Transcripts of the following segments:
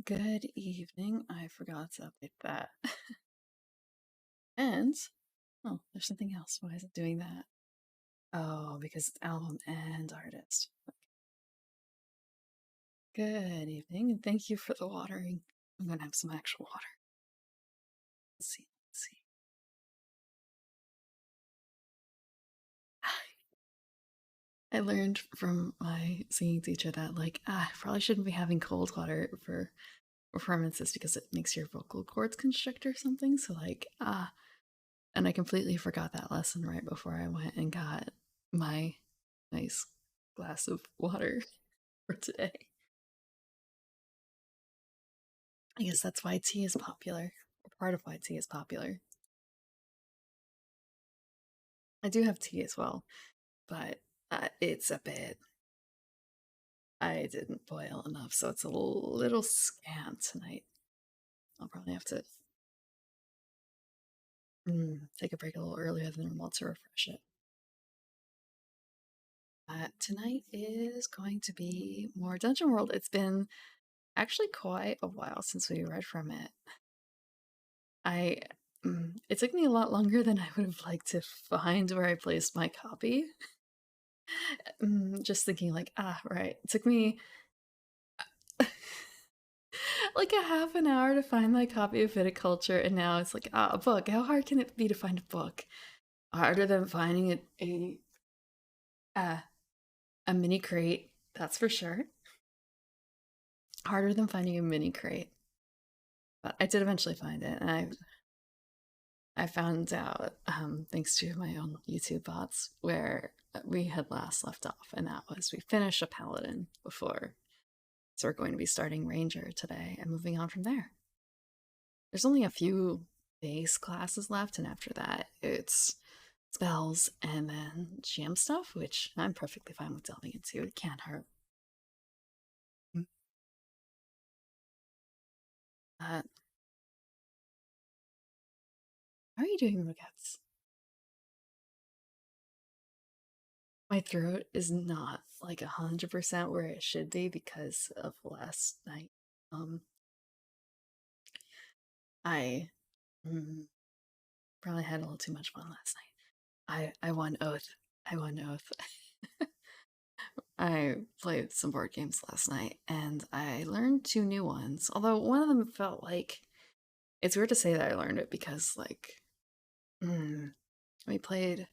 Good evening. I forgot to update that. And, oh, there's something else. Why is it doing that? Oh, because it's album and artist. Good evening, and thank you for the watering. I'm gonna have some actual water. Let's see. Let's see. I learned from my singing teacher that, I probably shouldn't be having cold water for performances because it makes your vocal cords constrict or something. So, and I completely forgot that lesson right before I went and got my nice glass of water for today. I guess that's why tea is popular, or part of why tea is popular. I do have tea as well, but it's a bit. I didn't boil enough, so it's a little scant tonight. I'll probably have to take a break a little earlier than normal to refresh it. Tonight is going to be more Dungeon World. It's been actually quite a while since we read from it. It took me a lot longer than I would have liked to find where I placed my copy. Just thinking right. It took me like a half an hour to find my copy of Viticulture, and now it's a book. How hard can it be to find a book? Harder than finding a mini crate, that's for sure. Harder than finding a mini crate. But I did eventually find it, and I found out, thanks to my own YouTube bots, where we had last left off, and that was we finished a Paladin before. So we're going to be starting Ranger today and moving on from there. There's only a few base classes left, and after that, it's spells and then GM stuff, which I'm perfectly fine with delving into. It can't hurt. How are you doing, Rogettes? My throat is not 100% where it should be because of last night. I probably had a little too much fun last night. I won Oath. I won Oath. I played some board games last night and I learned two new ones. Although one of them felt like it's weird to say that I learned it because we played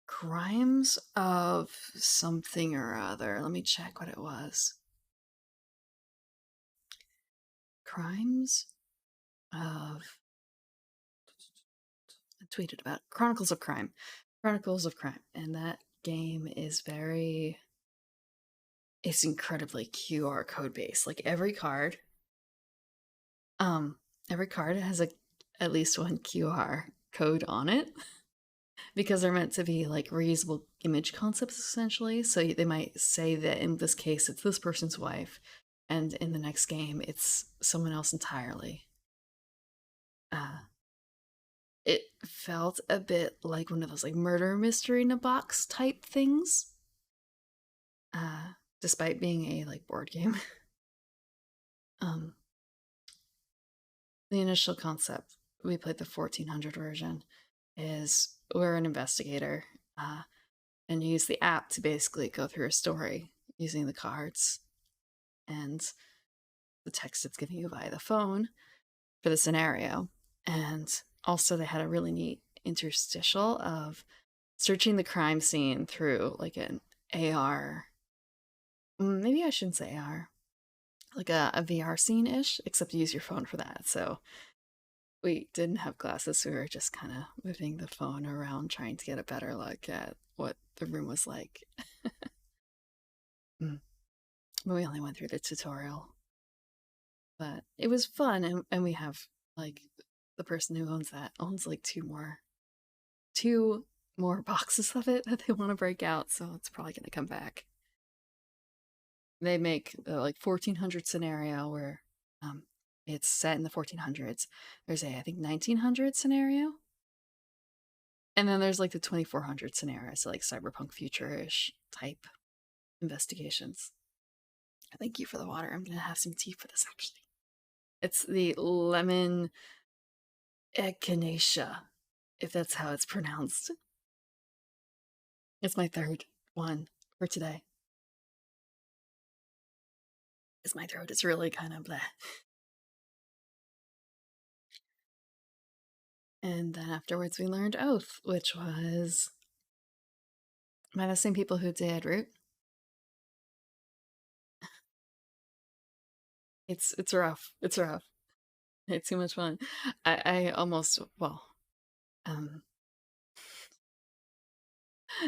Crimes of something or other. Let me check what it was. Crimes of I tweeted about Chronicles of Crime. Chronicles of Crime. And that game is it's incredibly QR code based. Every card has at least one QR code on it because they're meant to be reusable image concepts essentially. So they might say that in this case it's this person's wife, and in the next game it's someone else entirely. It felt a bit like one of those murder mystery in a box type things. Despite being a board game. The initial concept, we played the 1400 version, is we're an investigator and use the app to basically go through a story using the cards and the text it's giving you via the phone for the scenario. And also they had a really neat interstitial of searching the crime scene through an AR. Maybe I shouldn't say AR. A VR scene-ish, except you use your phone for that. So we didn't have glasses, so we were just kind of moving the phone around trying to get a better look at what the room was like. But we only went through the tutorial. But it was fun, and we have the person who owns that owns two more boxes of it that they want to break out, so it's probably going to come back. They make the 1400 scenario where it's set in the 1400s. There's I think 1900 scenario, and then there's the 2400 scenario, so cyberpunk future-ish type investigations. Thank you for the water. I'm gonna have some tea for this actually. It's the lemon echinacea, if that's how it's pronounced. It's my third one for today. It's my throat. It's really kind of bleh. And then afterwards we learned Oath, which was by the same people who did Root. It's rough. It's rough. It's too much fun. I almost well, um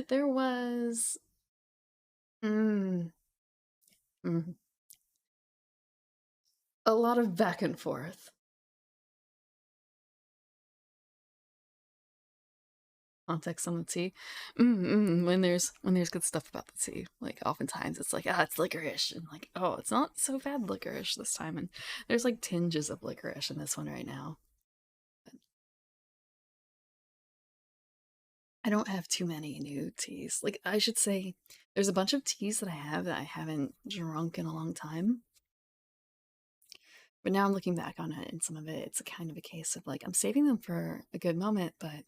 there was mm, mm, a lot of back and forth. Context on the tea. When there's good stuff about the tea, like oftentimes it's like it's licorice, and like it's not so bad licorice this time, and there's like tinges of licorice in this one right now. I don't have too many new teas. Like I should say, there's a bunch of teas that I have that I haven't drunk in a long time. But now I'm looking back on it, and some of it, it's a kind of a case of like I'm saving them for a good moment, but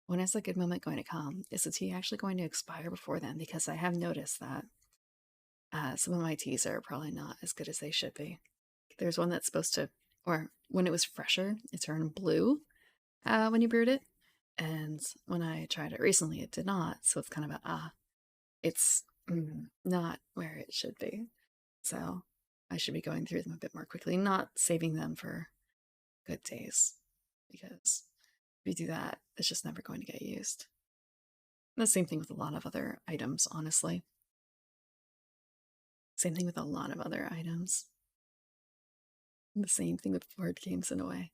when is that good moment going to come? Is the tea actually going to expire before then? Because I have noticed that some of my teas are probably not as good as they should be. There's one that's supposed to, or when it was fresher, it turned blue when you brewed it. And when I tried it recently, it did not. So it's kind of it's not where it should be. So I should be going through them a bit more quickly, not saving them for good days. Because if you do that, it's just never going to get used. And the same thing with a lot of other items, honestly. Same thing with a lot of other items. The same thing with board games in a way.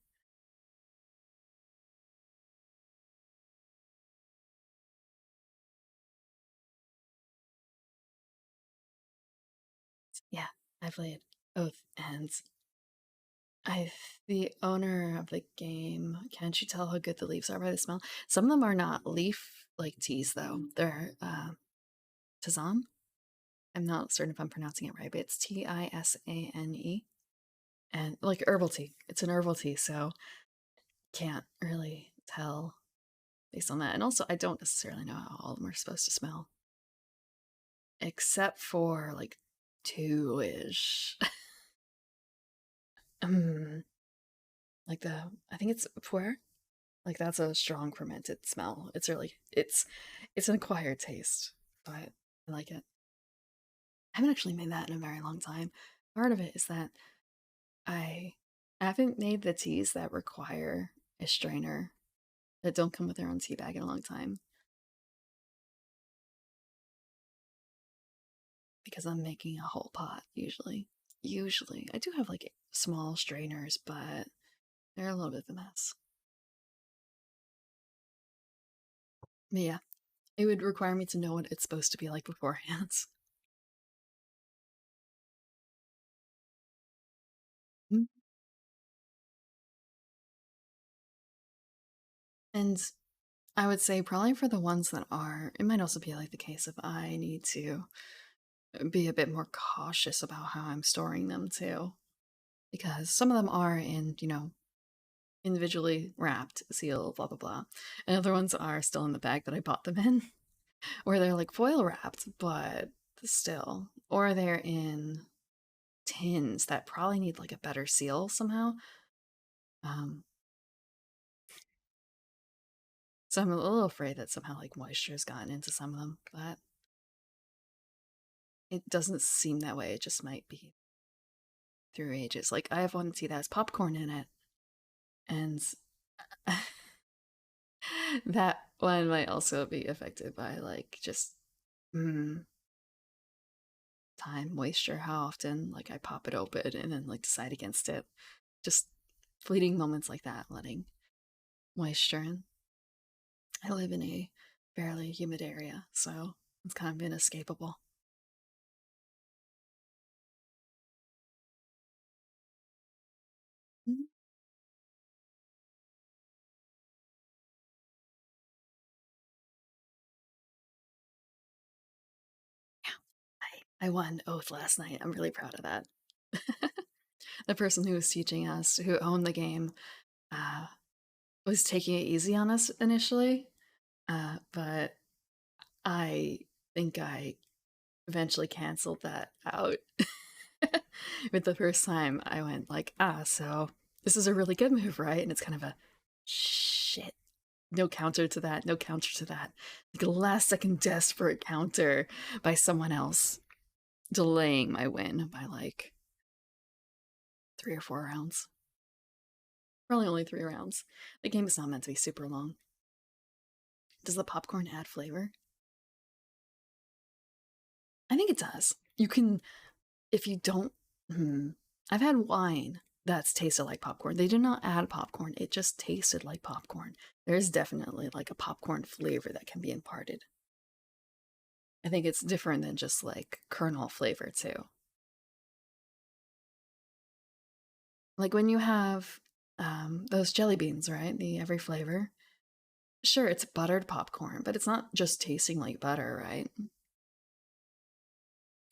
Yeah, I played both, and I the owner of the game, can't you tell how good the leaves are by the smell? Some of them are not leaf like teas though. They're tisane. I'm not certain if I'm pronouncing it right, but it's Tisane. And like herbal tea. It's an herbal tea, so can't really tell based on that. And also I don't necessarily know how all of them are supposed to smell. Except for like two-ish. Like I think it's puer. Like that's a strong fermented smell. It's an acquired taste, but I like it. I haven't actually made that in a very long time. Part of it is that I haven't made the teas that require a strainer that don't come with their own tea bag in a long time because I'm making a whole pot usually. Usually, I do have like small strainers, but they're a little bit of a mess. But yeah, it would require me to know what it's supposed to be like beforehand. And I would say probably for the ones that are, it might also be like the case if I need to be a bit more cautious about how I'm storing them too. Because some of them are in, individually wrapped, sealed, blah, blah, blah. And other ones are still in the bag that I bought them in, or they're like foil wrapped, but still. Or they're in tins that probably need like a better seal somehow. Um, so I'm a little afraid that somehow like moisture has gotten into some of them, but it doesn't seem that way. It just might be through ages. Like I have one tea that has popcorn in it, and that one might also be affected by like just mm, time, moisture, how often like I pop it open and then like decide against it. Just fleeting moments like that, letting moisture in. I live in a fairly humid area, so it's kind of inescapable. Mhm. I won oath last night. I'm really proud of that. The person who was teaching us, who owned the game, uh, was taking it easy on us initially, but I think I eventually canceled that out. With the first time, I went like, so this is a really good move, right? And it's kind of a shit. No counter to that, no counter to that. Like a last second desperate counter by someone else, delaying my win by like 3 or 4 rounds. Probably only 3 rounds. The game is not meant to be super long. Does the popcorn add flavor? I think it does. You can, if you don't, I've had wine that's tasted like popcorn. They did not add popcorn, it just tasted like popcorn. There is definitely like a popcorn flavor that can be imparted. I think it's different than just like kernel flavor, too. Like when you have those jelly beans, right? The every flavor. Sure, it's buttered popcorn, but it's not just tasting like butter, right?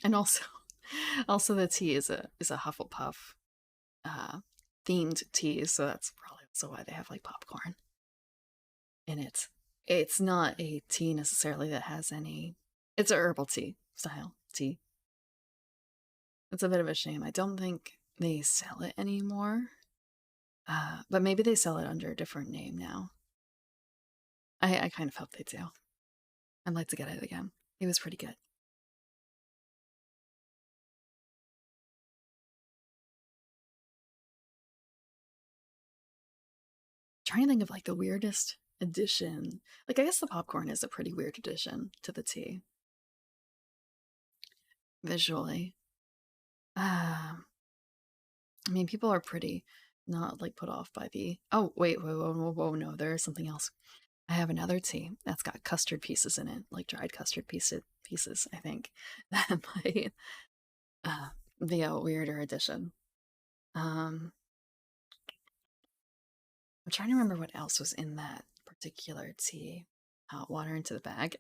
And also, also the tea is a Hufflepuff uh, themed tea, so that's probably also why they have like popcorn in it. It's not a tea necessarily that has any. It's a herbal tea style tea. It's a bit of a shame. I don't think they sell it anymore, but maybe they sell it under a different name now. I kind of hope they do. I'd like to get it again. It was pretty good. Trying to think of like the weirdest addition. Like, I guess the popcorn is a pretty weird addition to the tea visually. I mean, people are pretty not like put off by the. Oh, wait, whoa, whoa, whoa, whoa, no, there is something else. I have another tea that's got custard pieces in it, like dried custard pieces, I think. That might be a weirder addition. Um, I'm trying to remember what else was in that particular tea. Hot water into the bag.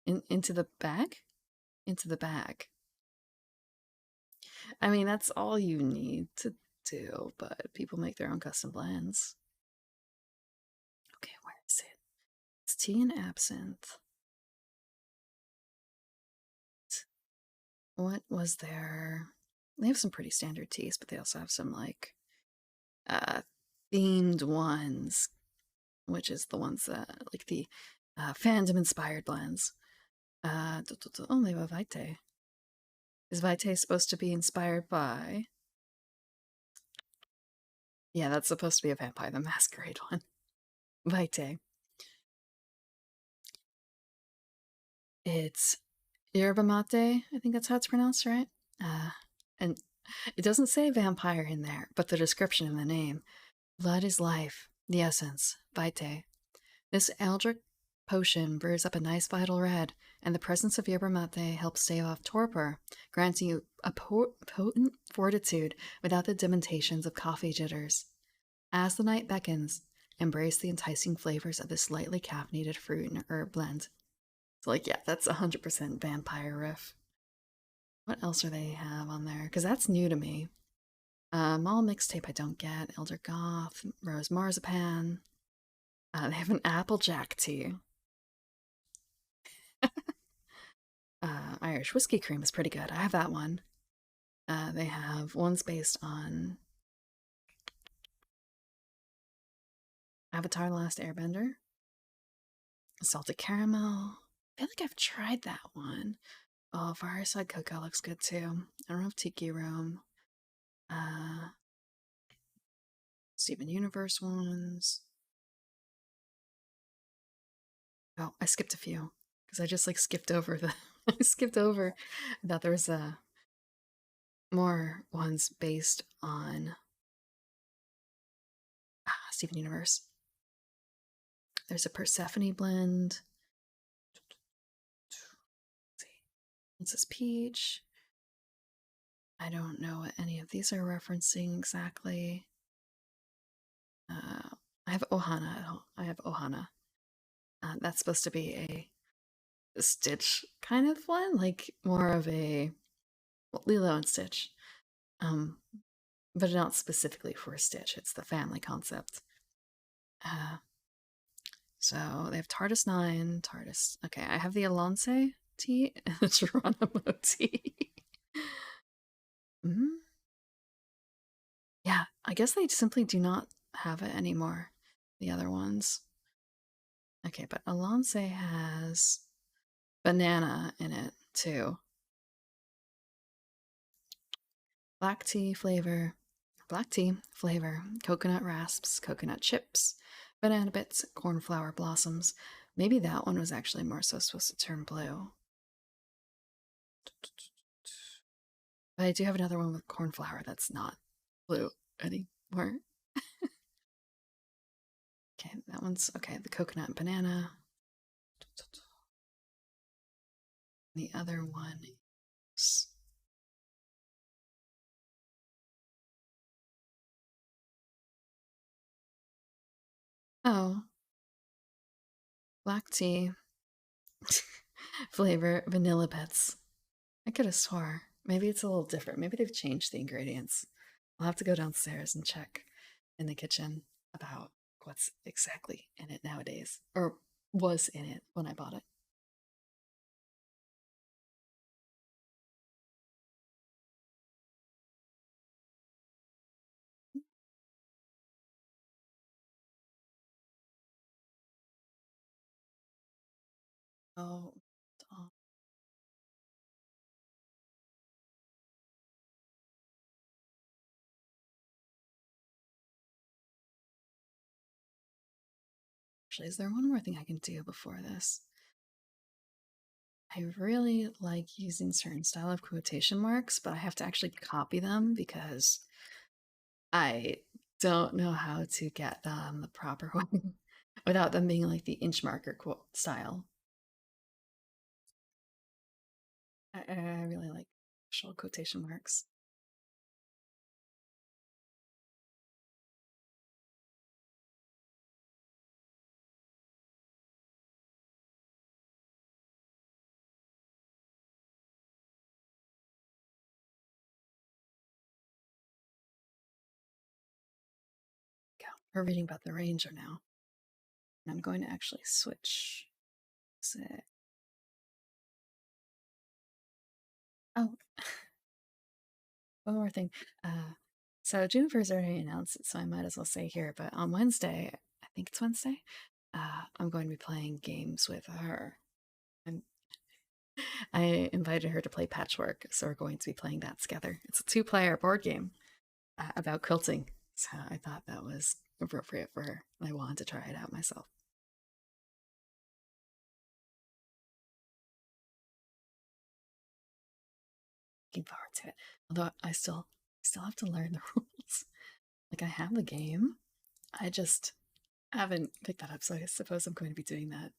Into the bag? Into the bag. I mean, that's all you need to do, but people make their own custom blends. Okay, where is it? It's tea and absinthe. What was there? They have some pretty standard teas, but they also have some like uh themed ones, which is the ones that like the fandom inspired blends. Oh, they have a Vitae. Is Vitae supposed to be inspired by? Yeah, that's supposed to be a Vampire the Masquerade one. Vitae. It's yerba mate. I think that's how it's pronounced, right? And it doesn't say vampire in there, but the description in the name. Blood is life, the essence, vitae. This eldritch potion brews up a nice vital red, and the presence of yerba mate helps stave off torpor, granting you a potent fortitude without the demonstrations of coffee jitters. As the night beckons, embrace the enticing flavors of this lightly caffeinated fruit and herb blend. So, like, yeah, that's 100% vampire riff. What else do they have on there? Because that's new to me. Mall mixtape I don't get. Elder Goth, Rose Marzipan. They have an Applejack tea. Irish whiskey cream is pretty good. I have that one. They have ones based on Avatar: The Last Airbender. Salted caramel. I feel like I've tried that one. Oh, Fireside Cocoa looks good too. I don't know if Tiki Room. Steven Universe ones. Oh, I skipped a few because I just like skipped over the. I skipped over. I thought there was more ones based on Steven Universe. There's a Persephone blend. Let's see. This is peach. I don't know what any of these are referencing exactly. I have Ohana. I have Ohana. That's supposed to be a Stitch kind of one, like more of a Lilo and Stitch, um, but not specifically for Stitch. It's the family concept. Uh, so they have TARDIS 9, TARDIS. Okay, I have the Alonce tea and the Geronimo tea. Mhm. Yeah, I guess they simply do not have it anymore. The other ones. Okay, but Alonce has banana in it too. Black tea flavor, black tea flavor, coconut rasps, coconut chips, banana bits, cornflower blossoms. Maybe that one was actually more so supposed to turn blue. But I do have another one with cornflower that's not blue anymore. Okay, that one's okay. The coconut and banana. The other one is. Oh, black tea flavor, vanilla bits. I could have swore. Maybe it's a little different. Maybe they've changed the ingredients. I'll have to go downstairs and check in the kitchen about what's exactly in it nowadays, or was in it when I bought it. Oh, oh, actually, is there one more thing I can do before this? I really like using certain style of quotation marks, but I have to actually copy them because I don't know how to get them the proper way without them being like the inch marker quote style. I really like actual quotation marks. Yeah, we're reading about the Ranger now. And I'm going to actually switch. Say, oh, one more thing. So Juniper's already announced it, so I might as well say here. But on Wednesday, I think it's Wednesday, I'm going to be playing games with her. I'm, I invited her to play Patchwork, so we're going to be playing that together. It's a two-player board game about quilting, so I thought that was appropriate for her. I wanted to try it out myself. Looking forward to it. Although I still have to learn the rules. Like I have the game, I just haven't picked that up, so I suppose I'm going to be doing that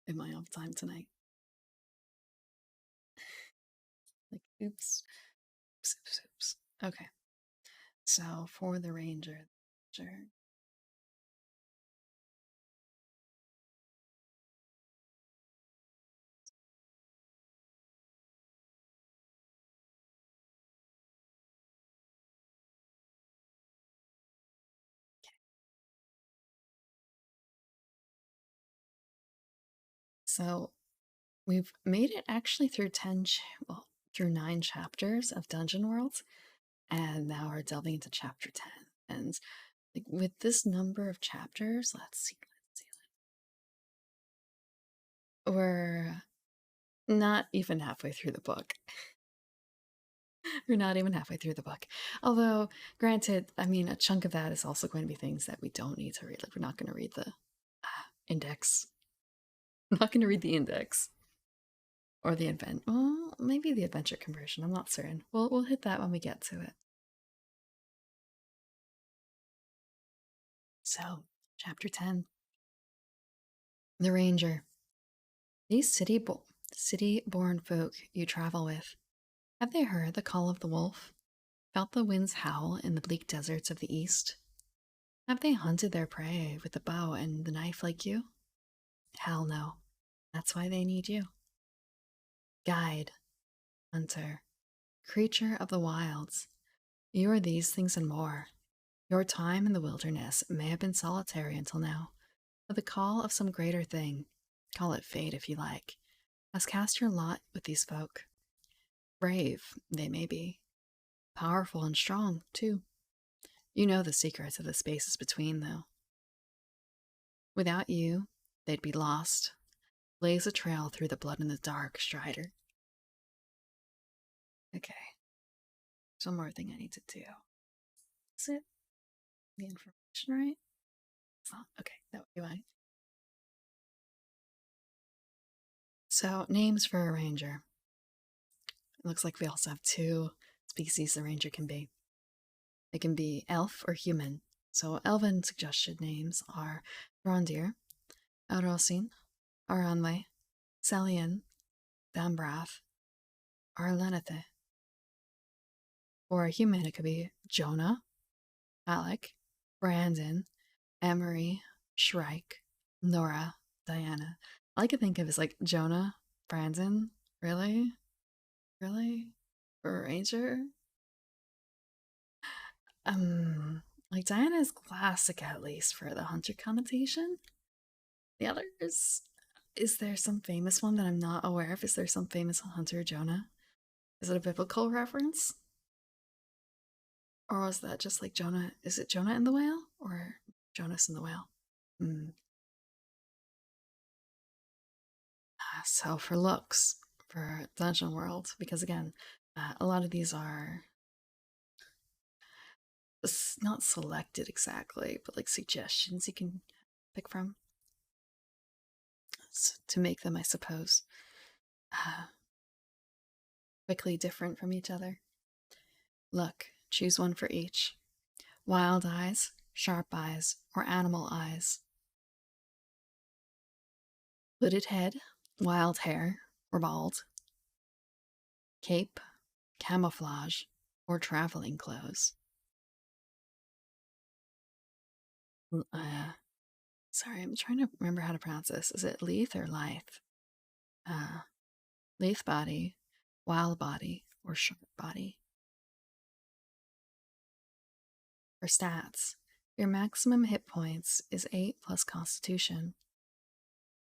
in my off time tonight. Like, oops, oops, oops, oops. Okay, so for the Ranger, sure. So we've made it actually through well, through 9 chapters of Dungeon World, and now we're delving into chapter 10. And like with this number of chapters, let's see, we're not even halfway through the book. We're not even halfway through the book. Although, granted, I mean, a chunk of that is also going to be things that we don't need to read. Like, we're not going to read the index. I'm not going to read the index or the event. Well, maybe the adventure conversion. I'm not certain. We'll hit that when we get to it. So, chapter 10, The Ranger. These city-born folk you travel with, have they heard the call of the wolf? Felt the winds howl in the bleak deserts of the east? Have they hunted their prey with the bow and the knife like you? Hell no. That's why they need you. guide, hunter, creature of the wilds. You are these things and more. Your time in the wilderness may have been solitary until now, but the call of some greater thing, call it fate if you like, has cast your lot with these folk. Brave, they may be. Powerful and strong, too. You know the secrets of the spaces between, though. Without you, they'd be lost. Blaze a trail through the blood in the dark, Strider. Okay. There's one more thing I need to do. Is it the information right? It's not. Okay, that would be why. So, names for a ranger. It looks like we also have two species the ranger can be. It can be elf or human. So, elven suggested names are Rondir, Elrosin, Aranwe, Celian, Dambrath, Arlenethe. For a human, it could be Jonah, Alec, Brandon, Emery, Shrike, Nora, Diana. All I could think of is like Jonah, Brandon. Really? Really? For a ranger? Like Diana is classic at least for the hunter connotation. The others, is there some famous one that I'm not aware of? Is there some famous hunter Jonah? Is it a biblical reference? Or was that just like Jonah? Is it Jonah in the whale or Jonas in the whale? Hmm. So for looks, for Dungeon World, because again, a lot of these are not selected exactly, but like suggestions you can pick from to make them, I suppose, quickly different from each other. Look, choose one for each. Wild eyes, sharp eyes, or animal eyes. Hooded head, wild hair, or bald. Cape, camouflage, or traveling clothes. Sorry, I'm trying to remember how to pronounce this. Is it Leith or Lithe? Leith body, wild body, or sharp body. For stats, your maximum hit points is 8 plus constitution.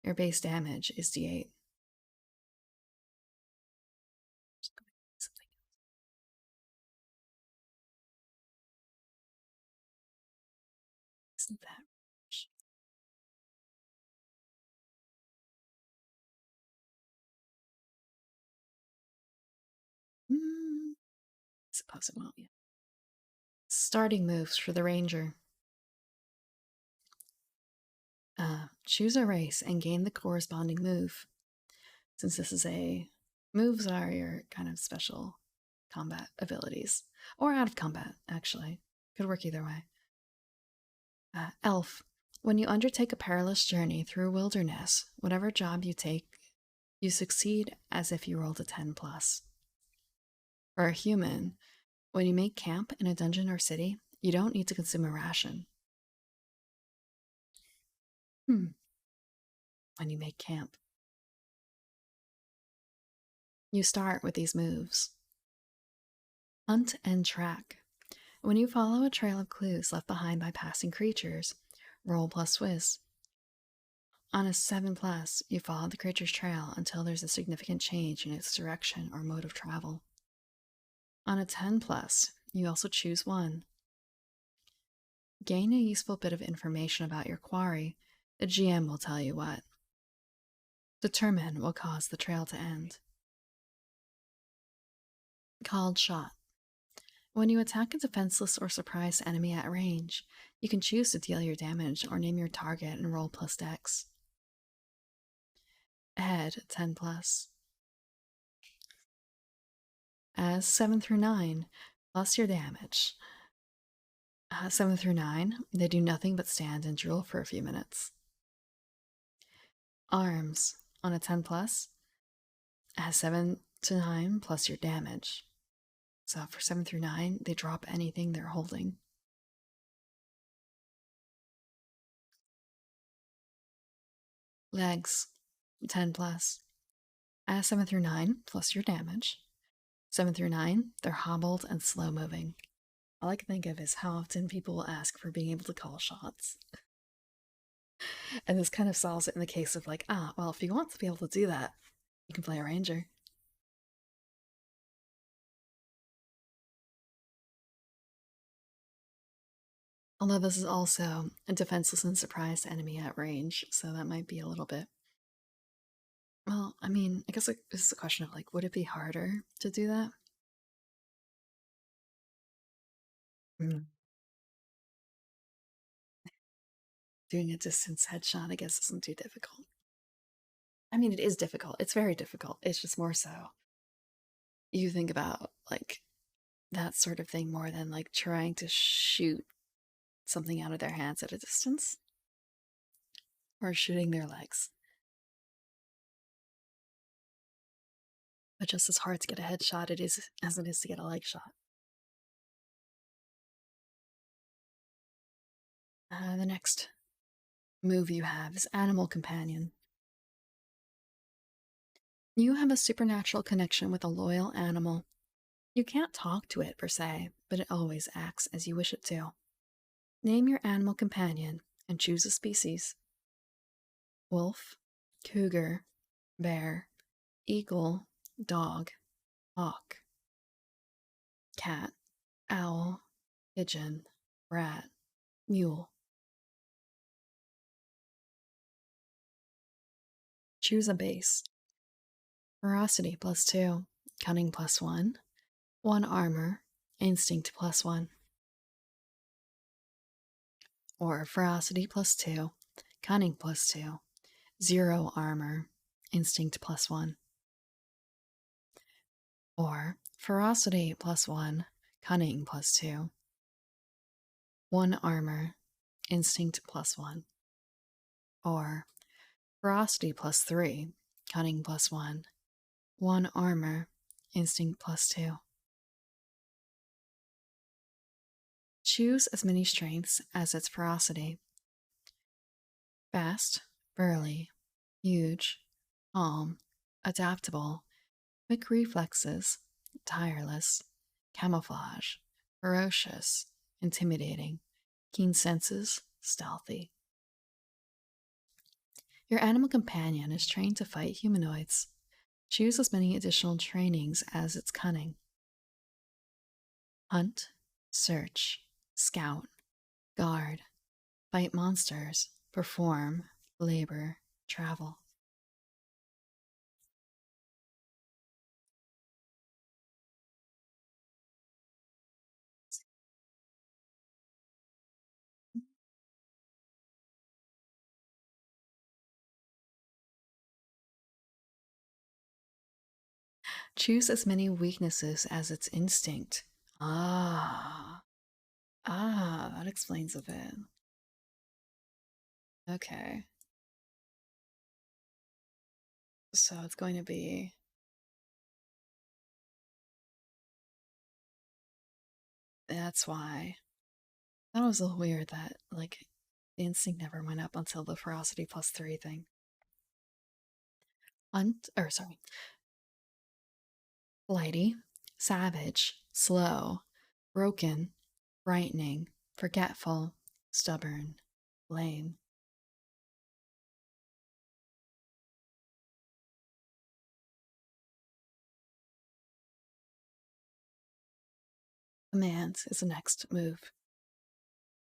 Your base damage is d8. Isn't that much? I suppose it won't. Yeah. Starting moves for the ranger. Choose a race and gain the corresponding move. Since this is a moves are your kind of special combat abilities, or out of combat, actually. Could work either way. Elf. When you undertake a perilous journey through wilderness, whatever job you take, you succeed as if you rolled a 10 plus. For a human, when you make camp in a dungeon or city, you don't need to consume a ration. When you make camp, you start with these moves. Hunt and track. When you follow a trail of clues left behind by passing creatures, roll plus whiz. On a 7 plus, you follow the creature's trail until there's a significant change in its direction or mode of travel. On a 10 plus, you also choose one. Gain a useful bit of information about your quarry. The GM will tell you what. Determine what caused the trail to end. Called shot. When you attack a defenseless or surprised enemy at range, you can choose to deal your damage or name your target and roll plus dex. Head 10 plus. As 7 through 9, plus your damage. 7 through 9, they do nothing but stand and drool for a few minutes. Arms on a 10 plus, as 7 to 9 plus your damage. So for 7 through 9, they drop anything they're holding. Legs 10 plus, Add 7 through 9 plus your damage. 7 through 9, they're hobbled and slow moving. All I can think of is how often people will ask for being able to call shots. And this kind of solves it in the case of like, well, if you want to be able to do that, you can play a ranger. Although this is also a defenseless and surprised enemy at range, so that might be a little bit. Well, I mean, I guess this is a question of like, would it be harder to do that? Mm. Doing a distance headshot, I guess, isn't too difficult. I mean, it is difficult. It's very difficult. It's just more so you think about like that sort of thing more than like trying to shoot something out of their hands at a distance or shooting their legs. But just as hard to get a headshot it is as it is to get a leg shot. The next move you have is Animal Companion. You have a supernatural connection with a loyal animal. You can't talk to it per se, but it always acts as you wish it to. Name your animal companion and choose a species: wolf, cougar, bear, eagle, dog, hawk, cat, owl, pigeon, rat, mule. Choose a base: ferocity +2, cunning +1, 1 armor, instinct +1. Or ferocity +2, cunning +2, 0 armor, instinct +1. Or ferocity +1, cunning +2, 1 armor, instinct +1. Or ferocity +3, cunning +1, 1 armor, instinct +2. Choose as many strengths as its ferocity: fast, burly, huge, calm, adaptable, quick reflexes, tireless, camouflage, ferocious, intimidating, keen senses, stealthy. Your animal companion is trained to fight humanoids. Choose as many additional trainings as its cunning: hunt, search, scout, guard, fight monsters, perform, labor, travel. Choose as many weaknesses as its instinct. Ah, that explains a bit. Okay. So it's going to be. That's why. That was a little weird that, like, the instinct never went up until the ferocity +3 thing. Sorry. Flighty, savage, slow, broken, frightening, forgetful, stubborn, lame. Command is the next move.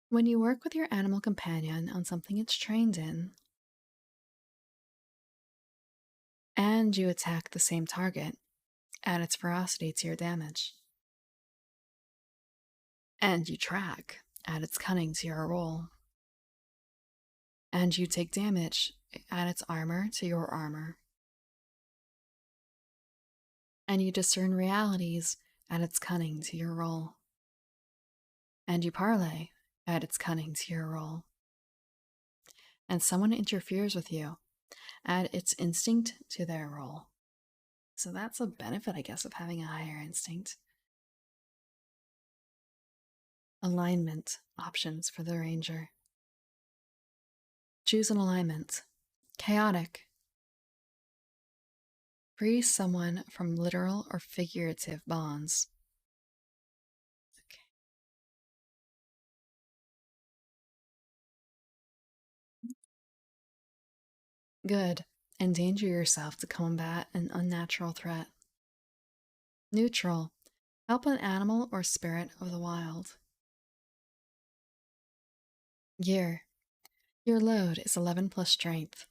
When you work with your animal companion on something it's trained in, and you attack the same target, add its ferocity to your damage. And you track, add its cunning to your roll. And you take damage, add its armor to your armor. And you discern realities, add its cunning to your roll. And you parlay, add its cunning to your roll. And someone interferes with you, add its instinct to their roll. So that's a benefit, I guess, of having a higher instinct. Alignment options for the ranger. Choose an alignment: chaotic, Free someone from literal or figurative bonds. Okay. Good. Endanger yourself to combat an unnatural threat. Neutral. Help an animal or spirit of the wild. Gear. Your load is 11 plus strength.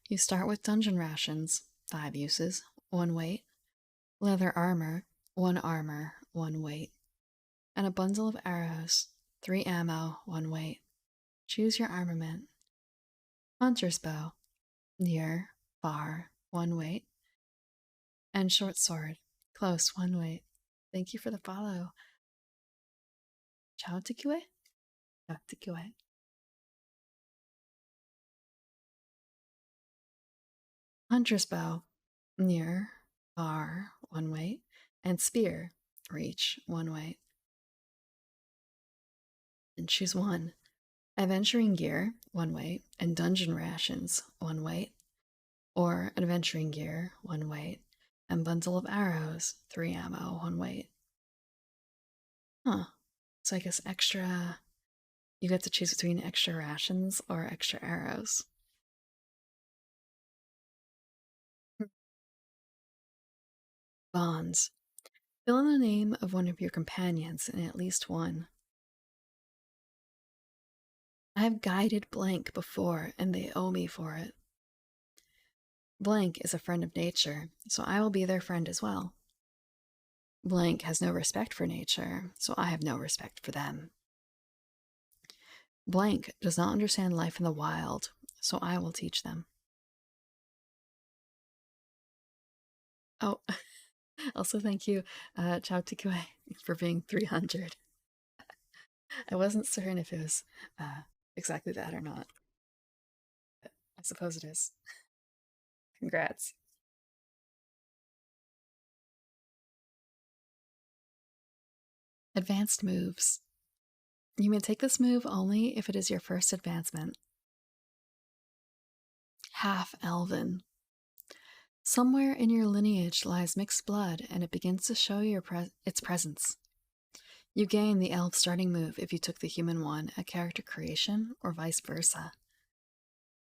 You start with dungeon rations, 5 uses, 1 weight, leather armor, 1 weight, and a bundle of arrows, 3 ammo, 1 weight. Choose your armament. Hunter's bow, near, far, 1 weight, and short sword, close, 1 weight. Thank you for the follow. Ciao tikue? Ciao tikue. Hunter's bow, near, far, 1 weight, and spear, reach, 1 weight. And choose one. Adventuring gear, 1 weight, and dungeon rations, 1 weight, or adventuring gear, 1 weight, and bundle of arrows, 3 ammo, 1 weight. Huh. So I guess extra. You get to choose between extra rations or extra arrows. Bonds. Fill in the name of one of your companions in at least one. I have guided blank before, and they owe me for it. Blank is a friend of nature, so I will be their friend as well. Blank has no respect for nature, so I have no respect for them. Blank does not understand life in the wild, so I will teach them. Oh, also thank you, Chao Tikue, for being 300. I wasn't certain if it was exactly that or not. But I suppose it is. Congrats. Advanced moves. You may take this move only if it is your first advancement. Half Elven. Somewhere in your lineage lies mixed blood, and it begins to show its presence. You gain the elf starting move if you took the human one at character creation, or vice versa.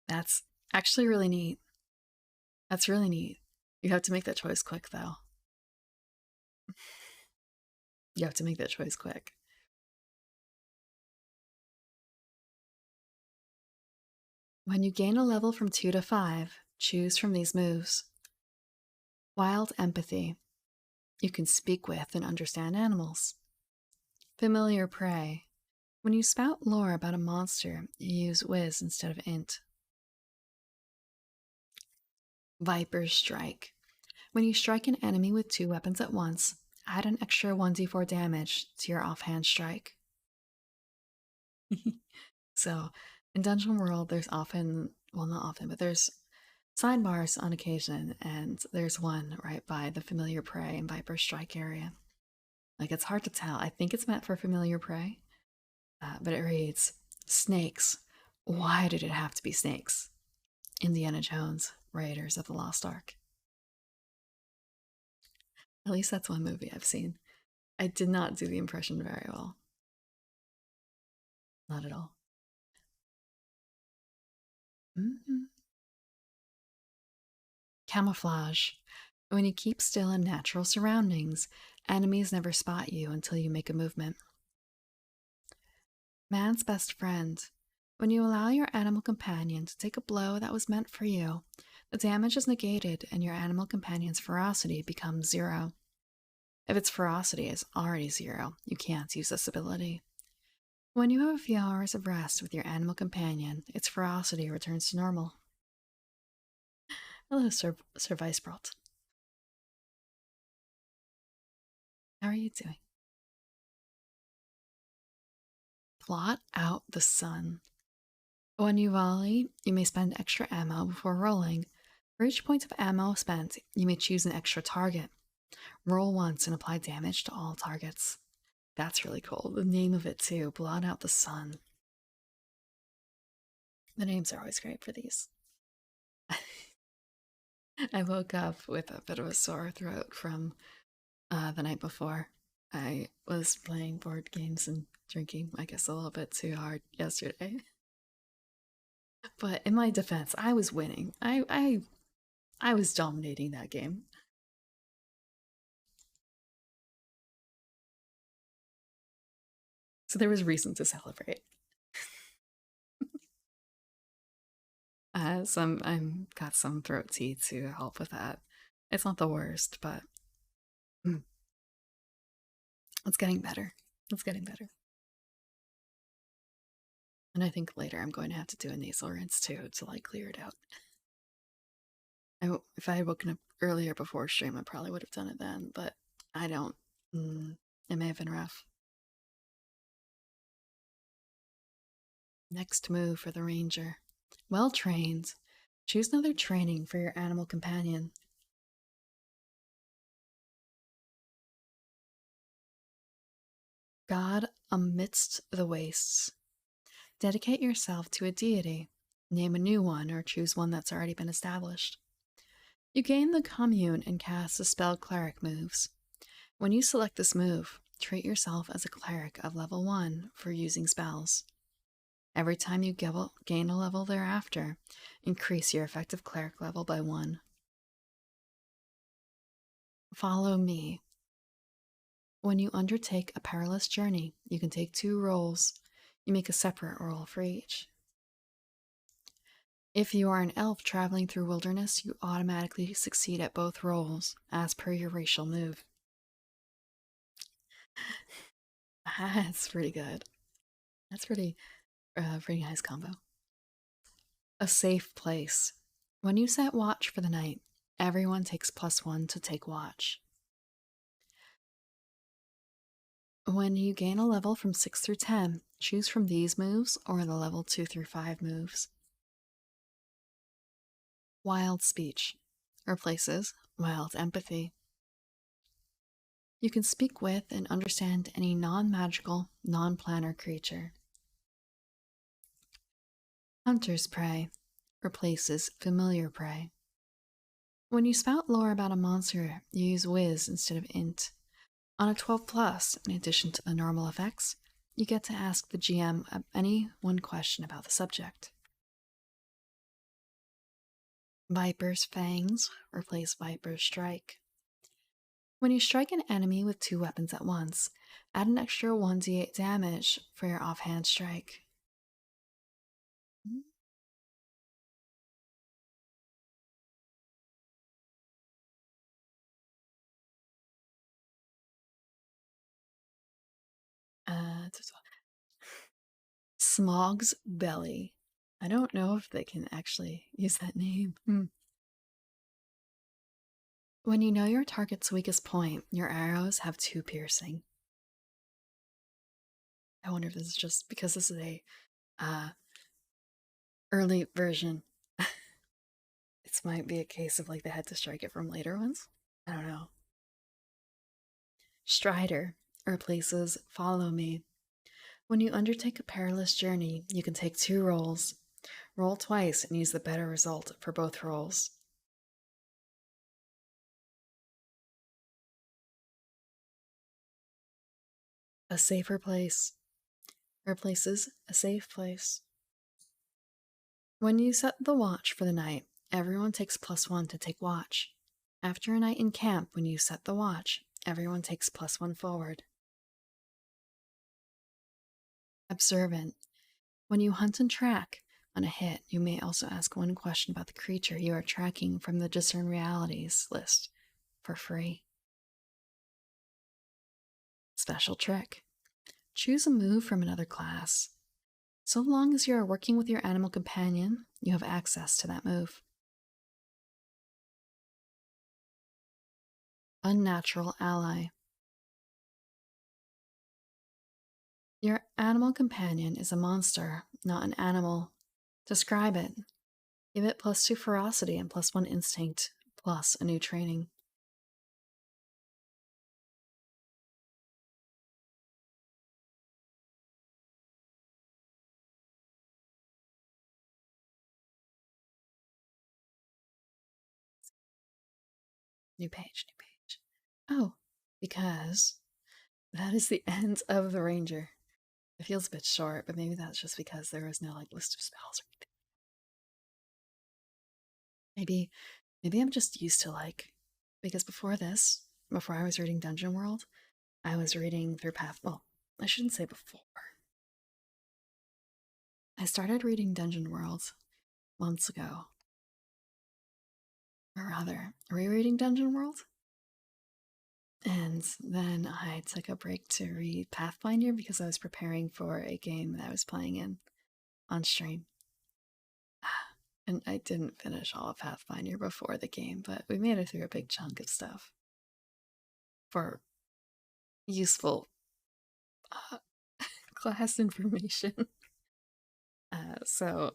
That's actually really neat. That's really neat. You have to make that choice quick, though. You have to make that choice quick. When you gain a level from 2 to 5, choose from these moves. Wild Empathy. You can speak with and understand animals. Familiar Prey. When you spout lore about a monster, you use Wiz instead of Int. Viper's Strike. When you strike an enemy with 2 weapons at once, add an extra 1d4 damage to your offhand strike. So, in Dungeon World, there's often, well, not often, but there's sidebars on occasion, and there's one right by the Familiar Prey and Viper Strike area. Like, it's hard to tell. I think it's meant for Familiar Prey, but it reads, Snakes. Why did it have to be snakes? Indiana Jones, Raiders of the Lost Ark. At least that's one movie I've seen. I did not do the impression very well. Not at all. Mm-hmm. Camouflage. When you keep still in natural surroundings, enemies never spot you until you make a movement. Man's best friend. When you allow your animal companion to take a blow that was meant for you, the damage is negated and your animal companion's ferocity becomes 0. If its ferocity is already 0, you can't use this ability. When you have a few hours of rest with your animal companion, its ferocity returns to normal. Hello, Sir Weisbrot. How are you doing? Plot out the sun. When you volley, you may spend extra ammo before rolling. For each point of ammo spent, you may choose an extra target. Roll once and apply damage to all targets. That's really cool. The name of it, too, Blot Out the Sun. The names are always great for these. I woke up with a bit of a sore throat from the night before. I was playing board games and drinking, I guess, a little bit too hard yesterday. But in my defense, I was winning. I was dominating that game. So there was reason to celebrate. I'm got some throat tea to help with that. It's not the worst, but mm, it's getting better. It's getting better. And I think later I'm going to have to do a nasal rinse too to like clear it out. If I had woken up earlier before stream, I probably would have done it then, but I don't. It may have been rough. Next move for the ranger. Well trained. Choose another training for your animal companion. God amidst the wastes. Dedicate yourself to a deity. Name a new one or choose one that's already been established. You gain the commune and cast the spell cleric moves. When you select this move, treat yourself as a cleric of level 1 for using spells. Every time you gain a level thereafter, increase your effective cleric level by 1. Follow me. When you undertake a perilous journey, you can take 2 rolls. You make a separate roll for each. If you are an elf traveling through wilderness, you automatically succeed at both rolls, as per your racial move. That's pretty good. That's pretty nice combo. A safe place. When you set watch for the night, everyone takes +1 to take watch. When you gain a level from 6 through 10, choose from these moves or the level 2 through 5 moves. Wild speech replaces wild empathy. You can speak with and understand any non-magical, non-planner creature. Hunter's prey replaces familiar prey. When you spout lore about a monster, you use whiz instead of int. On a 12 plus, in addition to the normal effects, you get to ask the GM any one question about the subject. Viper's Fangs replace Viper's Strike. When you strike an enemy with 2 weapons at once, add an extra 1d8 damage for your offhand strike. Smog's Belly. I don't know if they can actually use that name. When you know your target's weakest point, your arrows have 2 piercing. I wonder if this is just because this is a early version. This might be a case of like they had to strike it from later ones. I don't know. Strider replaces Follow Me. When you undertake a perilous journey, you can take 2 rolls. Roll twice and use the better result for both rolls. A safer place replaces a safe place. When you set the watch for the night, everyone takes +1 to take watch. After a night in camp, when you set the watch, everyone takes +1 forward. Observant. When you hunt and track, on a hit, you may also ask one question about the creature you are tracking from the Discern Realities list for free. Special trick. Choose a move from another class. So long as you are working with your animal companion, you have access to that move. Unnatural ally. Your animal companion is a monster, not an animal. Describe it. Give it +2 ferocity and +1 instinct, plus a new training. New page, new page. Oh, because that is the end of the Ranger. It feels a bit short, but maybe that's just because there is no like list of spells or anything. Maybe I'm just used to like, because before this, before I was reading Dungeon World, I was reading through Path. Well, I shouldn't say before. I started reading Dungeon World months ago. Or rather, rereading Dungeon World. And then I took a break to read Pathfinder because I was preparing for a game that I was playing in on stream. And I didn't finish all of Pathfinder before the game, but we made it through a big chunk of stuff for useful class information. So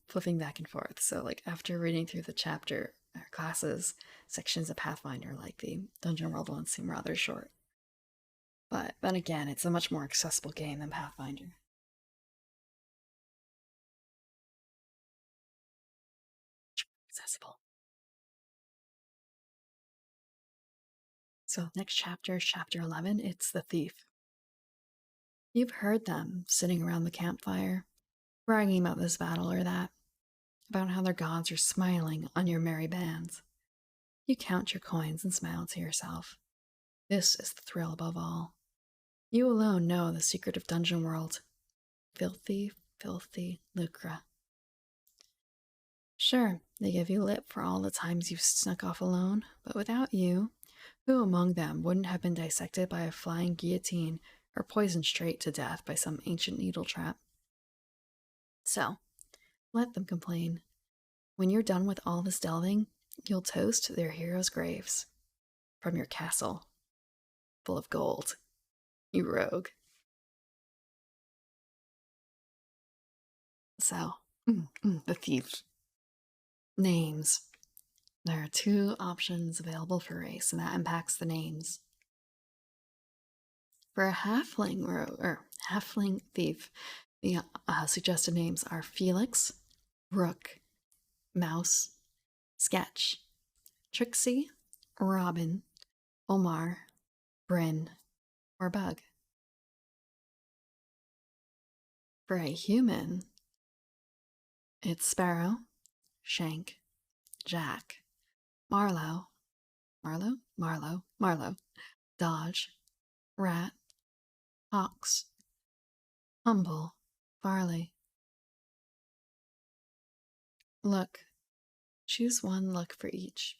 flipping back and forth. So like after reading through the chapter or classes sections of Pathfinder, like the Dungeon World ones seem rather short. But then again, it's a much more accessible game than Pathfinder. Accessible. So next chapter, chapter 11, it's the thief. You've heard them sitting around the campfire, bragging about this battle or that, about how their gods are smiling on your merry bands. You count your coins and smile to yourself. This is the thrill above all. You alone know the secret of Dungeon World. Filthy, filthy lucre. Sure, they give you lip for all the times you've snuck off alone, but without you, who among them wouldn't have been dissected by a flying guillotine or poisoned straight to death by some ancient needle trap? So, let them complain. When you're done with all this delving, you'll toast their heroes' graves. From your castle, full of gold. You rogue. So, the thief. Names. There are 2 options available for race, and that impacts the names. For a halfling or halfling thief, the suggested names are Felix, Rook, Mouse, Sketch, Trixie, Robin, Omar, Bryn, or Bug. For a human, it's Sparrow, Shank, Jack, Marlowe, Dodge, Rat, Hawks, Humble, Farley. Look. Choose 1 look for each.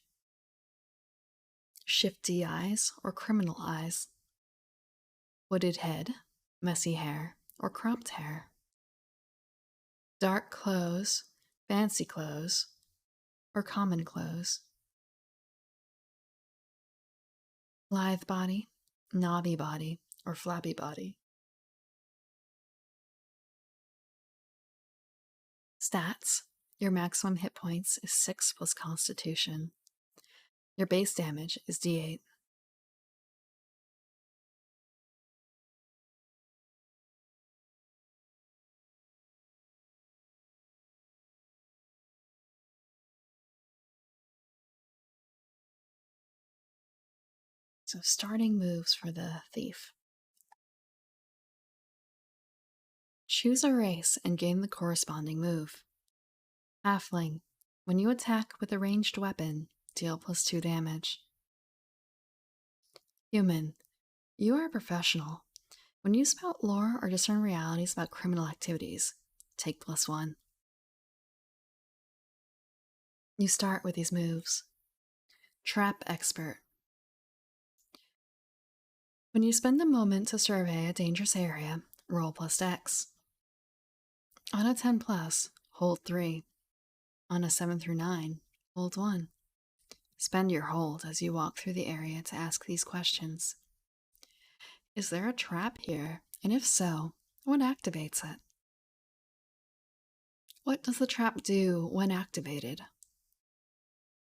Shifty eyes or criminal eyes. Wooded head, messy hair, or cropped hair. Dark clothes, fancy clothes, or common clothes. Lithe body, knobby body, or flabby body. Stats. Your maximum hit points is 6 plus Constitution. Your base damage is D8. So starting moves for the thief. Choose a race and gain the corresponding move. Halfling. When you attack with a ranged weapon, deal +2 damage. Human. You are a professional. When you spout lore or discern realities about criminal activities, take +1. You start with these moves. Trap Expert. When you spend a moment to survey a dangerous area, roll +X. On a 10+, hold 3. On a 7 through 9, hold 1. Spend your hold as you walk through the area to ask these questions. Is there a trap here? And if so, what activates it? What does the trap do when activated?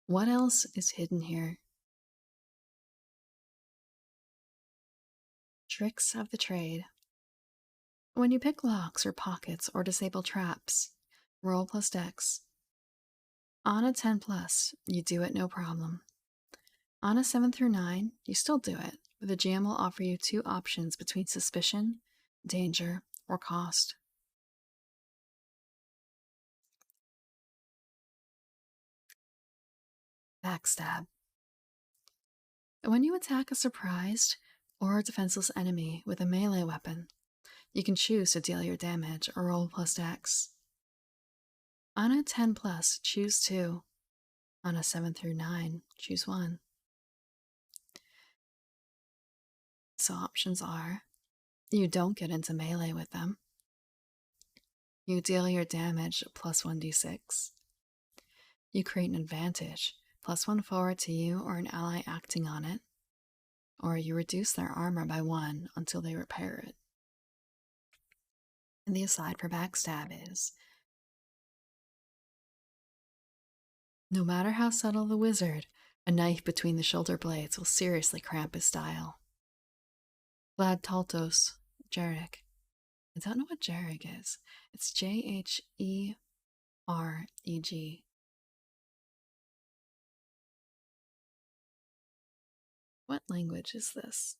What else is hidden here? Tricks of the trade. When you pick locks or pockets or disable traps, roll +X. On a 10+, you do it no problem. On a 7 through 9, you still do it, but the GM will offer you two options between suspicion, danger, or cost. Backstab. When you attack a surprised or defenseless enemy with a melee weapon, you can choose to deal your damage or roll plus dex. On a 10 plus, choose 2. On a 7 through 9, choose 1. So options are you don't get into melee with them, you deal your damage plus 1d6, you create an advantage plus 1 forward to you or an ally acting on it, or you reduce their armor by 1 until they repair it. And the aside for backstab is no matter how subtle the wizard, a knife between the shoulder blades will seriously cramp his style. Vlad Taltos, Jarek. I don't know what Jarek is. It's Jhereg. What language is this?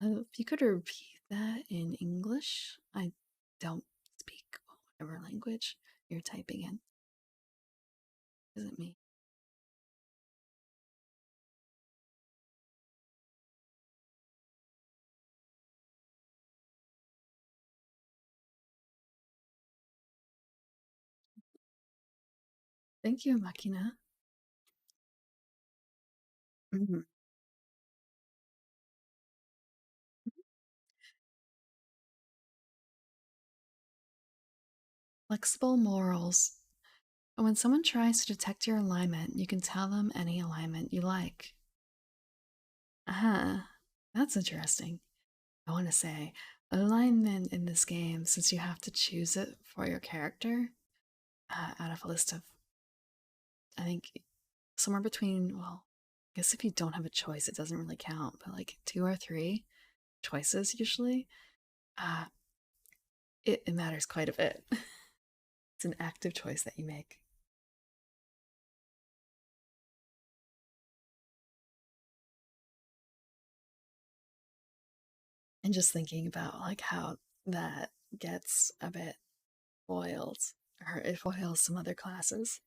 If you could repeat that in English, I don't speak whatever language you're typing in. Is it me? Thank you, Makina. Mhm. Flexible morals. When someone tries to detect your alignment, you can tell them any alignment you like. Uh-huh. That's interesting. I want to say alignment in this game, since you have to choose it for your character out of a list of, I think, somewhere between, well, I guess if you don't have a choice, it doesn't really count, but like 2 or 3 choices usually, uh, it matters quite a bit. It's an active choice that you make. And just thinking about like how that gets a bit foiled, or it foils some other classes.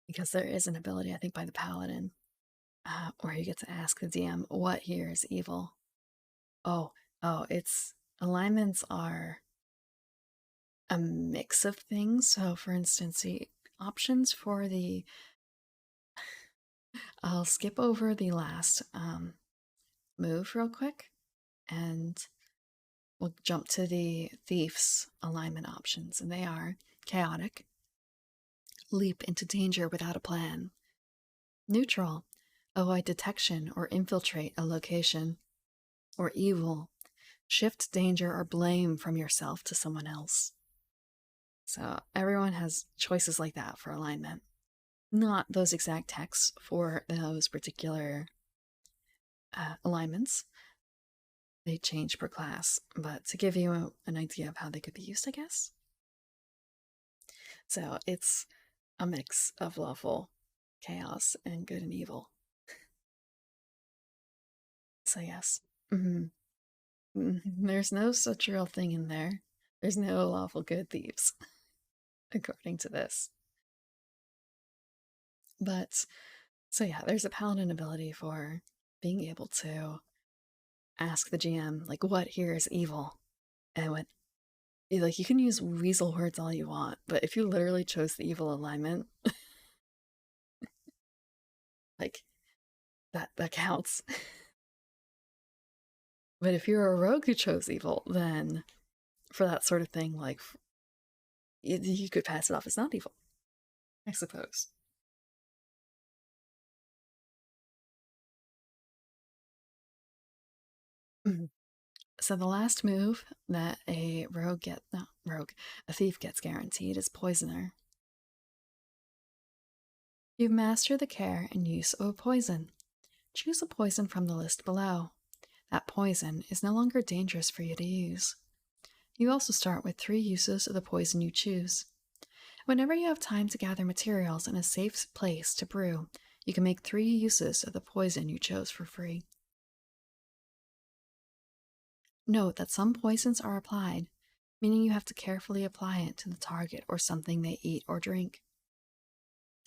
Because there is an ability, I think, by the paladin, where you get to ask the DM what here is evil. Oh, it's alignments are a mix of things. So, for instance, the options for the I'll skip over the last move real quick, and we'll jump to the thief's alignment options, and they are chaotic, leap into danger without a plan, neutral, avoid detection or infiltrate a location, or evil, shift danger or blame from yourself to someone else. So everyone has choices like that for alignment. Not those exact texts for those particular alignments. They change per class, but to give you an idea of how they could be used, I guess. So it's a mix of lawful, chaos, and good and evil. So yes. There's no such real thing in there. There's no lawful good thieves, according to this. But so yeah, there's a paladin ability for being able to ask the GM like what here is evil, and what like you can use weasel words all you want, but if you literally chose the evil alignment, like that counts. But if you're a rogue who chose evil, then for that sort of thing, like you could pass it off as not evil, I suppose. Mhm. So the last move that a a thief gets guaranteed is poisoner. You've mastered the care and use of a poison. Choose a poison from the list below. That poison is no longer dangerous for you to use. You also start with 3 uses of the poison you choose. Whenever you have time to gather materials in a safe place to brew, You can make 3 uses of the poison you chose for free. Note that some poisons are applied, meaning you have to carefully apply it to the target or something they eat or drink.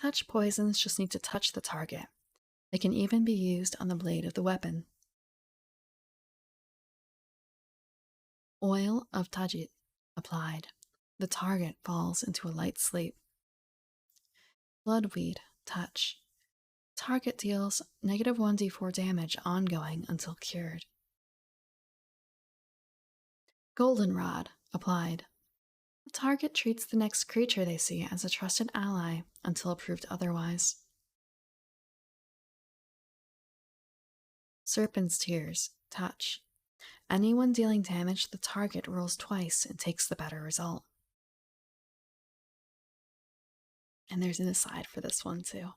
Touch poisons just need to touch the target. They can even be used on the blade of the weapon. Oil of Tajit applied. The target falls into a light sleep. Bloodweed touch. Target deals negative 1d4 damage ongoing until cured. Goldenrod applied. The target treats the next creature they see as a trusted ally until proved otherwise. Serpent's Tears touch. Anyone dealing damage to the target rolls twice and takes the better result. And there's an aside for this one too.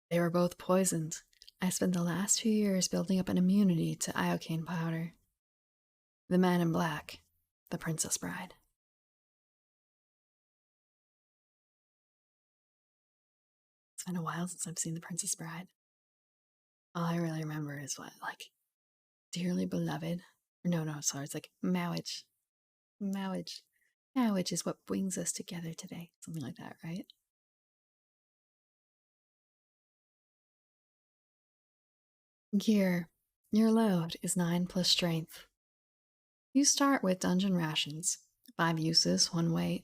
They were both poisoned. I spent the last few years building up an immunity to iocane powder. The Man in Black, The Princess Bride. It's been a while since I've seen The Princess Bride. All I really remember is what, like, dearly beloved. No, sorry, it's like marriage. Marriage. Marriage is what brings us together today. Something like that, right? Gear. Your load is 9 plus strength. You start with dungeon rations. 5 uses, 1 weight.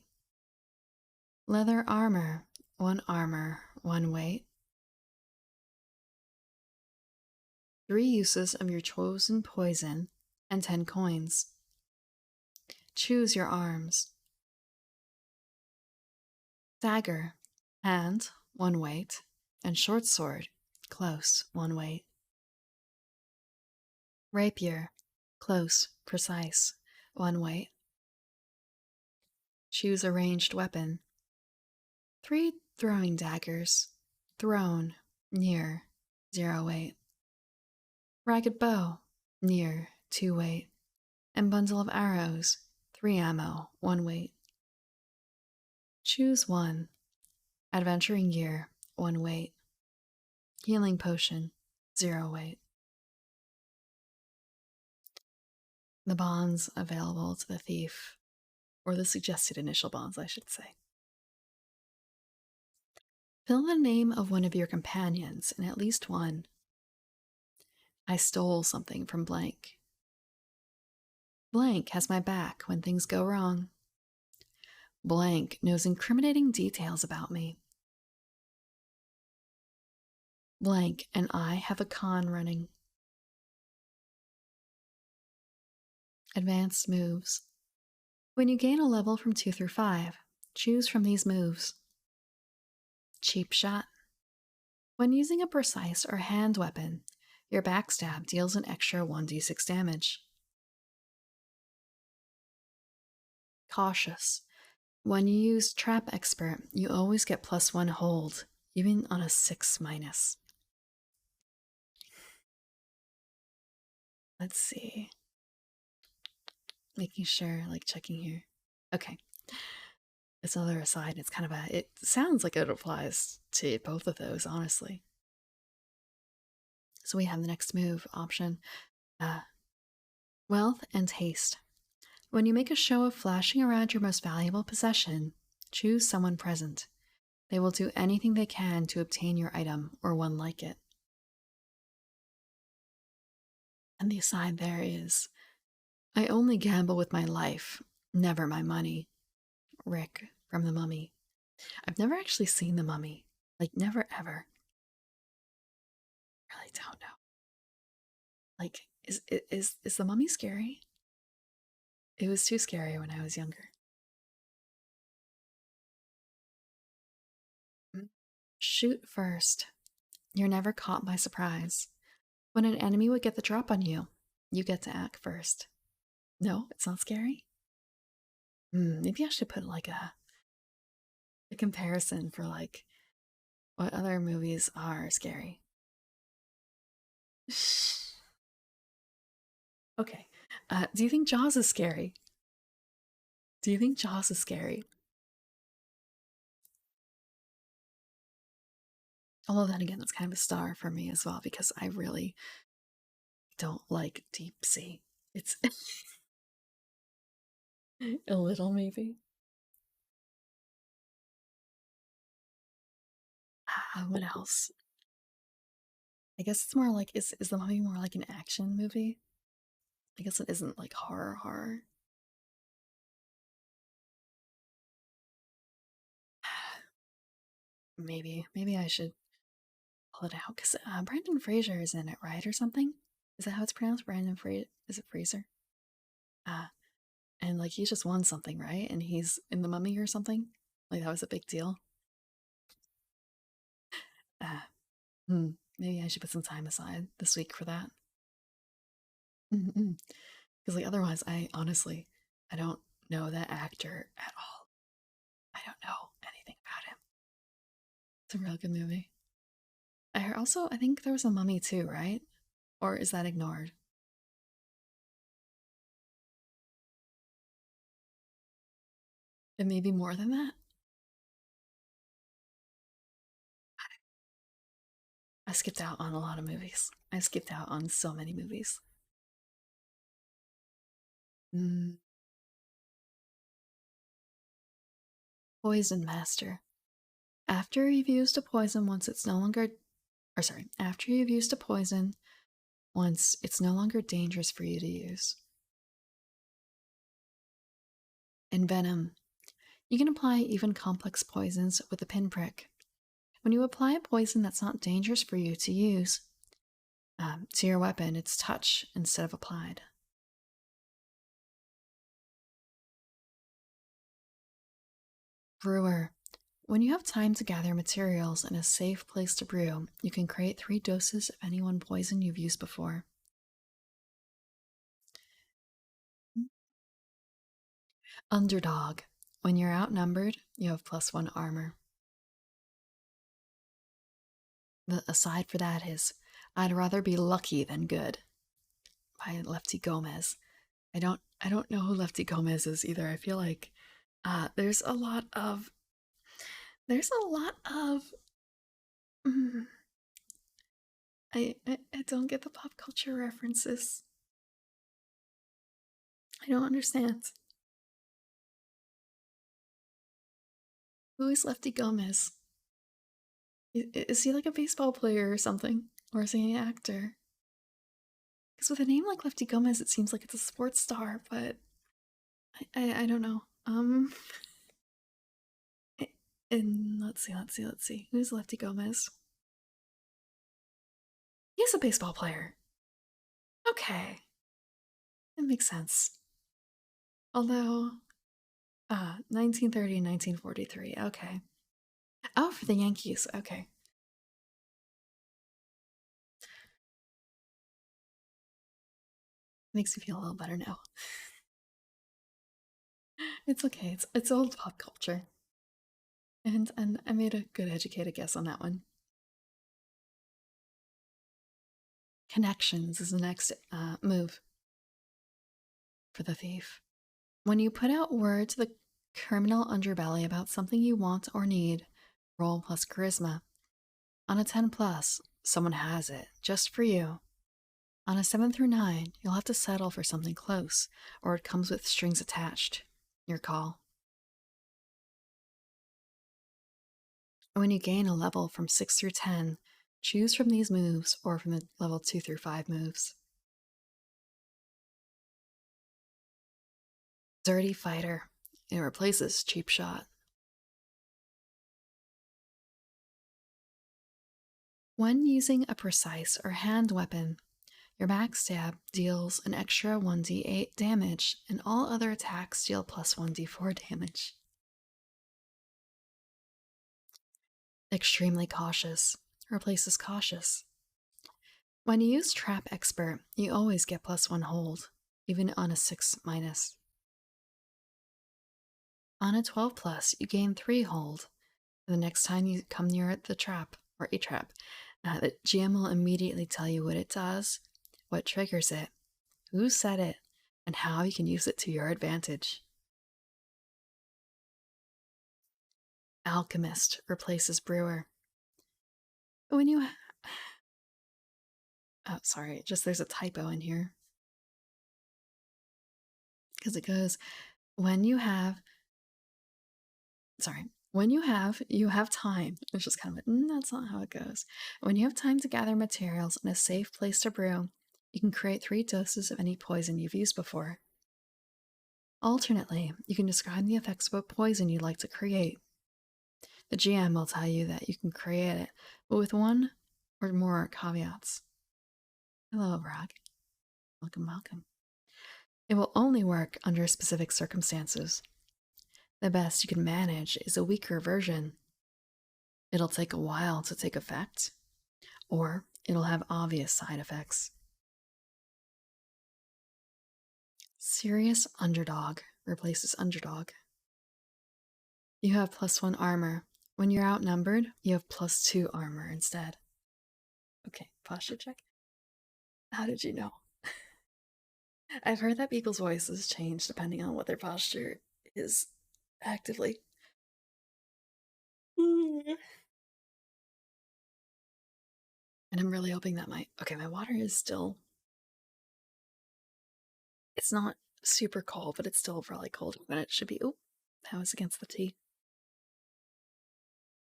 Leather armor. 1 armor, 1 weight. 3 uses of your chosen poison and 10 coins. Choose your arms. Dagger. Hand, 1 weight. And short sword. Close, 1 weight. Rapier. Close, precise, 1 weight. Choose a ranged weapon. 3 throwing daggers. Thrown, near, 0 weight. Ragged bow, near, 2 weight. And bundle of arrows, 3 ammo, 1 weight. Choose 1. Adventuring gear, 1 weight. Healing potion, 0 weight. The bonds available to the thief, or the suggested initial bonds, I should say. Fill the name of one of your companions in at least one. I stole something from blank. Blank has my back when things go wrong. Blank knows incriminating details about me. Blank and I have a con running. Advanced moves. When you gain a level from 2 through 5, choose from these moves. Cheap shot. When using a precise or hand weapon, your backstab deals an extra 1d6 damage. Cautious. When you use Trap Expert, you always get +1 hold, even on a 6-. Let's see. Making sure, like checking here. Okay. This other aside, it's kind of it sounds like it applies to both of those, honestly. So we have the next move option. Wealth and Haste. When you make a show of flashing around your most valuable possession, choose someone present. They will do anything they can to obtain your item or one like it. And the aside there is, I only gamble with my life, never my money. Rick from The Mummy. I've never actually seen The Mummy. Like, never ever. Really don't know. Like, is The Mummy scary? It was too scary when I was younger. Shoot first. You're never caught by surprise. When an enemy would get the drop on you, you get to act first. No, it's not scary? Maybe I should put like a comparison for like what other movies are scary. Okay. Do you think Jaws is scary? Do you think Jaws is scary? Although then again, that's kind of a star for me as well because I really don't like deep sea. It's a little maybe. What else? I guess it's more like is the Mummy more like an action movie? I guess it isn't like horror. Maybe I should pull it out because Brandon Fraser is in it, right, or something? Is that how it's pronounced? Brandon Fraser? Is it Fraser? Uh, and like he just won something, right? And he's in the Mummy or something. Like that was a big deal. Uh, Maybe I should put some time aside this week for that. Because like otherwise, I honestly I don't know that actor at all. I don't know anything about him. It's a real good movie. I think there was a Mummy too, right? Or is that ignored? It may be more than that. I skipped out on a lot of movies. I skipped out on so many movies. Mm, Poison Master. After you've used a poison once, it's no longer. Or sorry, after you've used a poison once, it's no longer dangerous for you to use. In Venom, you can apply even complex poisons with a pinprick. When you apply a poison that's not dangerous for you to use to your weapon, it's touch instead of applied. Brewer. When you have time to gather materials and a safe place to brew, you can create 3 doses of any one poison you've used before. Underdog. When you're outnumbered, you have +1 armor. The aside for that is I'd rather be lucky than good by Lefty Gomez. I don't know who Lefty Gomez is either. I feel like there's a lot of mm, I don't get the pop culture references. I don't understand. Who is Lefty Gomez? Is he like a baseball player or something? Or is he an actor? Because with a name like Lefty Gomez, it seems like it's a sports star, but I don't know. And let's see. Who's Lefty Gomez? He's a baseball player. Okay, it makes sense. Although, 1930 and 1943. Okay. Oh, for the Yankees. Okay. Makes me feel a little better now. It's okay. It's old pop culture. And I made a good educated guess on that one. Connections is the next move for the thief. When you put out word to the criminal underbelly about something you want or need, roll plus charisma. On a 10 plus, someone has it just for you. On a 7 through 9, you'll have to settle for something close, or it comes with strings attached. Your call. When you gain a level from 6 through 10, choose from these moves or from the level 2 through 5 moves. Dirty Fighter. It replaces Cheap Shot. When using a precise or hand weapon, your max stab deals an extra 1d8 damage, and all other attacks deal plus 1d4 damage. Extremely Cautious replaces Cautious. When you use Trap Expert, you always get +1 hold, even on a 6 minus. On a 12 plus, you gain 3 hold. The next time you come near the trap, or a trap, the GM will immediately tell you what it does, what triggers it, who set it, and how you can use it to your advantage. Alchemist replaces brewer. When you oh, sorry, just there's a typo in here because it goes when you have sorry, you have time. It's just kind of that's not how it goes. When you have time to gather materials and a safe place to brew, you can create 3 doses of any poison you've used before. Alternately, you can describe the effects of a poison you'd like to create. The GM will tell you that you can create it, but with one or more caveats. Hello, Bragg. Welcome, welcome. It will only work under specific circumstances. The best you can manage is a weaker version. It'll take a while to take effect, or it'll have obvious side effects. Serious Underdog replaces Underdog. You have +1 armor. When you're outnumbered, you have +2 armor instead. Okay, posture check. How did you know? I've heard that people's voices change depending on what their posture is actively. And I'm really hoping that okay, my water is still, it's not super cold, but it's still probably colder than it should be. Oh, that was against the tea.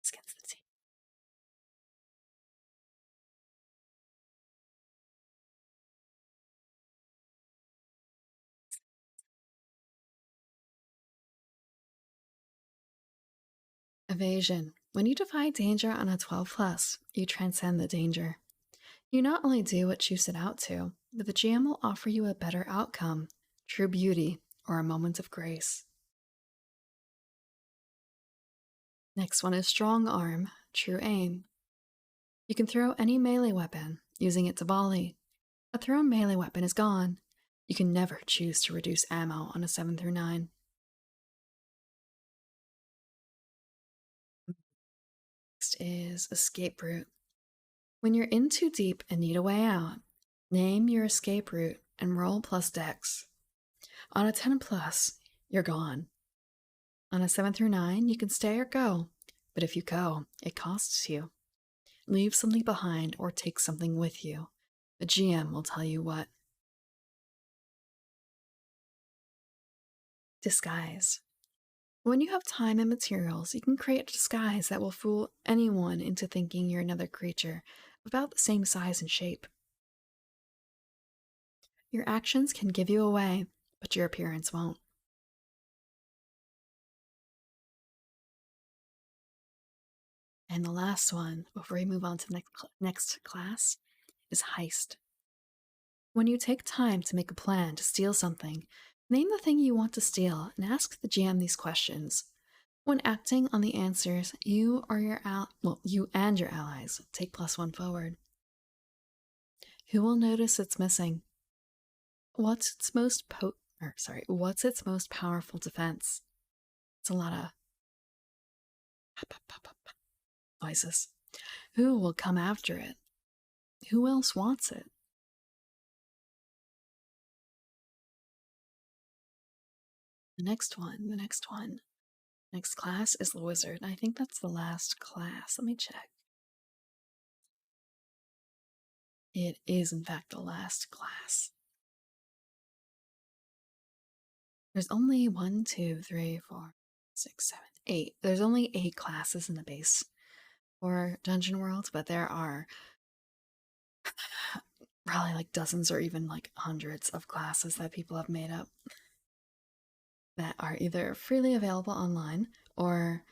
It's against the tea. Evasion. When you defy danger on a 12+, you transcend the danger. You not only do what you set out to, but the GM will offer you a better outcome, true beauty, or a moment of grace. Next one is Strong Arm, True Aim. You can throw any melee weapon, using it to volley. A thrown melee weapon is gone. You can never choose to reduce ammo on a 7 through 9. Next is Escape Route. When you're in too deep and need a way out, name your escape route and roll plus dex. On a 10+, you're gone. On a 7 through 9, you can stay or go, but if you go, it costs you. Leave something behind or take something with you. The GM will tell you what. Disguise. When you have time and materials, you can create a disguise that will fool anyone into thinking you're another creature about the same size and shape. Your actions can give you away, but your appearance won't. And the last one, before we move on to the next class, is Heist. When you take time to make a plan to steal something, name the thing you want to steal and ask the GM these questions. When acting on the answers, you and your allies take +1 forward. Who will notice it's missing? What's its most powerful defense? It's a lot of noises. Who will come after it? Who else wants it? The next class is the wizard. I think that's the last class. Let me check. It is, in fact, the last class. There's only 1, 2, 3, 4, 6, 7, 8. There's only 8 classes in the base for Dungeon World, but there are probably like dozens or even like hundreds of classes that people have made up that are either freely available online or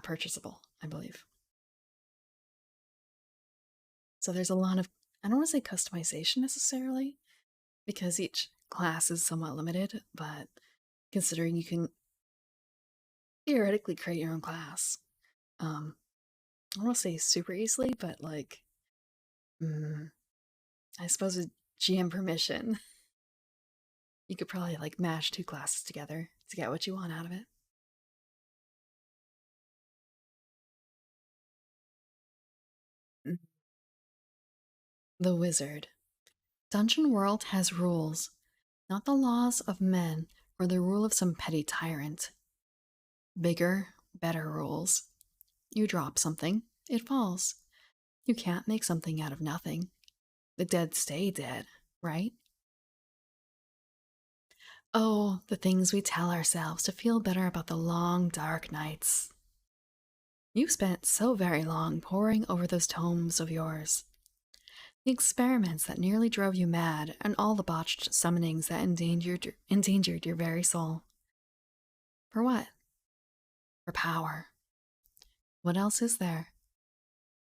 purchasable, I believe. So there's a lot of, I don't want to say customization necessarily, because each class is somewhat limited, but considering you can theoretically create your own class, I don't want to say super easily, but like, I suppose with GM permission, you could probably like mash 2 classes together to get what you want out of it. The Wizard. Dungeon World has rules, not the laws of men or the rule of some petty tyrant. Bigger, better rules. You drop something, it falls. You can't make something out of nothing. The dead stay dead, right? Oh, the things we tell ourselves to feel better about the long, dark nights. You spent so very long poring over those tomes of yours. The experiments that nearly drove you mad, and all the botched summonings that endangered your very soul. For what? For power. What else is there?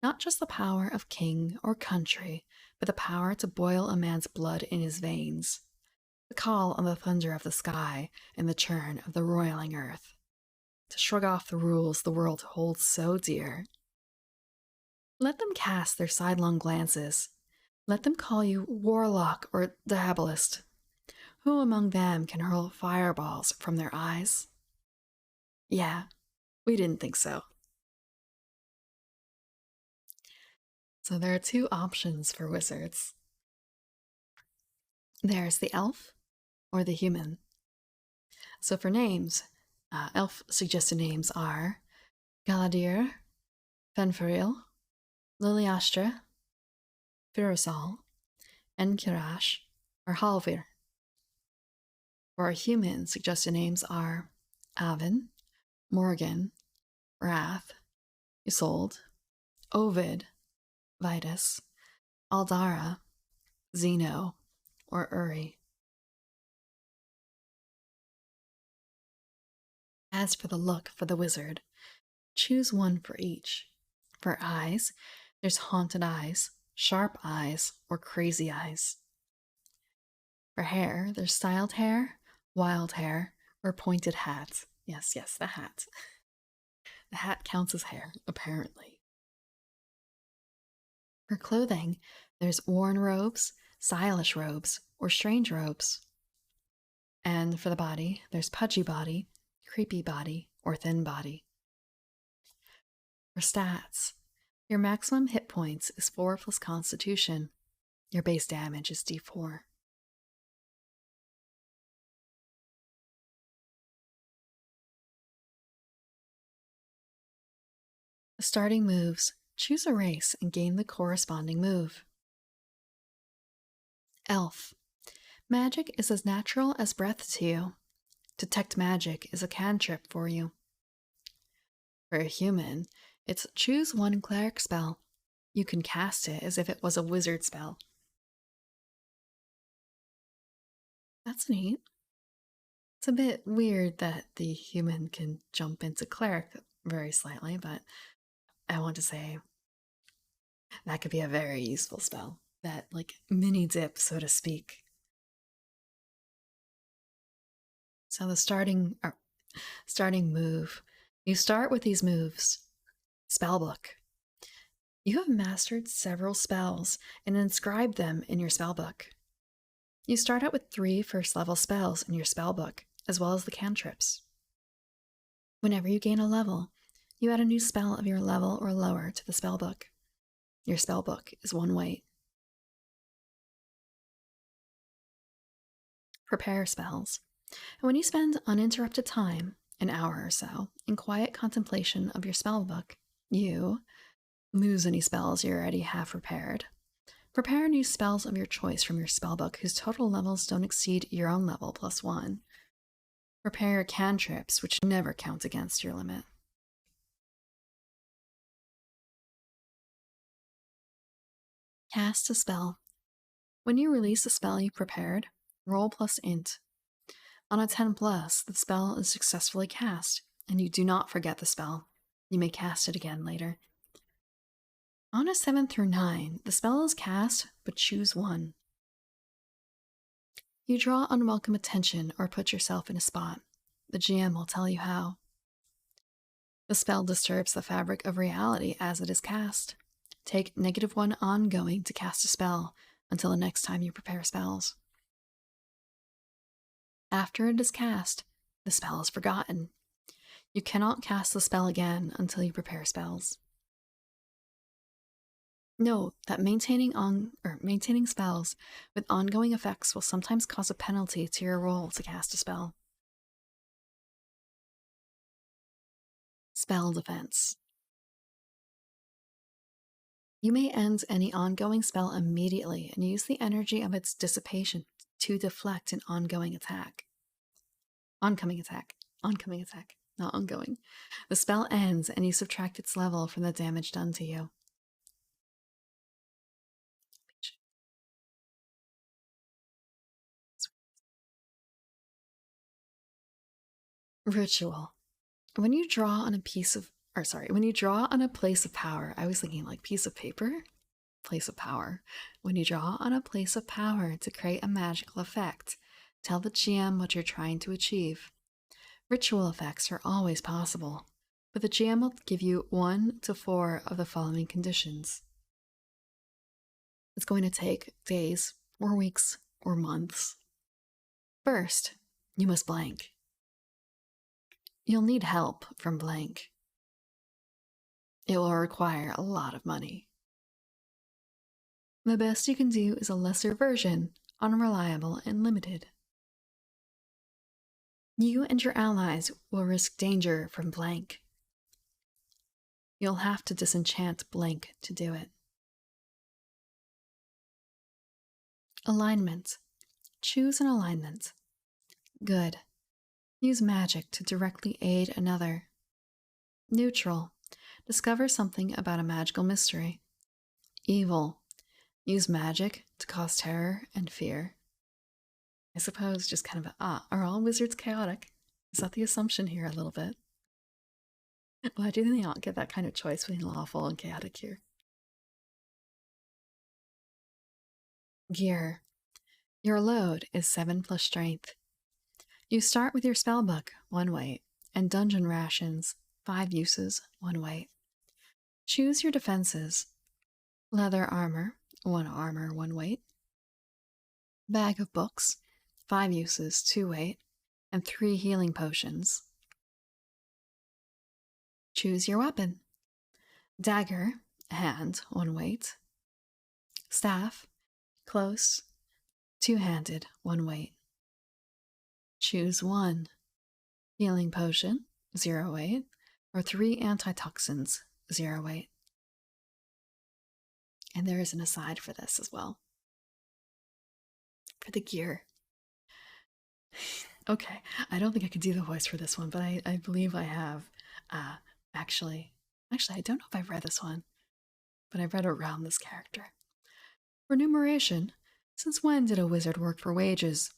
Not just the power of king or country, but the power to boil a man's blood in his veins. The call on the thunder of the sky and the churn of the roiling earth. To shrug off the rules the world holds so dear. Let them cast their sidelong glances. Let them call you warlock or diabolist. Who among them can hurl fireballs from their eyes? Yeah, we didn't think so. So there are two options for wizards. There's the elf or the human. So for names, elf suggested names are Galadir, Fenfaril, Liliastra, Firosal, Enkirash, or Halvir. For our human, suggested names are Avin, Morgan, Wrath, Isolde, Ovid, Vitus, Aldara, Zeno, or Uri. As for the look for the wizard, choose one for each. For eyes, there's haunted eyes, sharp eyes, or crazy eyes. For hair, there's styled hair, wild hair, or pointed hat. Yes, the hat. The hat counts as hair, apparently. For clothing, there's worn robes, stylish robes, or strange robes. And for the body, there's pudgy body, creepy body, or thin body. For stats, your maximum hit points is 4 plus constitution. Your base damage is d4. The starting moves, choose a race and gain the corresponding move. Elf. Magic is as natural as breath to you. Detect magic is a cantrip for you. For a human, it's choose one cleric spell. You can cast it as if it was a wizard spell. That's neat. It's a bit weird that the human can jump into cleric very slightly, but I want to say that could be a very useful spell. That, like, mini dip, so to speak. So the starting move. You start with these moves. Spellbook. You have mastered several spells and inscribed them in your spellbook. You start out with 3 first level spells in your spellbook, as well as the cantrips. Whenever you gain a level, you add a new spell of your level or lower to the spellbook. Your spellbook is 1 weight. Prepare spells. And when you spend uninterrupted time, an hour or so, in quiet contemplation of your spellbook, you lose any spells you already have prepared. Prepare new spells of your choice from your spellbook whose total levels don't exceed your own level plus 1. Prepare your cantrips, which never count against your limit. Cast a spell. When you release a spell you prepared, roll plus int. On a 10 plus, the spell is successfully cast, and you do not forget the spell. You may cast it again later. On a 7 through 9, the spell is cast, but choose one. You draw unwelcome attention or put yourself in a spot. The GM will tell you how. The spell disturbs the fabric of reality as it is cast. Take -1 ongoing to cast a spell until the next time you prepare spells. After it is cast, the spell is forgotten. You cannot cast the spell again until you prepare spells. Note that maintaining spells with ongoing effects will sometimes cause a penalty to your roll to cast a spell. Spell defense. You may end any ongoing spell immediately and use the energy of its dissipation to deflect an ongoing attack. Oncoming attack. Oncoming attack. Not ongoing. The spell ends and you subtract its level from the damage done to you. Ritual. When you draw on a piece of, or sorry, when you draw on a place of power, I was thinking like piece of paper, place of power. When you draw on a place of power to create a magical effect, tell the GM what you're trying to achieve. Ritual effects are always possible, but the GM will give you 1 to 4 of the following conditions. It's going to take days, or weeks, or months. First, you must blank. You'll need help from blank. It will require a lot of money. The best you can do is a lesser version, unreliable and limited. You and your allies will risk danger from blank. You'll have to disenchant blank to do it. Alignment. Choose an alignment. Good. Use magic to directly aid another. Neutral. Discover something about a magical mystery. Evil. Use magic to cause terror and fear. I suppose just kind of are all wizards chaotic? Is that the assumption here a little bit? Why do they not get that kind of choice between lawful and chaotic here? Gear. Your load is 7 plus strength. You start with your spellbook, 1 weight, and dungeon rations, 5 uses, 1 weight. Choose your defenses. Leather armor, 1 armor, 1 weight. Bag of books, 5 uses, 2 weight, and 3 healing potions. Choose your weapon. Dagger, hand, 1 weight. Staff, close, 2-handed, 1 weight. Choose 1. Healing potion, 0 weight, or 3 antitoxins, 0 weight. And there is an aside for this as well. For the gear. Okay, I don't think I could do the voice for this one, but I believe I have. Actually, I don't know if I've read this one, but I've read around this character. Remuneration. Since when did a wizard work for wages?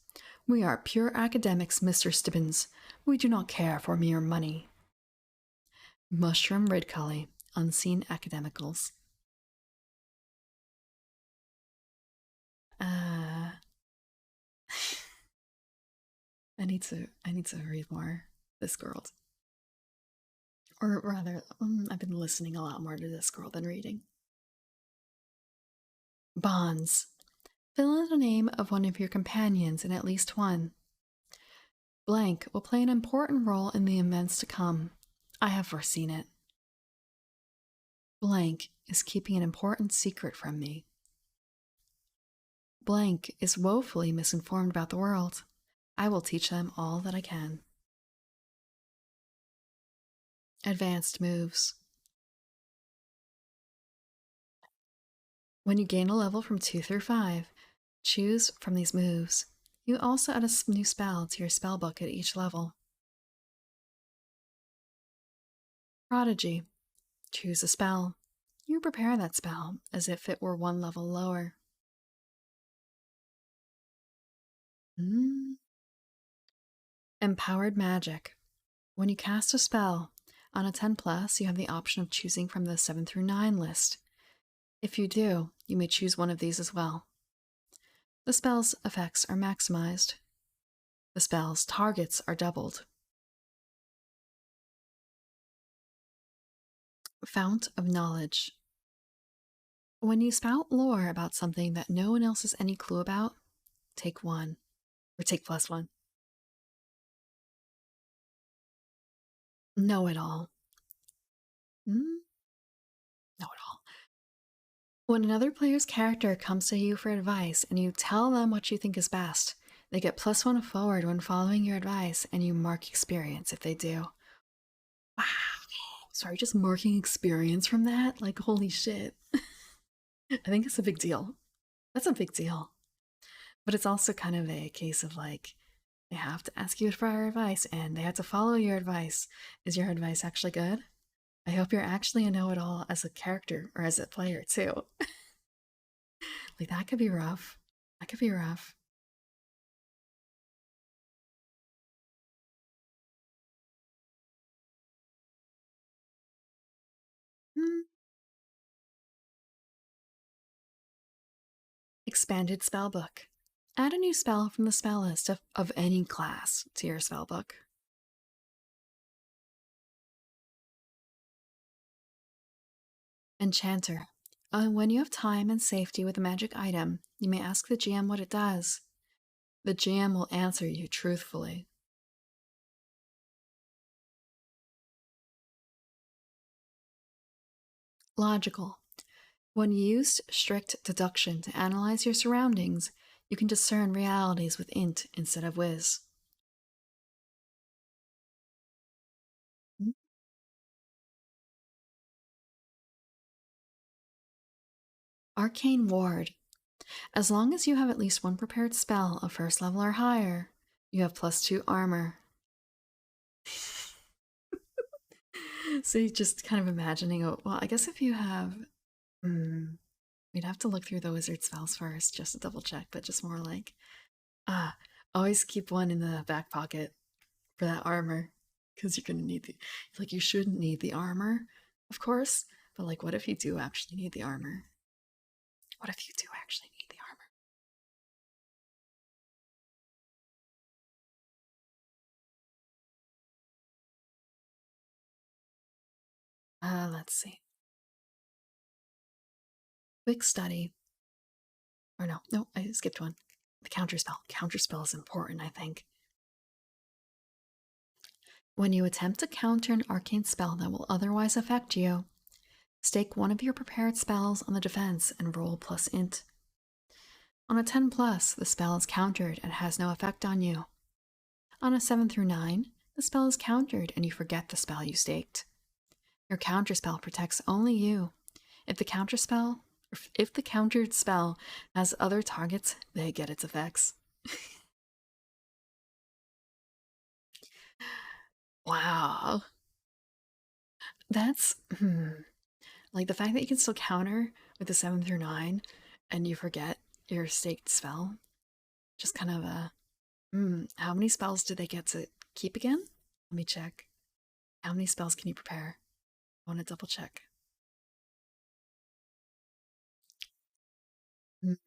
We are pure academics, Mr. Stibbins. We do not care for mere money. Mushroom Ridcully, Unseen Academicals. I need to read more Discworld. Or rather, I've been listening a lot more to Discworld than reading. Bonds. Fill in the name of one of your companions in at least one. Blank will play an important role in the events to come. I have foreseen it. Blank is keeping an important secret from me. Blank is woefully misinformed about the world. I will teach them all that I can. Advanced moves. When you gain a level from 2 through 5, choose from these moves. You also add a new spell to your spellbook at each level. Prodigy. Choose a spell. You prepare that spell as if it were 1 level lower. Empowered magic. When you cast a spell, on a 10 plus, you have the option of choosing from the 7 through 9 list. If you do, you may choose one of these as well. The spell's effects are maximized. The spell's targets are doubled. Fount of Knowledge. When you spout lore about something that no one else has any clue about, take 1, or take +1. Know it all. Know it all. When another player's character comes to you for advice and you tell them what you think is best, they get +1 forward when following your advice, and you mark experience if they do. Wow. Sorry, just marking experience from that? Like, holy shit. I think it's a big deal. That's a big deal. But it's also kind of a case of like, they have to ask you for our advice and they have to follow your advice. Is your advice actually good? I hope you're actually a know it all as a character or as a player too. Like, that could be rough. That could be rough. Hmm. Expanded spellbook. Add a new spell from the spell list of any class to your spellbook. Enchanter. When you have time and safety with a magic item, you may ask the GM what it does. The GM will answer you truthfully. Logical. When you use strict deduction to analyze your surroundings, you can discern realities with int instead of whiz. Arcane Ward. As long as you have at least one prepared spell of first level or higher, you have +2 armor. So you just kind of imagining, oh, well, I guess if you have, we'd have to look through the wizard spells first just to double check, but just more like, ah, always keep one in the back pocket for that armor because you're gonna need the, like, you shouldn't need the armor, of course, but like, what if you do actually need the armor? What if you do actually need the armor? Let's see. Quick study. Or no, no, I skipped one. The counterspell. Counterspell is important, I think. When you attempt to counter an arcane spell that will otherwise affect you, stake one of your prepared spells on the defense and roll +int. On a 10 plus, the spell is countered and has no effect on you. On a 7 through 9, the spell is countered and you forget the spell you staked. Your counterspell protects only you. If the countered spell has other targets, they get its effects. Wow. That's like the fact that you can still counter with the 7 through 9 and you forget your staked spell. Just kind of a how many spells do they get to keep again? Let me check. How many spells can you prepare? I want to double check. Mm,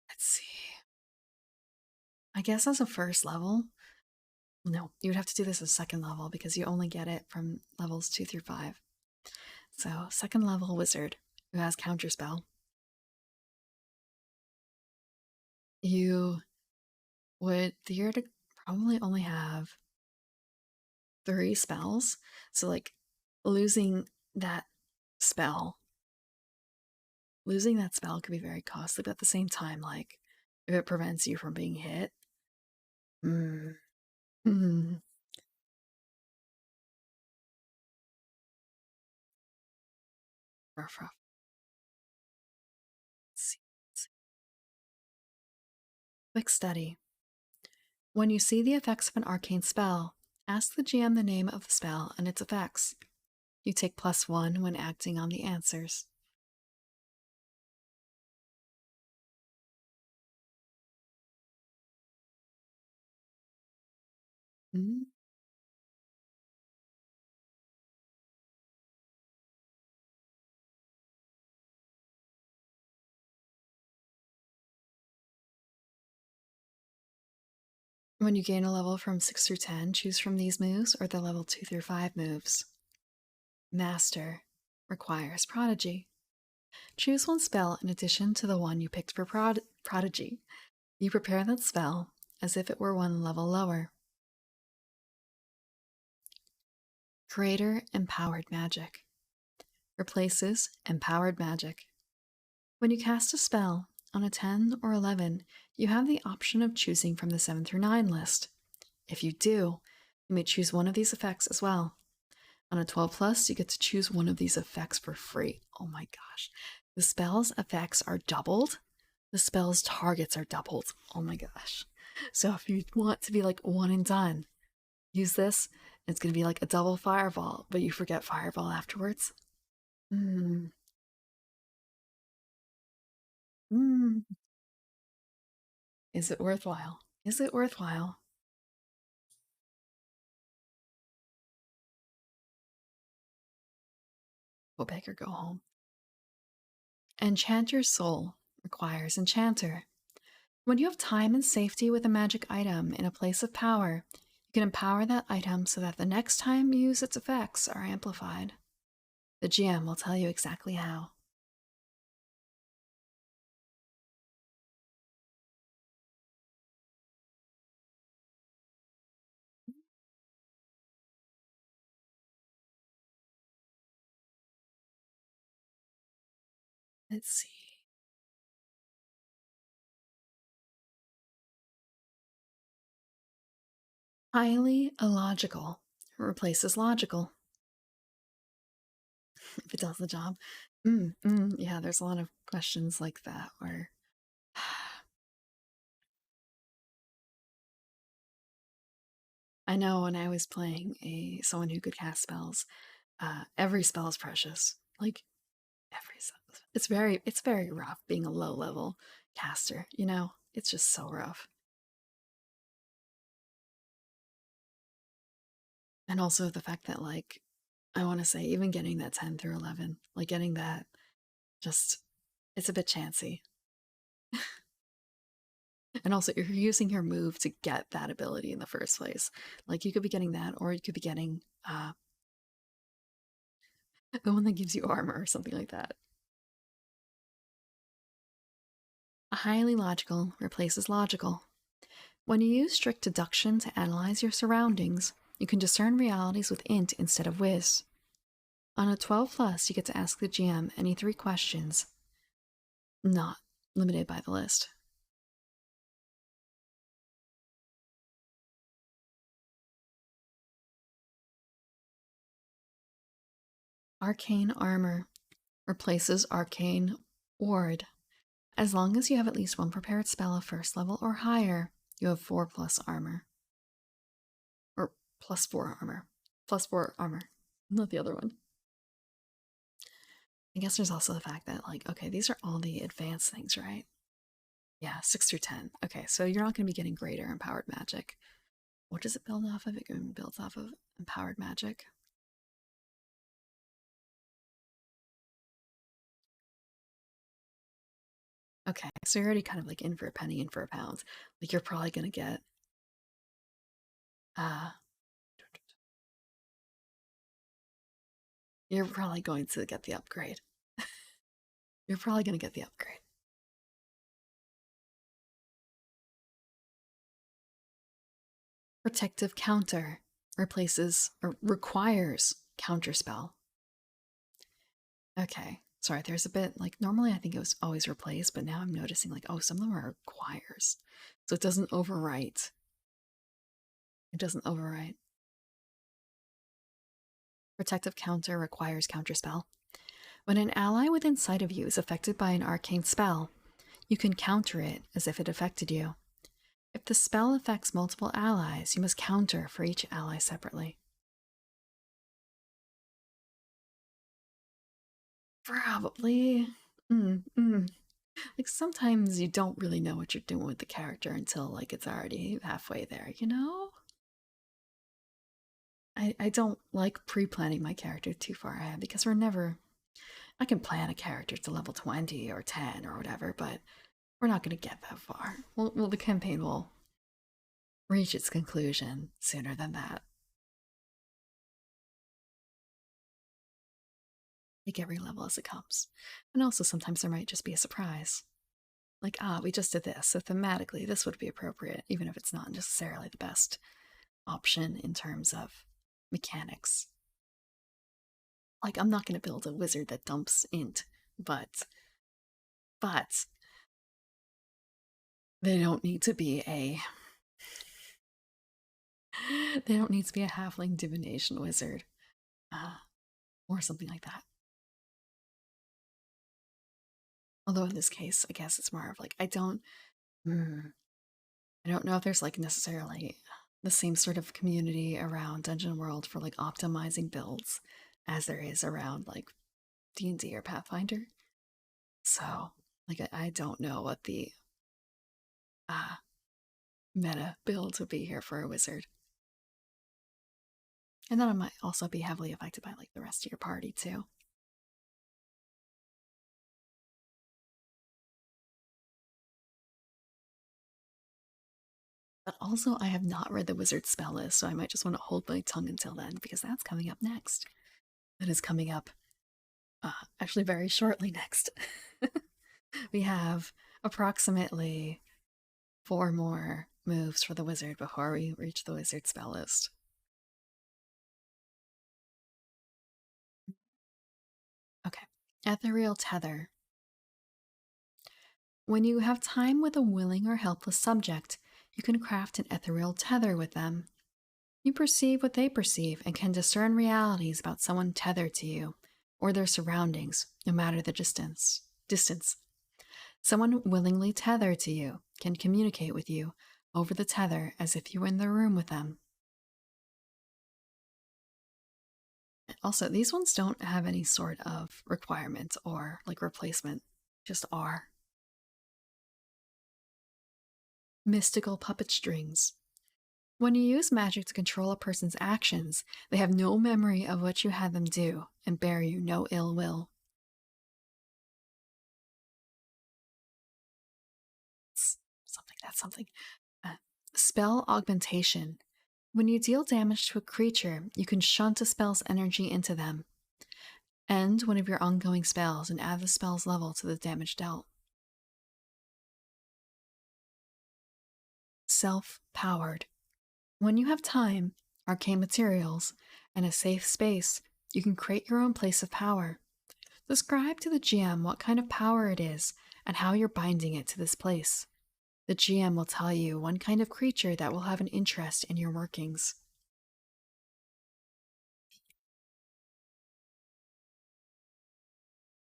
Let's see. I guess as a first level, no, you would have to do this as second level because you only get it from levels 2 through 5. So, second level wizard who has counterspell, you would theoretically probably only have 3 spells. So, like, losing that spell, losing that spell could be very costly, but at the same time, like, if it prevents you from being hit, mm, mm, rough, rough. Let's see, let's see. Quick study. When you see the effects of an arcane spell, ask the GM the name of the spell and its effects. You take +1 when acting on the answers. Mm. When you gain a level from 6 through 10, choose from these moves or the level 2 through 5 moves. Master requires Prodigy. Choose one spell in addition to the one you picked for Prodigy. You prepare that spell as if it were one level lower. Creator Empowered Magic replaces Empowered Magic. When you cast a spell on a 10 or 11, you have the option of choosing from the 7 through 9 list. If you do, you may choose one of these effects as well. On a 12 plus, you get to choose one of these effects for free. Oh my gosh. The spell's effects are doubled. The spell's targets are doubled. Oh my gosh. So if you want to be like one and done, use this. It's going to be like a double fireball, but you forget fireball afterwards. Mm. Mm. Is it worthwhile? Is it worthwhile? Go big or go home. Enchanter's Soul requires Enchanter. When you have time and safety with a magic item in a place of power, you can empower that item so that the next time you use its effects are amplified. The GM will tell you exactly how. Let's see. Highly illogical replaces logical if it does the job. Yeah, there's a lot of questions like that where I know when I was playing someone who could cast spells, every spell is precious. Like every spell. It's very rough being a low level caster, you know? It's just so rough. And also the fact that like I want to say even getting that 10 through 11, like getting that just it's a bit chancy. And also you're using your move to get that ability in the first place. Like you could be getting that or you could be getting the one that gives you armor or something like that. Highly logical replaces logical. When you use strict deduction to analyze your surroundings, you can discern realities with int instead of whiz. On a 12 plus, you get to ask the GM any 3 questions, not limited by the list. Arcane Armor replaces Arcane Ward. As long as you have at least one prepared spell of first level or higher, you have 4 plus armor. Or plus 4 armor. Plus 4 armor. Not the other one. I guess there's also the fact that, like, okay, these are all the advanced things, right? Yeah, 6 through 10. Okay, so you're not going to be getting greater empowered magic. What does it build off of? It builds off of empowered magic. Okay, so you're already kind of like in for a penny, in for a pound. Like you're probably going to get uh you're probably going to get the upgrade. You're probably going to get the upgrade. Protective Counter replaces or requires counterspell. Okay. Sorry, there's a bit like normally I think it was always replaced, but now I'm noticing like, oh, some of them are requires. So it doesn't overwrite. It doesn't overwrite. Protective Counter requires counterspell. When an ally within sight of you is affected by an arcane spell, you can counter it as if it affected you. If the spell affects multiple allies, you must counter for each ally separately. Probably. Like sometimes you don't really know what you're doing with the character until like it's already halfway there, you know? I don't like pre-planning my character too far ahead because we're never I can plan a character to level 20 or 10 or whatever, but we're not going to get that far. Well, the campaign will reach its conclusion sooner than that. Take every level as it comes. And also sometimes there might just be a surprise. Like, we just did this, so thematically this would be appropriate, even if it's not necessarily the best option in terms of mechanics. Like, I'm not going to build a wizard that dumps int, but they don't need to be a they don't need to be a halfling divination wizard. or something like that. Although in this case, I guess it's more of like mm, I don't know if there's like necessarily the same sort of community around Dungeon World for like optimizing builds as there is around like D&D or Pathfinder. So, like, I don't know what the uh, meta build would be here for a wizard. And then it might also be heavily affected by like the rest of your party too. But also, I have not read the wizard spell list, so I might just want to hold my tongue until then because that's coming up next. That is coming up actually very shortly next. We have approximately 4 more moves for the wizard before we reach the wizard spell list. Okay. Ethereal Tether. When you have time with a willing or helpless subject, you can craft an ethereal tether with them. You perceive what they perceive and can discern realities about someone tethered to you or their surroundings, no matter the distance. Someone willingly tethered to you can communicate with you over the tether as if you were in the room with them. Also, these ones don't have any sort of requirement or like replacement, just are. Mystical puppet strings. When you use magic to control a person's actions, they have no memory of what you had them do and bear you no ill will. That's something. Uh, Spell augmentation. When you deal damage to a creature, you can shunt a spell's energy into them. End one of your ongoing spells and add the spell's level to the damage dealt. Self-powered. When you have time, arcane materials, and a safe space, you can create your own place of power. Describe to the GM what kind of power it is and how you're binding it to this place. The GM will tell you one kind of creature that will have an interest in your workings.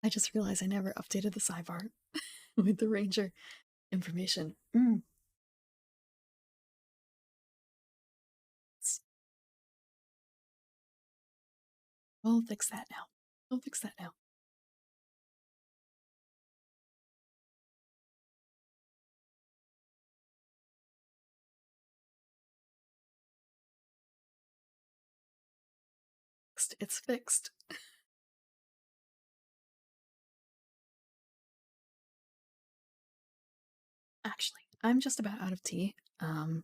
I just realized I never updated the sidebar with the ranger information. We'll fix that now. We'll fix that now. It's fixed. Actually, I'm just about out of tea. Let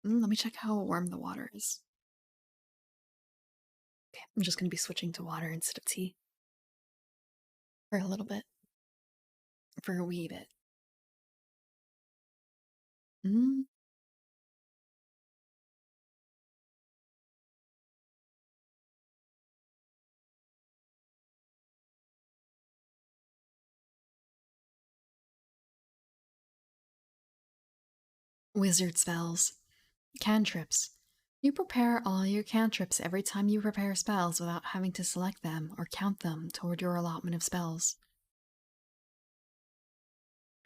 me check how warm the water is. Okay, I'm just going to be switching to water instead of tea. For a little bit. For a wee bit. Wizard spells. Cantrips. You prepare all your cantrips every time you prepare spells without having to select them or count them toward your allotment of spells.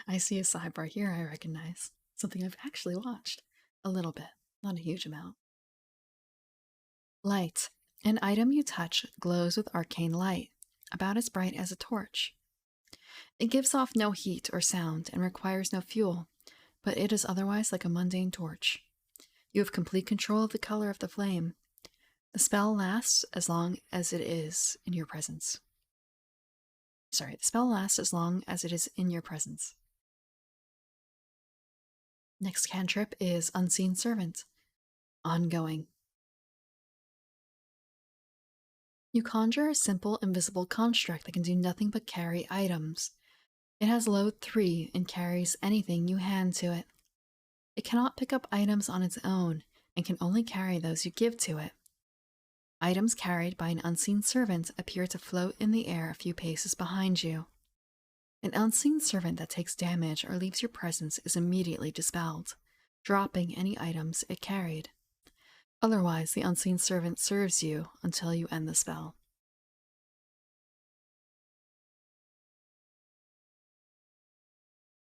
I see a sidebar here I recognize. Something I've actually watched. A little bit, not a huge amount. Light. An item you touch glows with arcane light, about as bright as a torch. It gives off no heat or sound and requires no fuel, but it is otherwise like a mundane torch. You have complete control of the color of the flame. The spell lasts as long as it is in your presence. The spell lasts as long as it is in your presence. Next cantrip is Unseen Servant. Ongoing. You conjure a simple invisible construct that can do nothing but carry items. It has load 3 and carries anything you hand to it. It cannot pick up items on its own and can only carry those you give to it. Items carried by an unseen servant appear to float in the air a few paces behind you. An unseen servant that takes damage or leaves your presence is immediately dispelled, dropping any items it carried. Otherwise, the unseen servant serves you until you end the spell.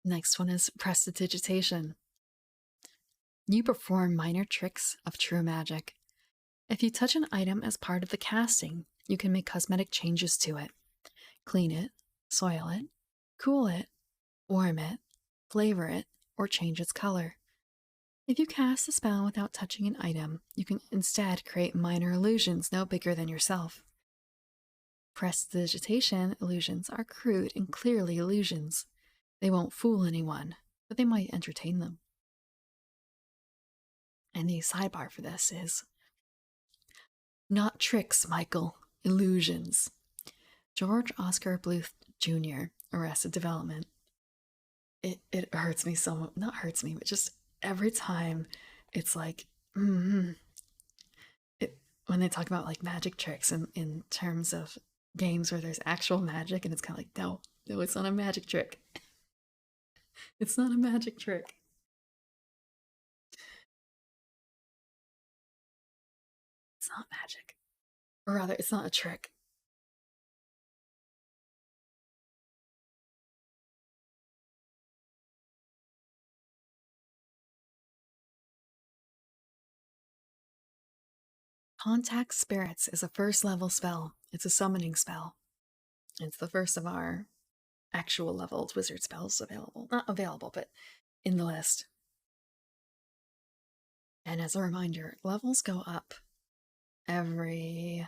Next one is prestidigitation. You perform minor tricks of true magic. If you touch an item as part of the casting, you can make cosmetic changes to it. Clean it, soil it, cool it, warm it, flavor it, or change its color. If you cast a spell without touching an item, you can instead create minor illusions no bigger than yourself. Prestidigitation illusions are crude and clearly illusions. They won't fool anyone, but they might entertain them. And the sidebar for this is not tricks, Michael, illusions. George Oscar Bluth Jr., Arrested Development. It hurts me so much. Not hurts me, but just every time it's like, when they talk about like magic tricks in terms of games where there's actual magic, and it's kind of like, no, it's not a magic trick. It's not a magic trick. It's not magic. Or rather, it's not a trick. Contact Spirits is a first level spell. It's a summoning spell. It's the first of our actual leveled wizard spells available. Not available, but in the list. And as a reminder, levels go up every,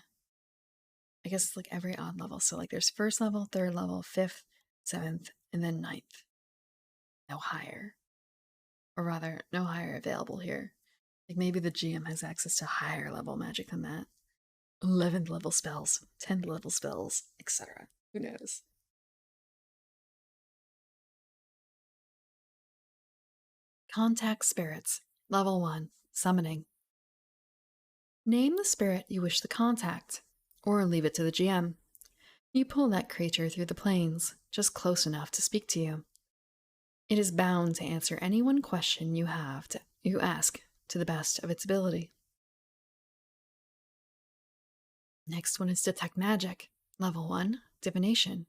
I guess, like every odd level. So like there's first level, third level, fifth, seventh, and then ninth. No higher. Or rather, no higher available here. Like maybe the GM has access to higher level magic than that. 11th level spells, 10th level spells, etc. Who knows? Contact Spirits. Level 1. Summoning. Name the spirit you wish to contact, or leave it to the GM. You pull that creature through the planes, just close enough to speak to you. It is bound to answer any one question you ask to the best of its ability. Next one is Detect Magic. Level 1. Divination.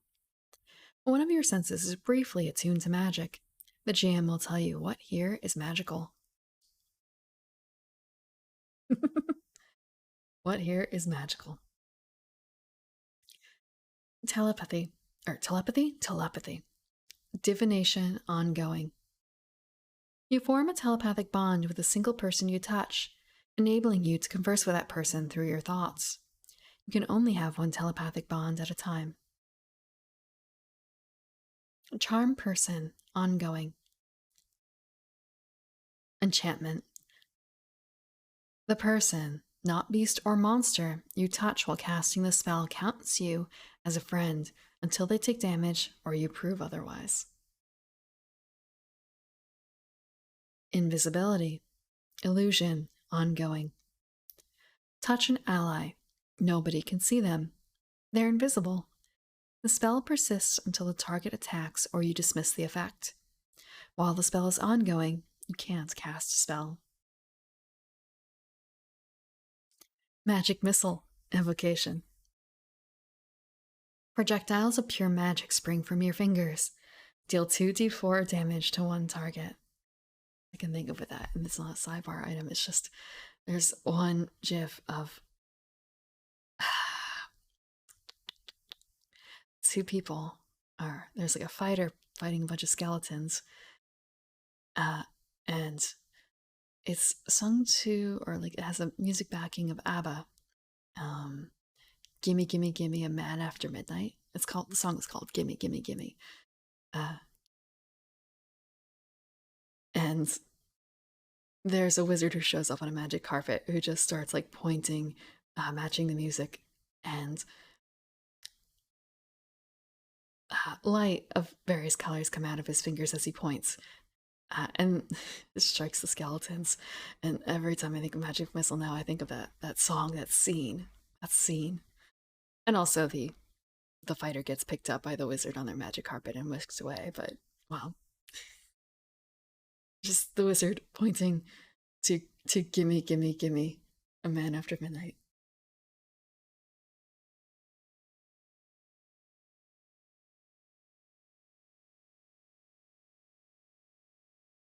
One of your senses is briefly attuned to magic. The GM will tell you what here is magical. What here is magical? Telepathy. Telepathy. Divination ongoing. You form a telepathic bond with a single person you touch, enabling you to converse with that person through your thoughts. You can only have one telepathic bond at a time. Charm person ongoing. Enchantment. The person, not beast or monster, you touch while casting the spell counts you as a friend until they take damage or you prove otherwise. Invisibility. Illusion. Ongoing. Touch an ally. Nobody can see them. They're invisible. The spell persists until the target attacks or you dismiss the effect. While the spell is ongoing, you can't cast a spell. Magic Missile. Evocation. Projectiles of pure magic spring from your fingers. Deal 2d4 damage to one target. I can think of that, and it's not a sidebar item. It's just there's one gif of two people there's like a fighter fighting a bunch of skeletons, and it's sung to, or like it has a music backing of ABBA. Gimme, gimme, gimme, a man after midnight. The song is called Gimme, Gimme, Gimme. And there's a wizard who shows up on a magic carpet who just starts like pointing, matching the music, and light of various colors come out of his fingers as he points. And it strikes the skeletons. And every time I think of Magic Missile now, I think of that song, that scene. And also the fighter gets picked up by the wizard on their magic carpet and whisked away. But wow, just the wizard pointing to gimme, gimme, gimme, a man after midnight.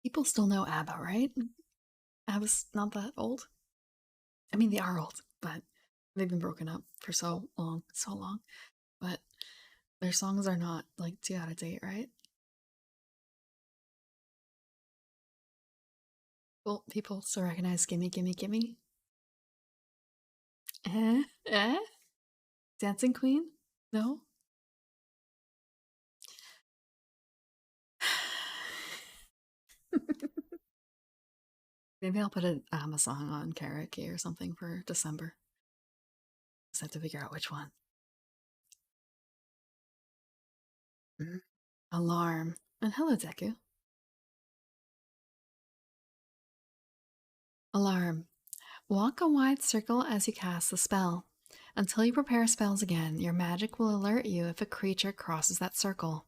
People still know ABBA, right? ABBA's not that old. I mean, they are old, but they've been broken up for so long, so long. But their songs are not like too out of date, right? Well, people still recognize "Gimme, Gimme, Gimme." Eh? Eh? Dancing Queen? No? Maybe I'll put a song on karaoke or something for December. Just have to figure out which one. Mm. Alarm. And hello, Deku. Alarm. Walk a wide circle as you cast the spell. Until you prepare spells again, your magic will alert you if a creature crosses that circle.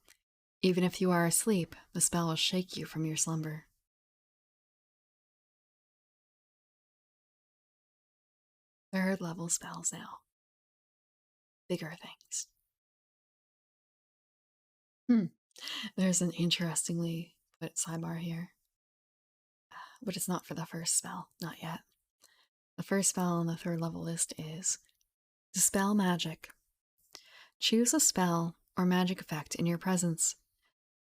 Even if you are asleep, the spell will shake you from your slumber. Third level spells now. Bigger things. There's an interestingly put sidebar here, but it's not for the first spell, not yet. The first spell on the third level list is Dispel Magic. Choose a spell or magic effect in your presence.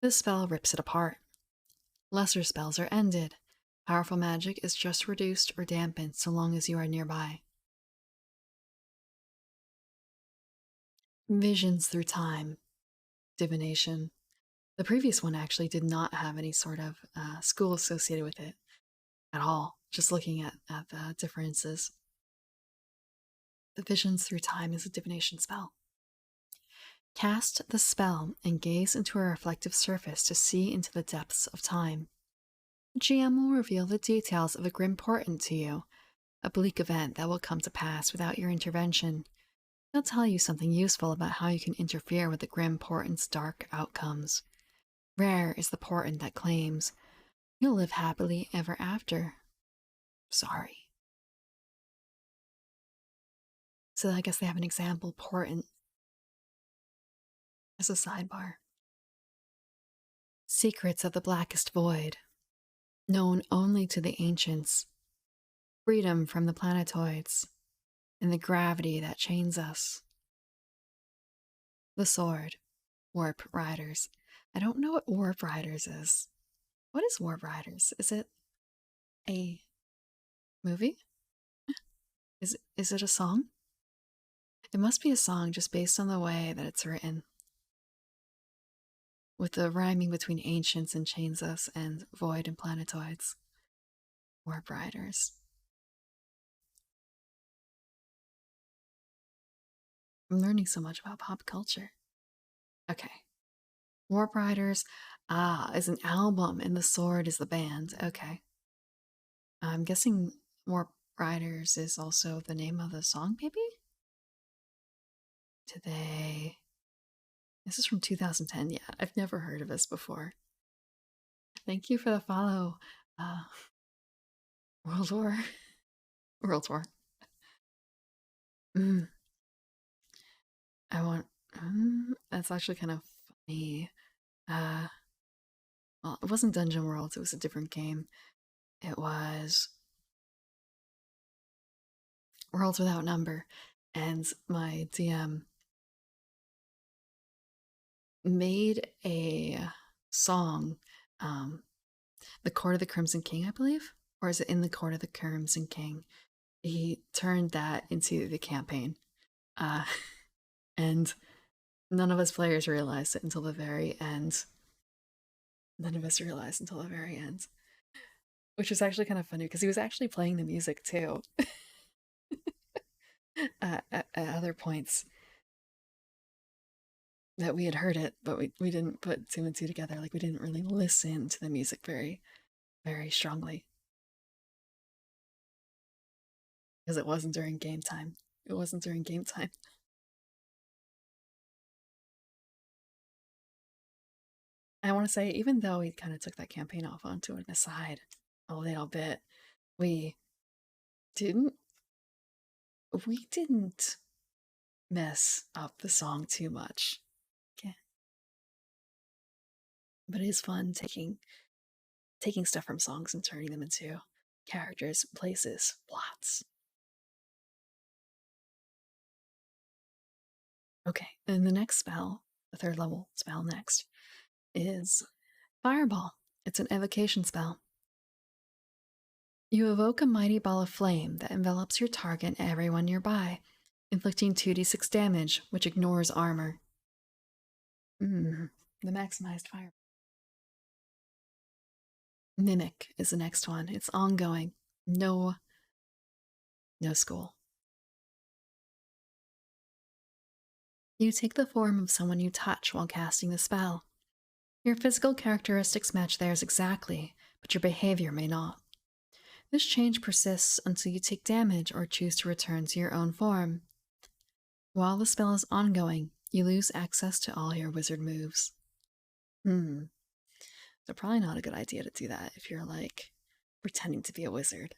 This spell rips it apart. Lesser spells are ended. Powerful magic is just reduced or dampened so long as you are nearby. Visions through time. Divination. The previous one actually did not have any sort of school associated with it at all, just looking at the differences. The Visions through time is a divination spell. Cast the spell and gaze into a reflective surface to see into the depths of time. The GM will reveal the details of a grim portent to you, a bleak event that will come to pass without your intervention. He'll tell you something useful about how you can interfere with the grim portent's dark outcomes. Rare is the portent that claims, "You'll live happily ever after." Sorry. So I guess they have an example portent as a sidebar. Secrets of the Blackest Void. Known only to the ancients. Freedom from the planetoids. And the gravity that chains us. The Sword. Warp Riders. I don't know what Warp Riders is. What is Warp Riders? Is it a movie? Is it a song? It must be a song just based on the way that it's written. With the rhyming between ancients and chains us and void and planetoids. Warp Riders. I'm learning so much about pop culture. Okay. Warp Riders, is an album and The Sword is the band. Okay. I'm guessing Warp Riders is also the name of the song, maybe? Today. This is from 2010. Yeah, I've never heard of this before. Thank you for the follow. World War. World War. Mm, I want. That's actually kind of funny. Uh, well, it wasn't Dungeon World. It was a different game. It was Worlds Without Number, and my DM made a song, "The Court of the Crimson King," I believe, or is it "In the Court of the Crimson King"? He turned that into the campaign, uh, and none of us players realized it until the very end. None of us realized until the very end, which was actually kind of funny because he was actually playing the music too at other points that we had heard it, but we didn't put two and two together. Like we didn't really listen to the music very, very strongly because it wasn't during game time. It wasn't during game time. I want to say, even though we kind of took that campaign off onto an aside a little bit, we didn't we didn't mess up the song too much. Okay. But it is fun taking taking stuff from songs and turning them into characters, places, plots. Okay, and the next spell, the third level spell next, is Fireball. It's an evocation spell. You evoke a mighty ball of flame that envelops your target and everyone nearby, inflicting 2d6 damage, which ignores armor. The maximized fire. Mimic is the next one. It's ongoing. No school. You take the form of someone you touch while casting the spell. Your physical characteristics match theirs exactly, but your behavior may not. This change persists until you take damage or choose to return to your own form. While the spell is ongoing, you lose access to all your wizard moves. So probably not a good idea to do that if you're like pretending to be a wizard.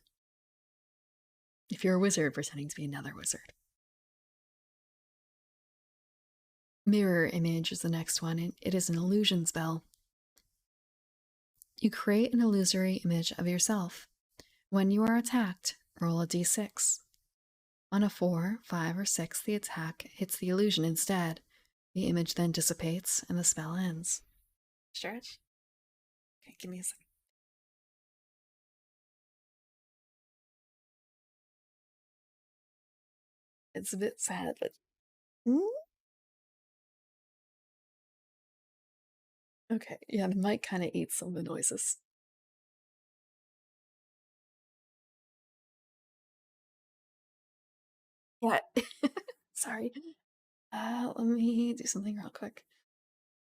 If you're a wizard pretending to be another wizard. Mirror image is the next one, and it is an illusion spell. You create an illusory image of yourself. When you are attacked, roll a d6. On a 4, 5, or 6, the attack hits the illusion instead. The image then dissipates and the spell ends. Stretch? Okay, give me a second. It's a bit sad, but... Okay, yeah, the mic kind of eats some of the noises. Yeah. Sorry. Let me do something real quick.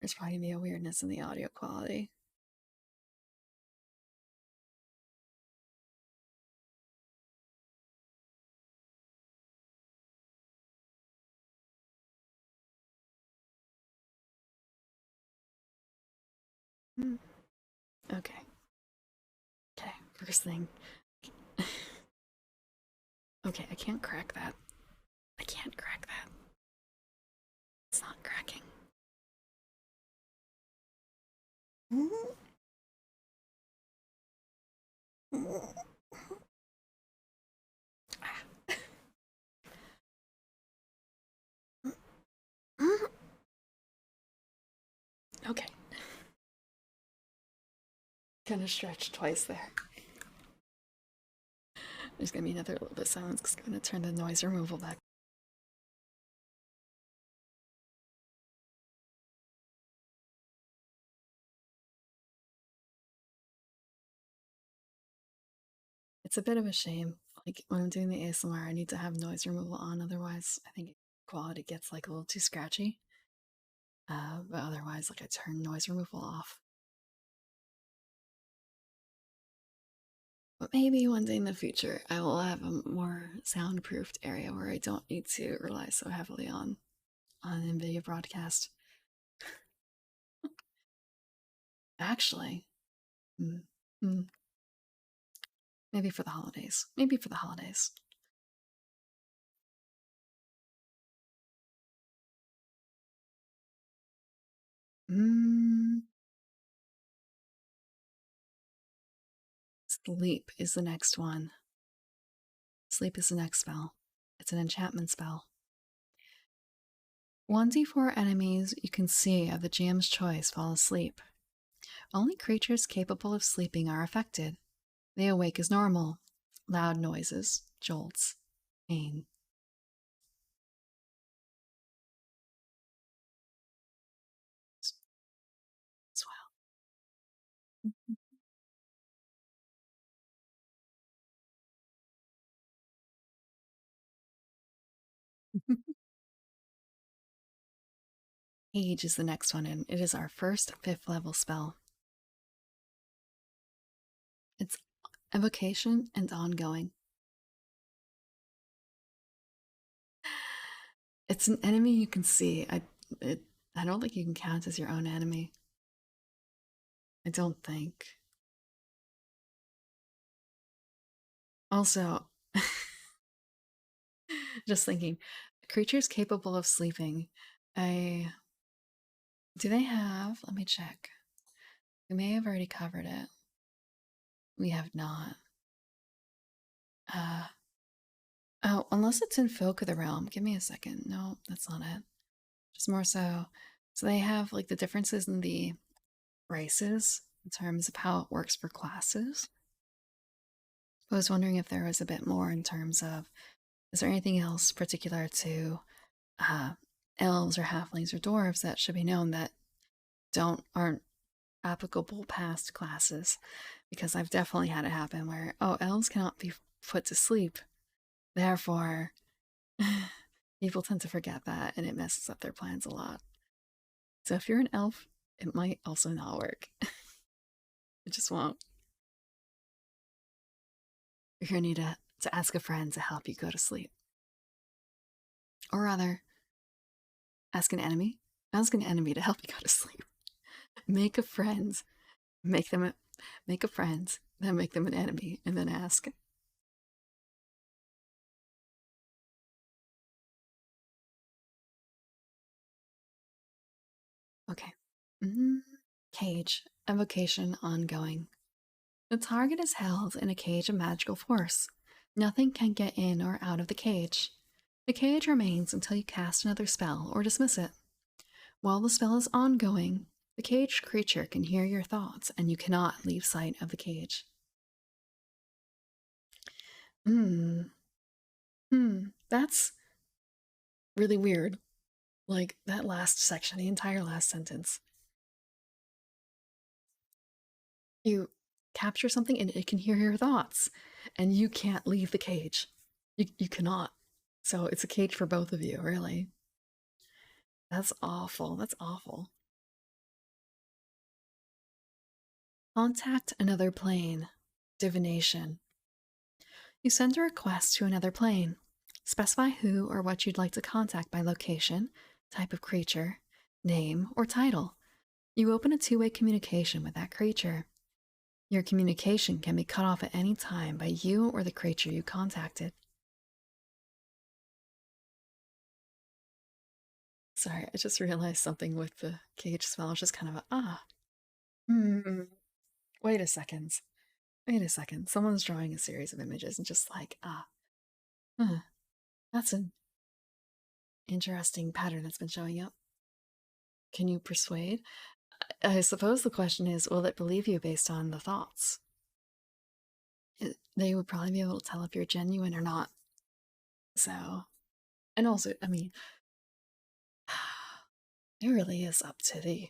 There's probably gonna be a weirdness in the audio quality. Okay. Okay, first thing. Okay, I can't crack that. I can't crack that. It's not cracking. Okay. Kind of stretched twice there. There's gonna be another little bit of silence because I'm gonna turn the noise removal back. It's a bit of a shame. Like when I'm doing the ASMR, I need to have noise removal on, otherwise I think quality gets like a little too scratchy. But otherwise, like I turn noise removal off. But maybe one day in the future, I will have a more soundproofed area where I don't need to rely so heavily on NVIDIA broadcast. Actually, maybe for the holidays. Maybe for the holidays. Sleep is the next one. Sleep is the next spell. It's an enchantment spell. 1d4 enemies you can see of the GM's choice fall asleep. Only creatures capable of sleeping are affected. They awake as normal. Loud noises, jolts, pain. Swell. Age is the next one, and it is our first 5th level spell. It's evocation and ongoing. It's an enemy you can see. I don't think you can count as your own enemy. I don't think. Also, just thinking, creatures capable of sleeping. Do they have? Let me check. We may have already covered it. We have not. Uh, oh, unless it's in Folk of the Realm. Give me a second. No, that's not it. Just more so. So they have like the differences in the races in terms of how it works for classes. I was wondering if there was a bit more in terms of, is there anything else particular to uh, elves or halflings or dwarves that should be known that aren't applicable past classes? Because I've definitely had it happen where, oh, elves cannot be put to sleep, therefore people tend to forget that and it messes up their plans a lot. So if you're an elf, it might also not work. It just won't. You're gonna need to ask a friend to help you go to sleep. Or rather, ask an enemy. Ask an enemy to help you go to sleep. Make a friend. Make a friend, then make them an enemy, and then ask. Okay. Cage. Evocation ongoing. The target is held in a cage of magical force. Nothing can get in or out of the cage. The cage remains until you cast another spell or dismiss it. While the spell is ongoing, the caged creature can hear your thoughts and you cannot leave sight of the cage. Hmm. That's really weird. Like that last section, the entire last sentence. You capture something and it can hear your thoughts, and you can't leave the cage. You cannot. So it's a cage for both of you, really. That's awful. That's awful. Contact another plane. Divination. You send a request to another plane. Specify who or what you'd like to contact by location, type of creature, name, or title. You open a two-way communication with that creature. Your communication can be cut off at any time by you or the creature you contacted. Sorry, I just realized something with the cage spell. It's just kind of hmm. Wait a second. Wait a second. Someone's drawing a series of images and just like, huh, that's an interesting pattern that's been showing up. Can you persuade? I suppose the question is, will it believe you based on the thoughts? They would probably be able to tell if you're genuine or not. So, and also, I mean, it really is up to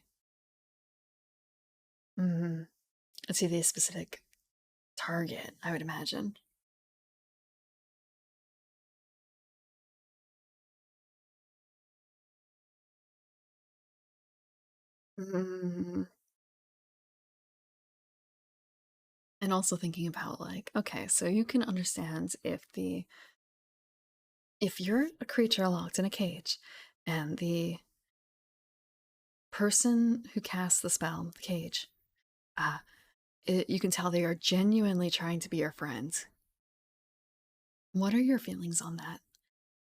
mm, the specific target, I would imagine. Mm, and also thinking about like, okay, so you can understand if you're a creature locked in a cage and the person who casts the spell, the cage, uh, you can tell they are genuinely trying to be your friend. What are your feelings on that?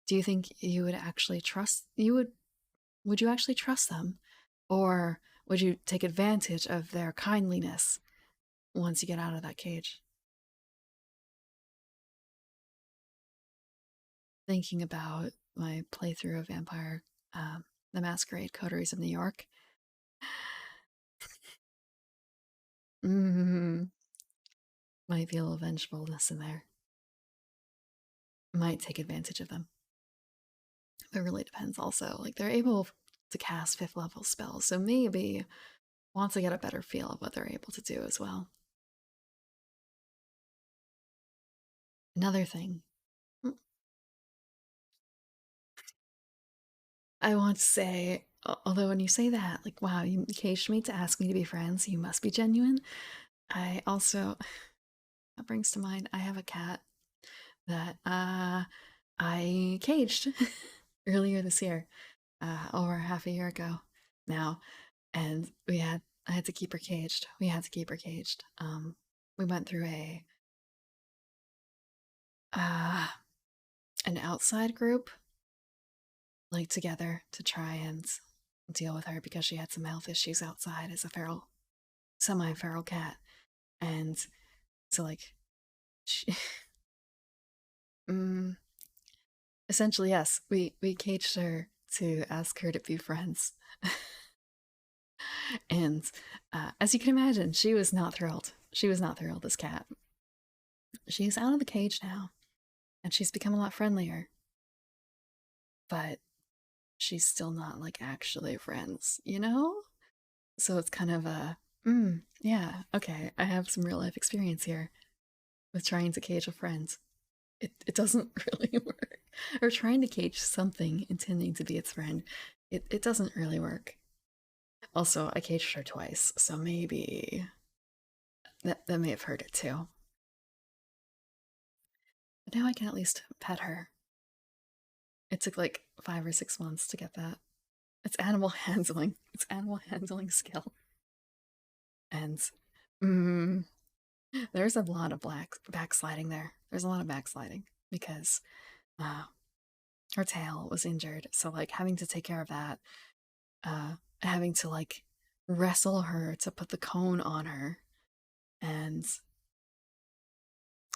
Do you think you would actually trust would you actually trust them? Or would you take advantage of their kindliness once you get out of that cage? Thinking about my playthrough of Vampire the Masquerade Coteries of New York. Mm, might be a little vengefulness in there. Might take advantage of them. It really depends also. Like they're able to cast 5th level spells, so maybe want to get a better feel of what they're able to do as well. Another thing. mm, I want to say, although when you say that, like, wow, you caged me to ask me to be friends, you must be genuine. I also, that brings to mind, I have a cat that I caged earlier this year, over half a year ago now, and I had to keep her caged. We had to keep her caged. We went through uh, an outside group, like together, to try and deal with her because she had some health issues outside as a semi feral cat. And So like, she, mm, essentially, yes, we caged her to ask her to be friends. And as you can imagine, she was not thrilled. She was not thrilled, this cat. She's out of the cage now, and she's become a lot friendlier. But she's still not like actually friends, you know? So it's kind of a, yeah, okay, I have some real life experience here with trying to cage a friend. It doesn't really work. Or trying to cage something intending to be its friend. It doesn't really work. Also, I caged her twice, so maybe that may have hurt it too. But now I can at least pet her. It took like 5 or 6 months to get that. It's animal handling. It's animal handling skill. And mm, there's a lot of backsliding there. There's a lot of backsliding because uh, her tail was injured. So like having to take care of that, having to like wrestle her to put the cone on her, and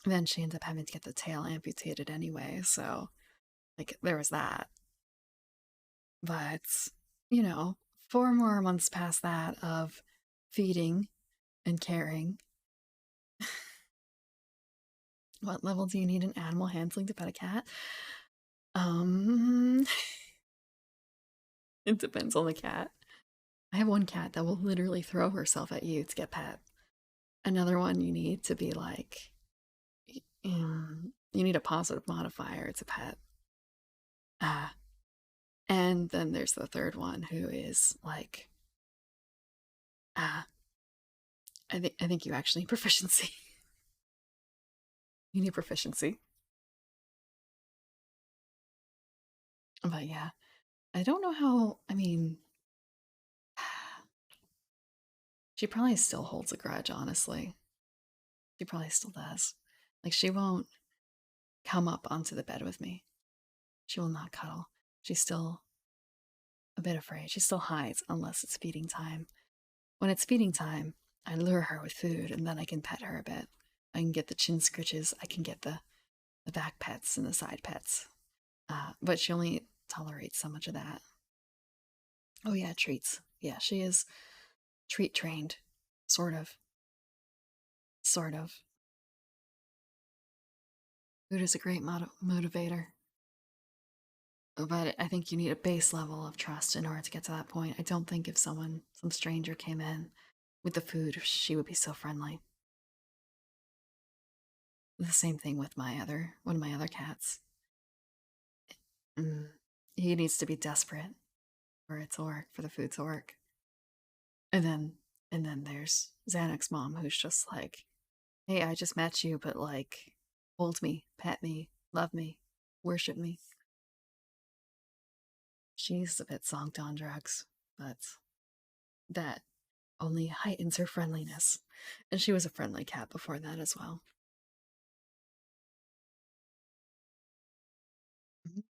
then she ended up having to get the tail amputated anyway. So like there was that. But you know, 4 more months past that of feeding and caring. What level do you need an animal handling to pet a cat? Um, it depends on the cat. I have one cat that will literally throw herself at you to get pet. Another one you need to be like, you need a positive modifier to pet. Ah, and then there's the third one who is like, ah, I think you actually need proficiency. You need proficiency. But yeah, I don't know how. I mean, she probably still holds a grudge. Honestly, she probably still does. Like she won't come up onto the bed with me. She will not cuddle. She's still a bit afraid. She still hides unless it's feeding time. When it's feeding time, I lure her with food and then I can pet her a bit. I can get the chin scritches, I can get the back pets and the side pets. But she only tolerates so much of that. Oh, yeah, treats. Yeah, she is treat trained. Sort of. Sort of. Food is a great motivator. But I think you need a base level of trust in order to get to that point. I don't think if some stranger came in with the food, she would be so friendly. The same thing with one of my other cats. Mm, he needs to be desperate for it to work, for the food to work. And then there's Xanax mom, who's just like, hey, I just met you, but like, hold me, pet me, love me, worship me. She's a bit zonked on drugs, but that only heightens her friendliness. And she was a friendly cat before that as well. Mhm.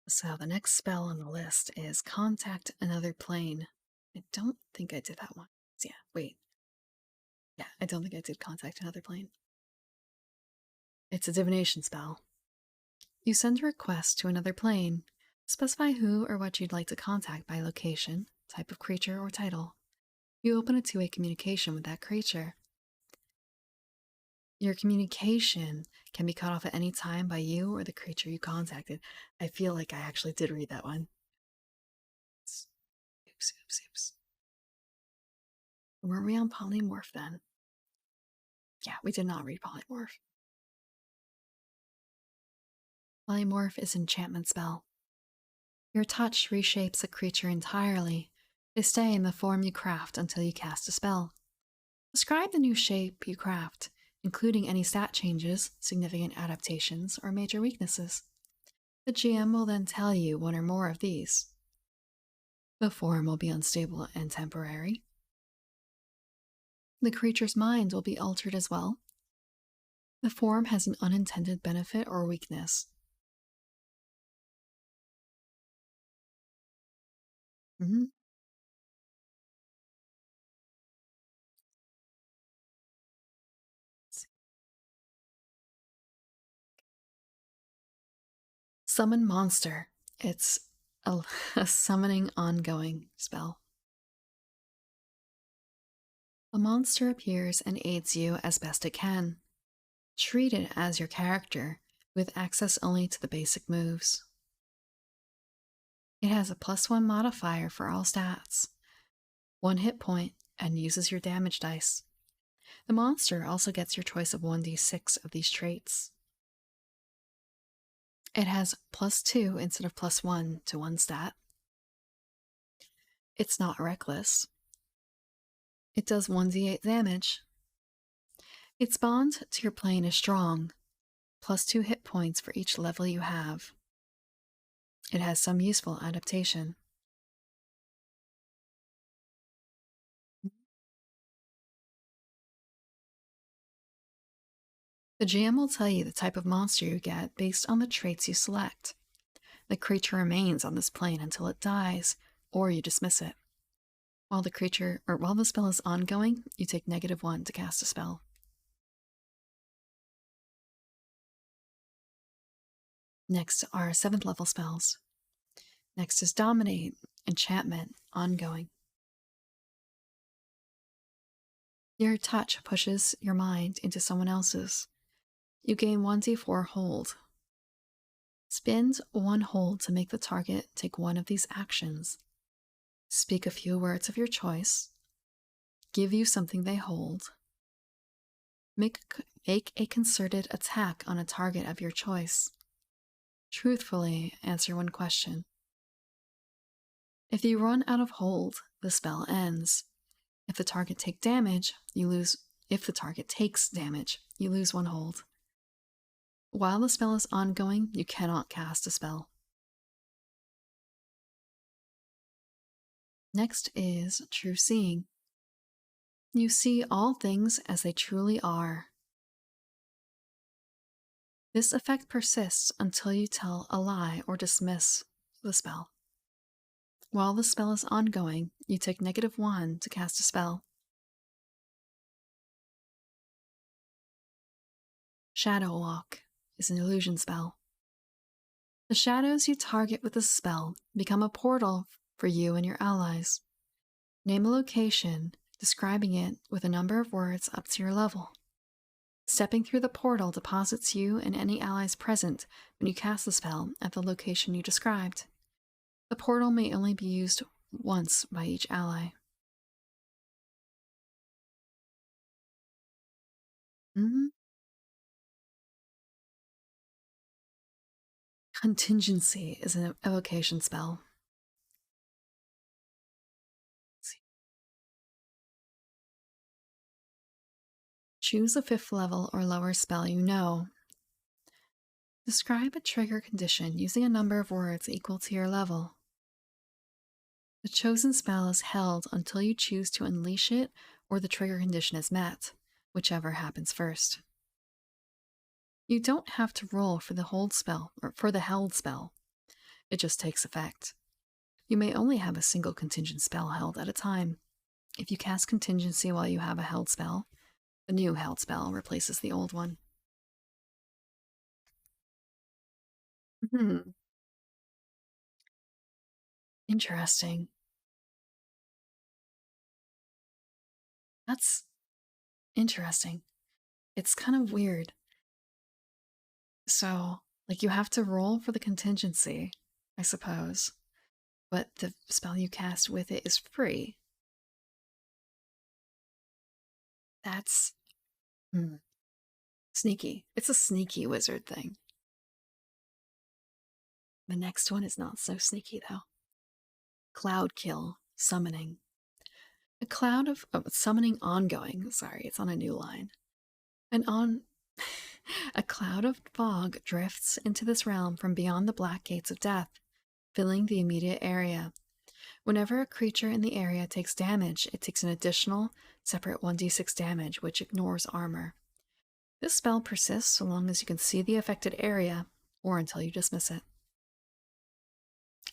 So the next spell on the list is Contact Another Plane. I don't think I did that one. Yeah, wait. Yeah, I don't think I did Contact Another Plane. It's a divination spell. You send a request to another plane. Specify who or what you'd like to contact by location, type of creature, or title. You open a two-way communication with that creature. Your communication can be cut off at any time by you or the creature you contacted. I feel like I actually did read that one. Oops, oops, oops. Were we on polymorph then? Yeah, we did not read polymorph. Polymorph is an enchantment spell. Your touch reshapes a creature entirely. They stay in the form you craft until you cast a spell. Describe the new shape you craft, including any stat changes, significant adaptations, or major weaknesses. The GM will then tell you one or more of these. The form will be unstable and temporary. The creature's mind will be altered as well. The form has an unintended benefit or weakness. Mhm. Summon Monster. It's a, a summoning ongoing spell. A monster appears and aids you as best it can. Treat it as your character, with access only to the basic moves. It has a +1 modifier for all stats, 1 hit point, and uses your damage dice. The monster also gets your choice of 1d6 of these traits. It has +2 instead of +1 to one stat. It's not reckless. It does 1d8 damage. Its bond to your plane is strong, +2 hit points for each level you have. It has some useful adaptation. The GM will tell you the type of monster you get based on the traits you select. The creature remains on this plane until it dies, or you dismiss it. While the spell is ongoing, you take -1 to cast a spell. Next are 7th level spells. Next is Dominate, Enchantment, ongoing. Your touch pushes your mind into someone else's. You gain 1d4 hold. Spend 1 hold to make the target take one of these actions. Speak a few words of your choice. Give you something they hold. Make a concerted attack on a target of your choice. Truthfully answer one question. If you run out of hold, the spell ends. If the target takes damage, you lose 1 hold. While the spell is ongoing, you cannot cast a spell. Next is True Seeing. You see all things as they truly are. This effect persists until you tell a lie or dismiss the spell. While the spell is ongoing, you take -1 to cast a spell. Shadow Walk is an illusion spell. The shadows you target with the spell become a portal for you and your allies. Name a location, describing it with a number of words up to your level. Stepping through the portal deposits you and any allies present when you cast the spell at the location you described. The portal may only be used once by each ally. Contingency is an evocation spell. Choose a 5th level or lower spell you know. Describe a trigger condition using a number of words equal to your level. The chosen spell is held until you choose to unleash it or the trigger condition is met, whichever happens first. You don't have to roll for the held spell. It just takes effect. You may only have a single contingent spell held at a time. If you cast contingency while you have a held spell, the new held spell replaces the old one. Hmm. Interesting. That's interesting. It's kind of weird. So, like, you have to roll for the contingency, I suppose, but the spell you cast with it is free. That's sneaky. It's a sneaky wizard thing. The next one is not so sneaky, though. Cloud Kill, Summoning. A cloud of summoning ongoing. Sorry, it's on a new line. A cloud of fog drifts into this realm from beyond the black gates of death, filling the immediate area. Whenever a creature in the area takes damage, it takes an additional separate 1d6 damage, which ignores armor. This spell persists so long as you can see the affected area, or until you dismiss it.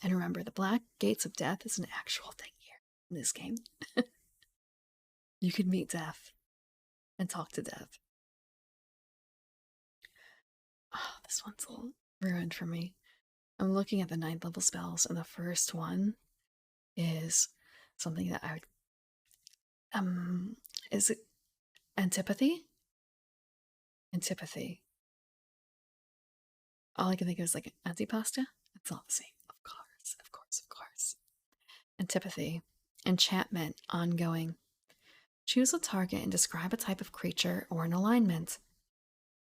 And remember, the Black Gates of Death is an actual thing here in this game. You can meet death and talk to death. Oh, this one's a little ruined for me. I'm looking at the 9th level spells, and the first one is something that I would. Is it antipathy? Antipathy. All I can think of is like antipasta. It's not the same. Of course, of course, of course. Antipathy. Enchantment. Ongoing. Choose a target and describe a type of creature or an alignment.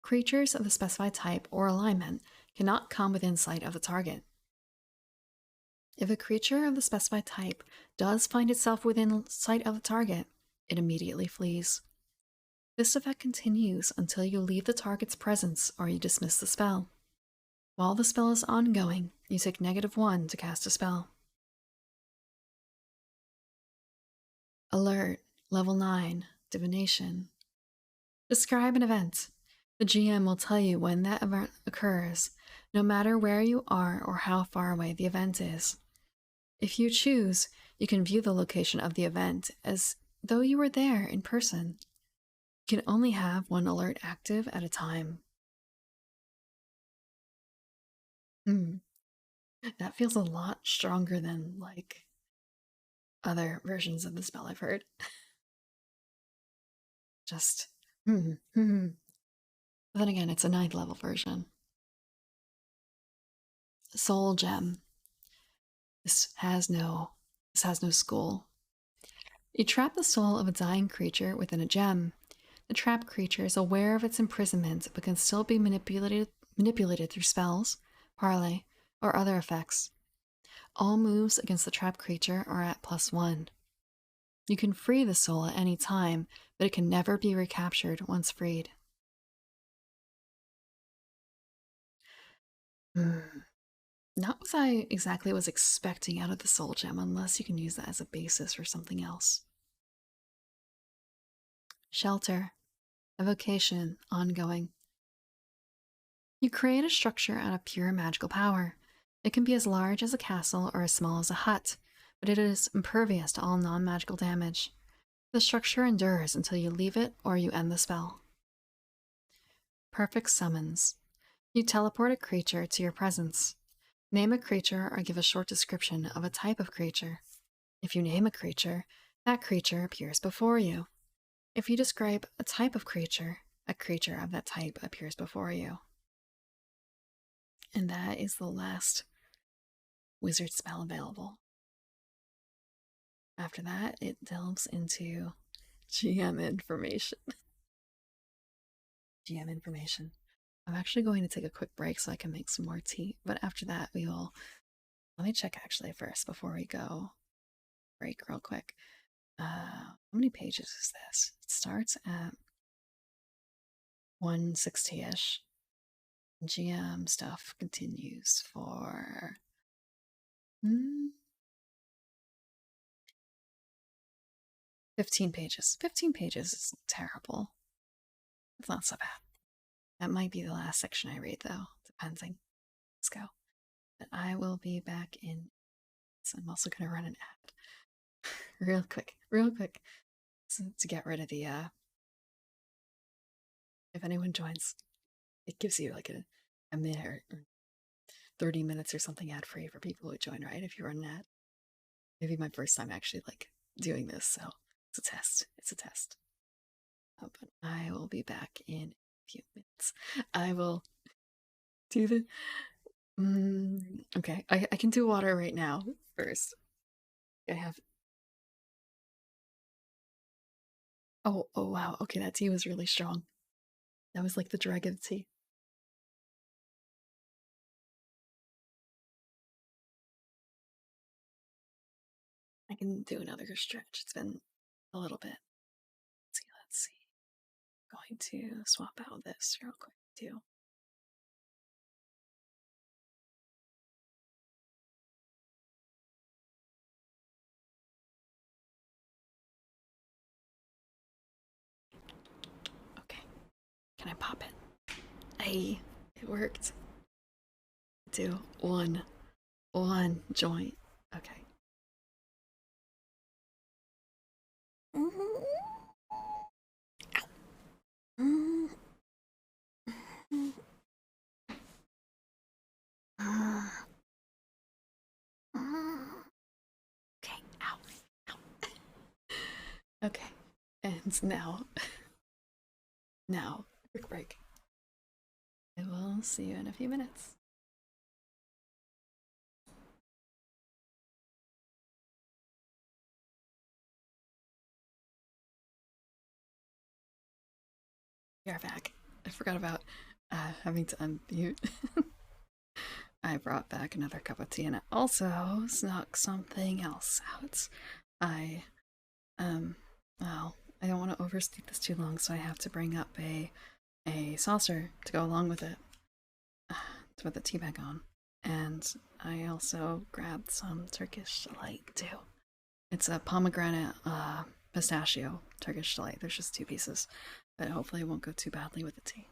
Creatures of the specified type or alignment cannot come within sight of the target. If a creature of the specified type does find itself within sight of the target, it immediately flees. This effect continues until you leave the target's presence or you dismiss the spell. While the spell is ongoing, you take -1 to cast a spell. Alert, level 9, Divination. Describe an event. The GM will tell you when that event occurs, no matter where you are or how far away the event is. If you choose, you can view the location of the event as though you were there in person. You can only have one alert active at a time. That feels a lot stronger than, like, other versions of the spell I've heard. Just, But then again, it's a 9th level version. Soul Gem. This has no school. You trap the soul of a dying creature within a gem. The trapped creature is aware of its imprisonment but can still be manipulated through spells, parley, or other effects. All moves against the trapped creature are at +1. You can free the soul at any time, but it can never be recaptured once freed. Not what I exactly was expecting out of the soul gem, unless you can use that as a basis for something else. Shelter. Evocation. Ongoing. You create a structure out of pure magical power. It can be as large as a castle or as small as a hut, but it is impervious to all non-magical damage. The structure endures until you leave it or you end the spell. Perfect Summons. You teleport a creature to your presence. Name a creature or give a short description of a type of creature. If you name a creature, that creature appears before you. If you describe a type of creature, a creature of that type appears before you. And that is the last wizard spell available. After that, it delves into GM information. GM information. I'm actually going to take a quick break so I can make some more tea, but after that, we will. Let me check actually first before we go break real quick. How many pages is this? It starts at 160-ish. GM stuff continues for 15 pages. 15 pages is terrible. It's not so bad. That might be the last section I read, though, depending. Let's go. But I will be back in. So I'm also going to run an ad. real quick. So to get rid of the, if anyone joins, it gives you like a minute or 30 minutes or something ad free for people who join, right? If you run an ad. Maybe my first time actually like doing this, so it's a test. But I will be back in a few minutes. I will do the. Okay, I can do water right now first. I have. Oh wow. Okay, that tea was really strong. That was like the dragon tea. I can do another stretch. It's been a little bit. Let's see. I'm going to swap out this real quick too. Okay. Can I pop it? Hey, it worked. 2, 1. one joint. Okay. Okay, ow. Ow. Okay, and now, quick break. I will see you in a few minutes. We are back. I forgot about having to unmute. I brought back another cup of tea and I also snuck something else out. I, well, I don't want to overstate this too long, so I have to bring up a saucer to go along with it to put the tea bag on. And I also grabbed some Turkish delight too. It's a pomegranate pistachio Turkish delight. There's just 2 pieces, but hopefully it won't go too badly with the tea.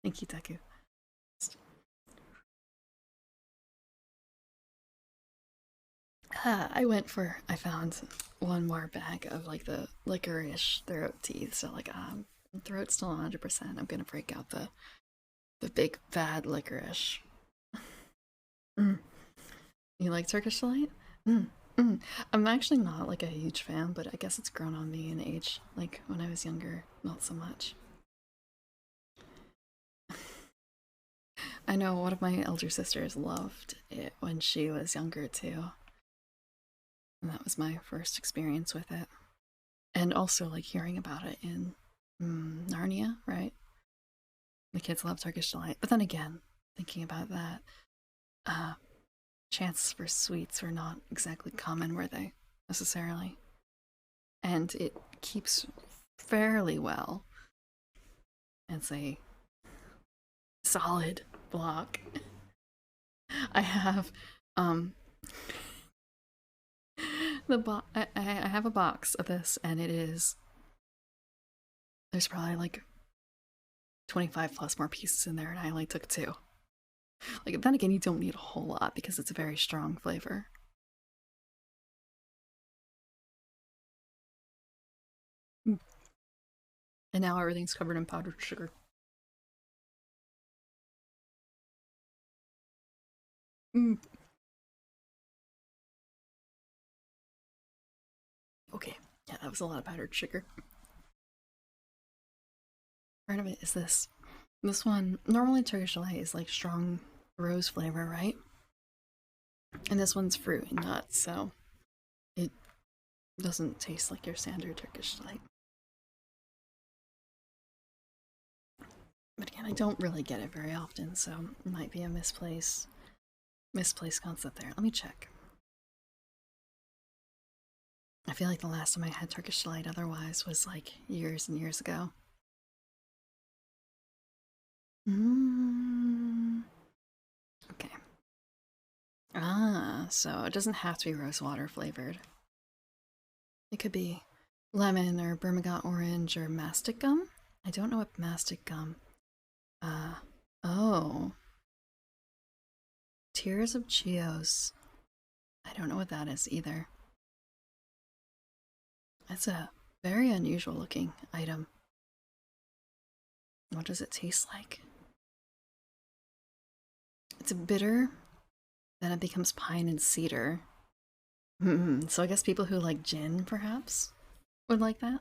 Thank you, Deku. I found one more bag of like the licorice throat tea. So like, throat's still 100%. I'm gonna break out the big bad licorice. Mm. You like Turkish delight? I'm actually not like a huge fan, but I guess it's grown on me in age. Like when I was younger, not so much. I know one of my elder sisters loved it when she was younger too. And that was my first experience with it. And also like hearing about it in Narnia, right? The kids love Turkish delight. But then again, thinking about that, chances for sweets were not exactly common, were they? Necessarily. And it keeps fairly well. It's a solid block. I have I have a box of this, and it is, there's probably like 25 plus more pieces in there, and I only took 2. Like, then again, you don't need a whole lot because it's a very strong flavor. And now everything's covered in powdered sugar. Okay, yeah, that was a lot of powdered sugar. Part of it is this. This one, normally Turkish delight is like strong rose flavor, right? And this one's fruit and nuts, so it doesn't taste like your standard Turkish delight. But again, I don't really get it very often, so it might be a misplaced concept there. Let me check. I feel like the last time I had Turkish delight otherwise was like years and years ago. Okay. So it doesn't have to be rosewater flavored. It could be lemon or bergamot orange or mastic gum. I don't know what mastic gum. Oh. Tears of Chios. I don't know what that is either. That's a very unusual looking item. What does it taste like? It's bitter, then it becomes pine and cedar. So I guess people who like gin, perhaps, would like that.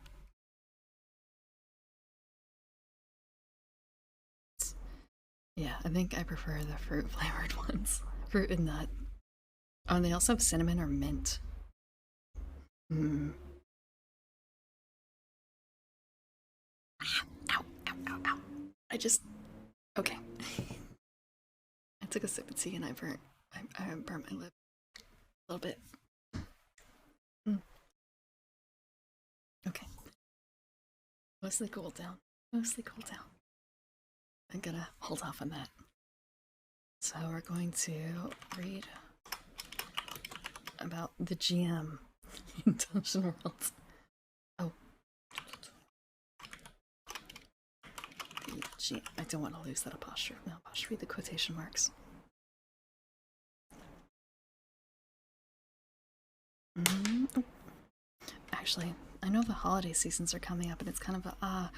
Yeah, I think I prefer the fruit flavored ones. Fruit and nut. Oh, and they also have cinnamon or mint. Ow, ow, ow, ow. I just. Okay. I took a sip of tea and I burnt my lip a little bit. Okay. Mostly cool down. Mostly cool down. I'm gonna hold off on that. So we're going to read about the GM in Dungeon World. Oh. I don't want to lose that apostrophe. No, apostrophe the quotation marks. Mm, actually, I know the holiday seasons are coming up, and it's kind of a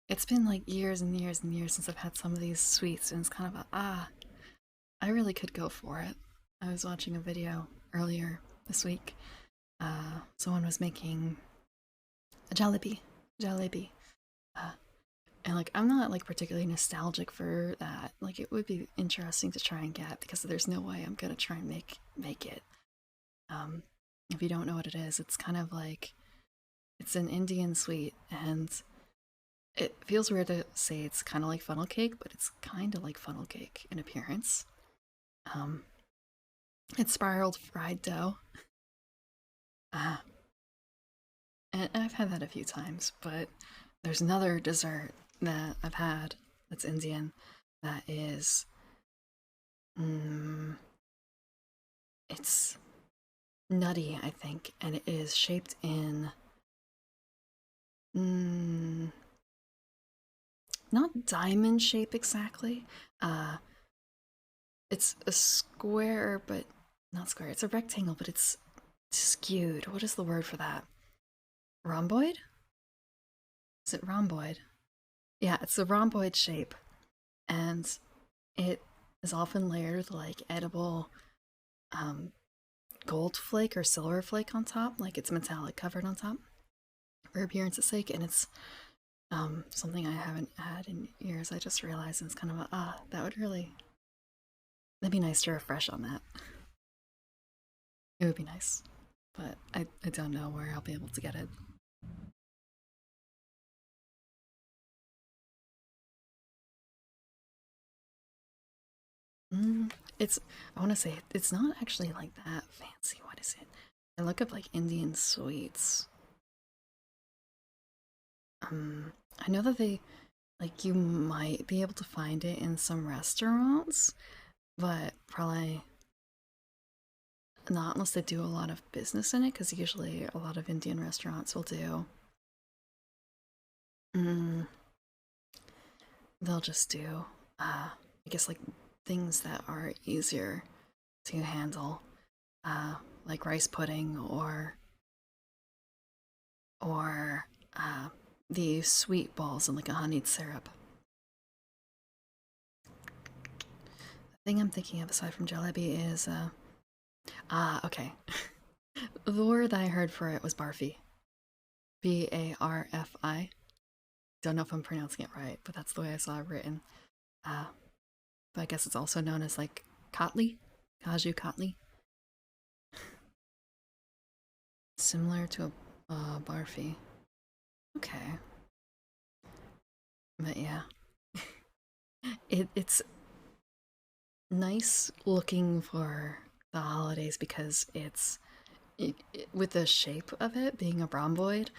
it's been like years and years and years since I've had some of these sweets, and it's kind of I really could go for it. I was watching a video earlier this week. Someone was making a jalebi, uh, and like I'm not like particularly nostalgic for that. Like it would be interesting to try and get because there's no way I'm gonna try and make it. Um, if you don't know what it is, it's kind of like it's an Indian sweet, and it feels weird to say it's kind of like funnel cake, but it's kind of like funnel cake in appearance. Um, it's spiraled fried dough. Uh, and I've had that a few times, but there's another dessert that I've had that's Indian that is, mm, it's nutty, I think, and it is shaped in, mm, not diamond shape exactly. Uh, it's a square, but not square. It's a rectangle, but it's skewed. What is the word for that? Rhomboid? Is it rhomboid? Yeah, it's a rhomboid shape, and it is often layered with like edible um, gold flake or silver flake on top, like it's metallic covered on top for appearance's sake, and it's something I haven't had in years. I just realized it's kind of that would really that'd be nice to refresh on that. It would be nice, but I don't know where I'll be able to get it. Mm, it's I want to say it's not actually like that fancy. What is it? I look up like Indian sweets. I know that they like you might be able to find it in some restaurants, but probably not unless they do a lot of business in it, because usually a lot of Indian restaurants will do. Mm, they'll just do, I guess, like things that are easier to handle, uh, like rice pudding or the sweet balls in like a honeyed syrup. The thing I'm thinking of aside from jalebi is okay. The word I heard for it was barfi. Barfi. Don't know if I'm pronouncing it right, but that's the way I saw it written. Uh, but I guess it's also known as like Kotli, Kaju Kotli, similar to a barfi. Okay, but yeah, it's nice looking for the holidays because with the shape of it being a rhomboid,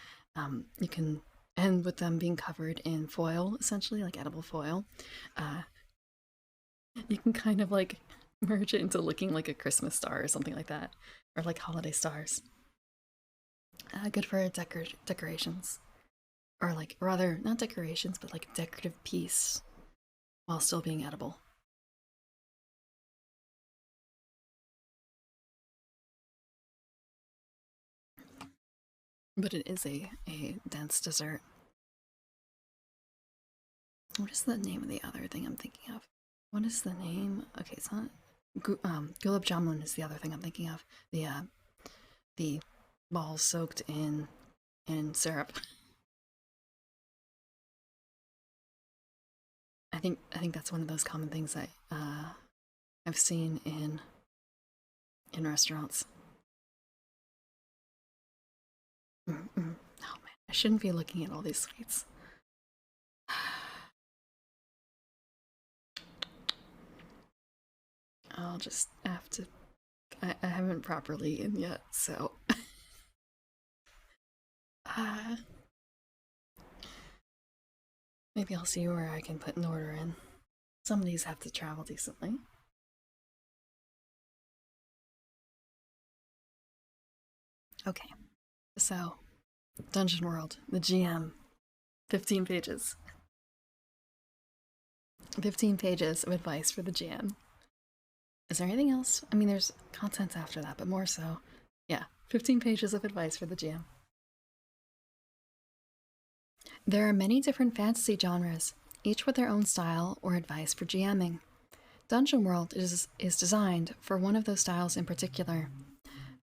you can and with them being covered in foil, essentially like edible foil, uh, you can kind of like merge it into looking like a Christmas star or something like that, or like holiday stars. Good for decorations, or like rather not decorations, but like decorative piece while still being edible. But it is a dense dessert. What is the name of the other thing I'm thinking of? What is the name? Okay, it's not. Gulab jamun is the other thing I'm thinking of. The balls soaked in syrup. I think that's one of those common things that I've seen in restaurants. Mm-mm. Oh man, I shouldn't be looking at all these sweets. I'll just have to. I haven't properly eaten yet, so uh, maybe I'll see where I can put an order in. Some of these have to travel decently. Okay, so Dungeon World, the GM, 15 pages. 15 pages of advice for the GM. Is there anything else? I mean, there's content after that, but more so. Yeah, 15 pages of advice for the GM. There are many different fantasy genres, each with their own style or advice for GMing. Dungeon World is designed for one of those styles in particular.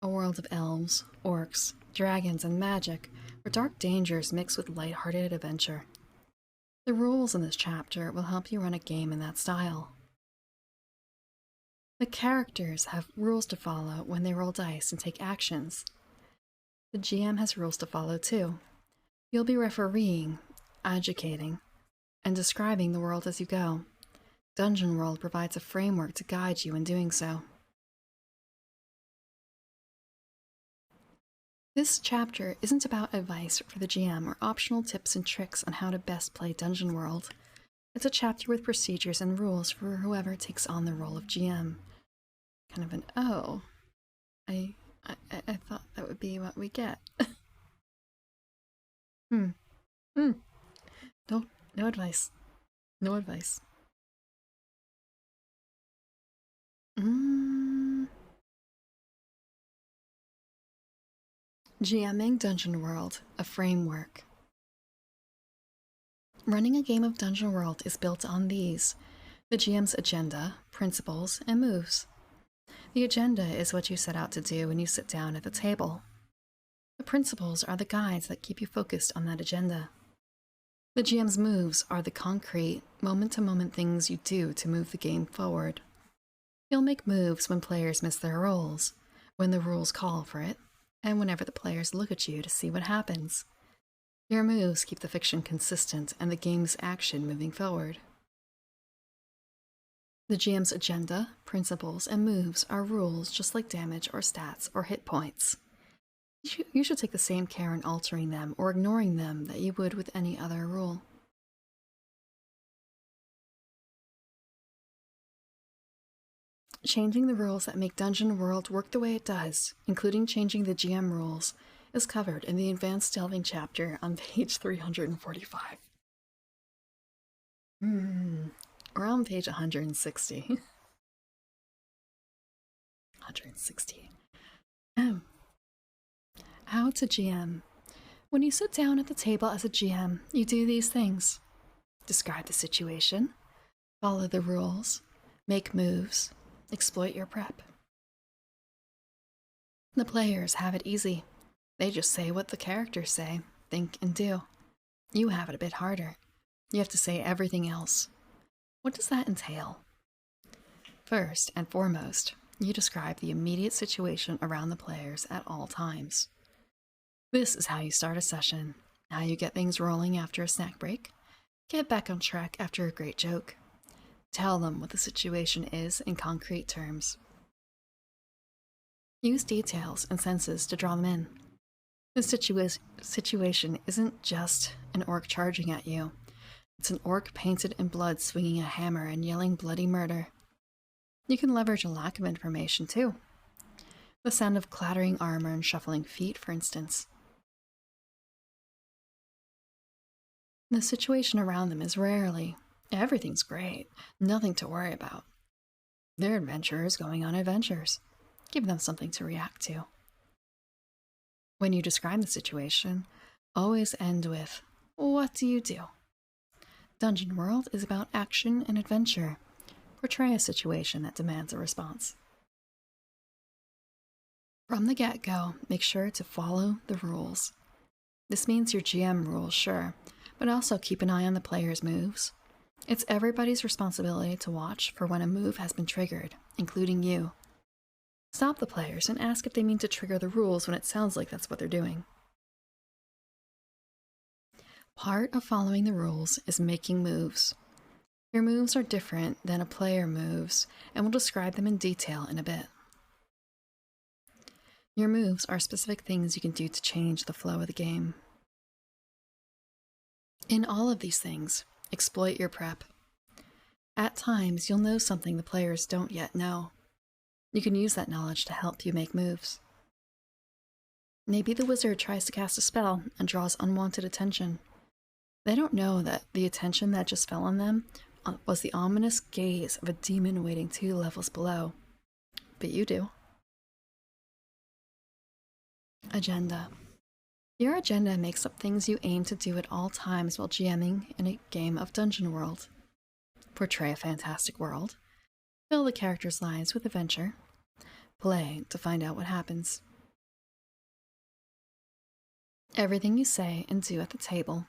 A world of elves, orcs, dragons, and magic, where dark dangers mix with light-hearted adventure. The rules in this chapter will help you run a game in that style. The characters have rules to follow when they roll dice and take actions. The GM has rules to follow too. You'll be refereeing, educating, and describing the world as you go. Dungeon World provides a framework to guide you in doing so. This chapter isn't about advice for the GM or optional tips and tricks on how to best play Dungeon World. It's a chapter with procedures and rules for whoever takes on the role of GM. Kind of an I thought that would be what we get. No advice. No advice. GMing Dungeon World, a framework. Running a game of Dungeon World is built on these: the GM's agenda, principles, and moves. The agenda is what you set out to do when you sit down at the table. The principles are the guides that keep you focused on that agenda. The GM's moves are the concrete, moment-to-moment things you do to move the game forward. You'll make moves when players miss their rolls, when the rules call for it, and whenever the players look at you to see what happens. Your moves keep the fiction consistent and the game's action moving forward. The GM's agenda, principles, and moves are rules just like damage or stats or hit points. You should take the same care in altering them or ignoring them that you would with any other rule. Changing the rules that make Dungeon World work the way it does, including changing the GM rules, is covered in the Advanced Delving chapter on page 345. We're on page 160. 160. How to GM. When you sit down at the table as a GM, you do these things: describe the situation, follow the rules, make moves, exploit your prep. The players have it easy. They just say what the characters say, think, and do. You have it a bit harder. You have to say everything else. What does that entail? First and foremost, you describe the immediate situation around the players at all times. This is how you start a session, how you get things rolling after a snack break, get back on track after a great joke. Tell them what the situation is in concrete terms. Use details and senses to draw them in. The situation isn't just an orc charging at you. It's an orc painted in blood swinging a hammer and yelling bloody murder. You can leverage a lack of information too. The sound of clattering armor and shuffling feet, for instance. The situation around them is rarely, everything's great, nothing to worry about. They're adventurers going on adventures. Give them something to react to. When you describe the situation, always end with, "What do you do?" Dungeon World is about action and adventure. Portray a situation that demands a response. From the get-go, make sure to follow the rules. This means your GM rules, sure, but also keep an eye on the players' moves. It's everybody's responsibility to watch for when a move has been triggered, including you. Stop the players and ask if they mean to trigger the rules when it sounds like that's what they're doing. Part of following the rules is making moves. Your moves are different than a player moves, and we'll describe them in detail in a bit. Your moves are specific things you can do to change the flow of the game. In all of these things, exploit your prep. At times, you'll know something the players don't yet know. You can use that knowledge to help you make moves. Maybe the wizard tries to cast a spell and draws unwanted attention. They don't know that the attention that just fell on them was the ominous gaze of a demon waiting 2 levels below. But you do. Agenda. Your agenda makes up things you aim to do at all times while GMing in a game of Dungeon World. Portray a fantastic world. Fill the characters' lives with adventure. Play to find out what happens. Everything you say and do at the table,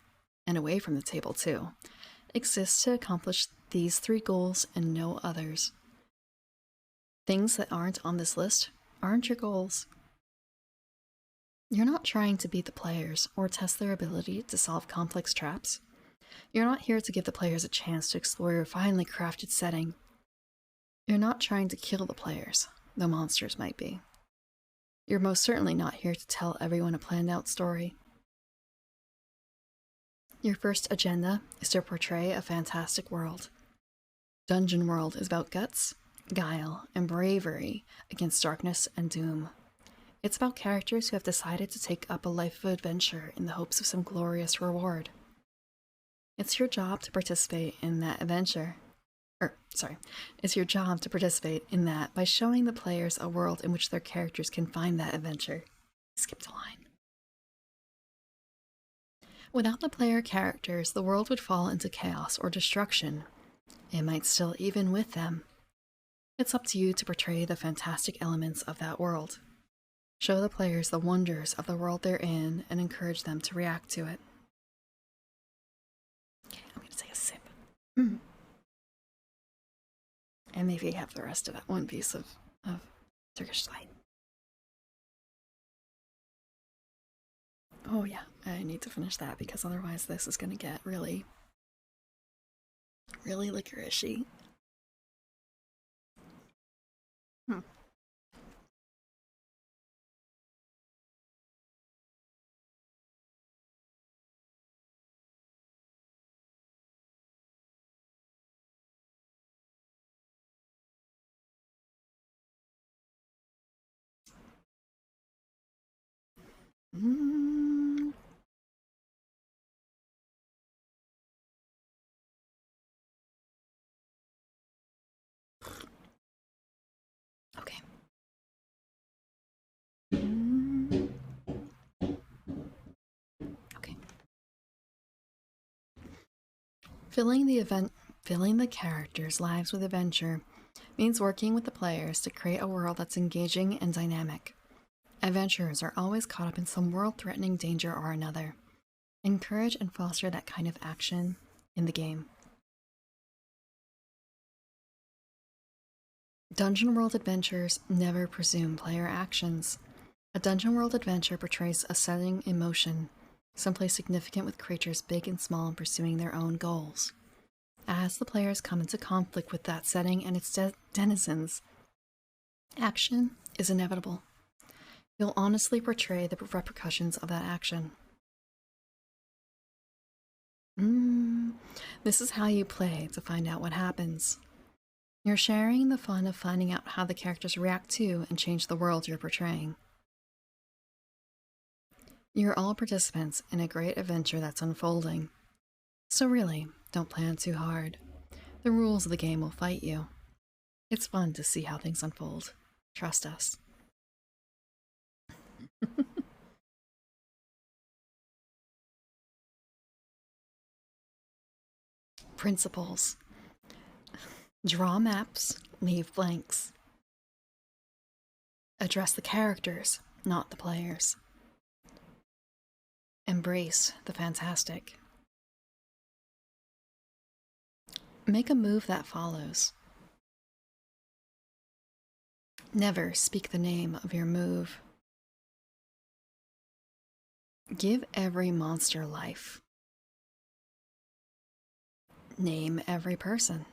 and away from the table too, exists to accomplish these 3 goals and no others. Things that aren't on this list aren't your goals. You're not trying to beat the players or test their ability to solve complex traps. You're not here to give the players a chance to explore your finely crafted setting. You're not trying to kill the players, though monsters might be. You're most certainly not here to tell everyone a planned out story. Your first agenda is to portray a fantastic world. Dungeon World is about guts, guile, and bravery against darkness and doom. It's about characters who have decided to take up a life of adventure in the hopes of some glorious reward. It's your job to participate in that adventure. It's your job to participate in that by showing the players a world in which their characters can find that adventure. Skipped a line. Without the player characters, the world would fall into chaos or destruction. It might still even with them. It's up to you to portray the fantastic elements of that world. Show the players the wonders of the world they're in and encourage them to react to it. Okay, I'm going to take a sip. And maybe have the rest of that one piece of Turkish delight. Oh yeah, I need to finish that because otherwise this is going to get really, really licorice-y. Okay. Okay. Filling the characters' lives with adventure means working with the players to create a world that's engaging and dynamic. Adventurers are always caught up in some world-threatening danger or another. Encourage and foster that kind of action in the game. Dungeon World adventures never presume player actions. A Dungeon World adventure portrays a setting in motion, someplace significant with creatures big and small pursuing their own goals. As the players come into conflict with that setting and its denizens, action is inevitable. You'll honestly portray the repercussions of that action. This is how you play to find out what happens. You're sharing the fun of finding out how the characters react to and change the world you're portraying. You're all participants in a great adventure that's unfolding. So really, don't plan too hard. The rules of the game will fight you. It's fun to see how things unfold. Trust us. Principles. Draw maps, leave blanks. Address the characters, not the players. Embrace the fantastic. Make a move that follows. Never speak the name of your move. Give every monster life. Name every person.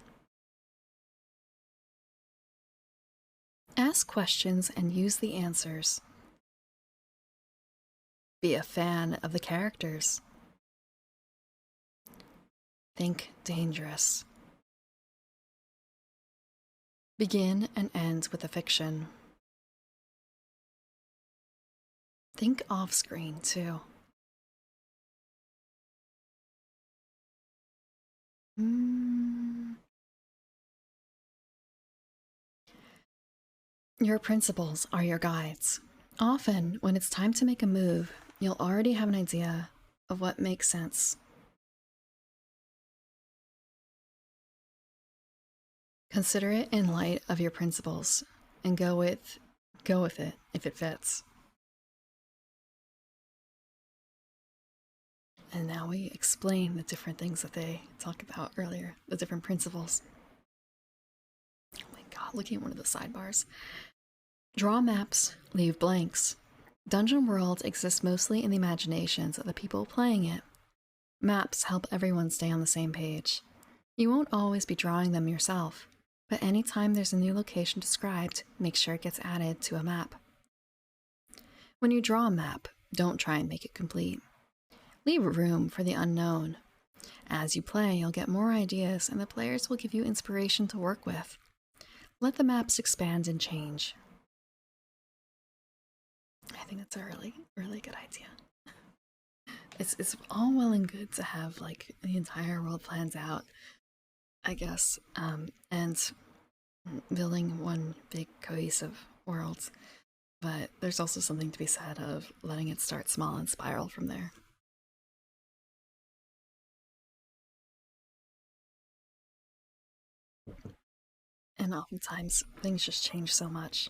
Ask questions and use the answers. Be a fan of the characters. Think dangerous. Begin and end with a fiction. Think off-screen, too. Your principles are your guides. Often, when it's time to make a move, you'll already have an idea of what makes sense. Consider it in light of your principles and go with it if it fits. And now we explain the different things that they talked about earlier, the different principles. Oh my god, looking at one of the sidebars. Draw maps, leave blanks. Dungeon World exists mostly in the imaginations of the people playing it. Maps help everyone stay on the same page. You won't always be drawing them yourself, but anytime there's a new location described, make sure it gets added to a map. When you draw a map, don't try and make it complete. Leave room for the unknown. As you play, you'll get more ideas, and the players will give you inspiration to work with. Let the maps expand and change. I think that's a really, really good idea. It's all well and good to have like the entire world plans out, I guess, and building one big cohesive world. But there's also something to be said of letting it start small and spiral from there. And oftentimes things just change so much.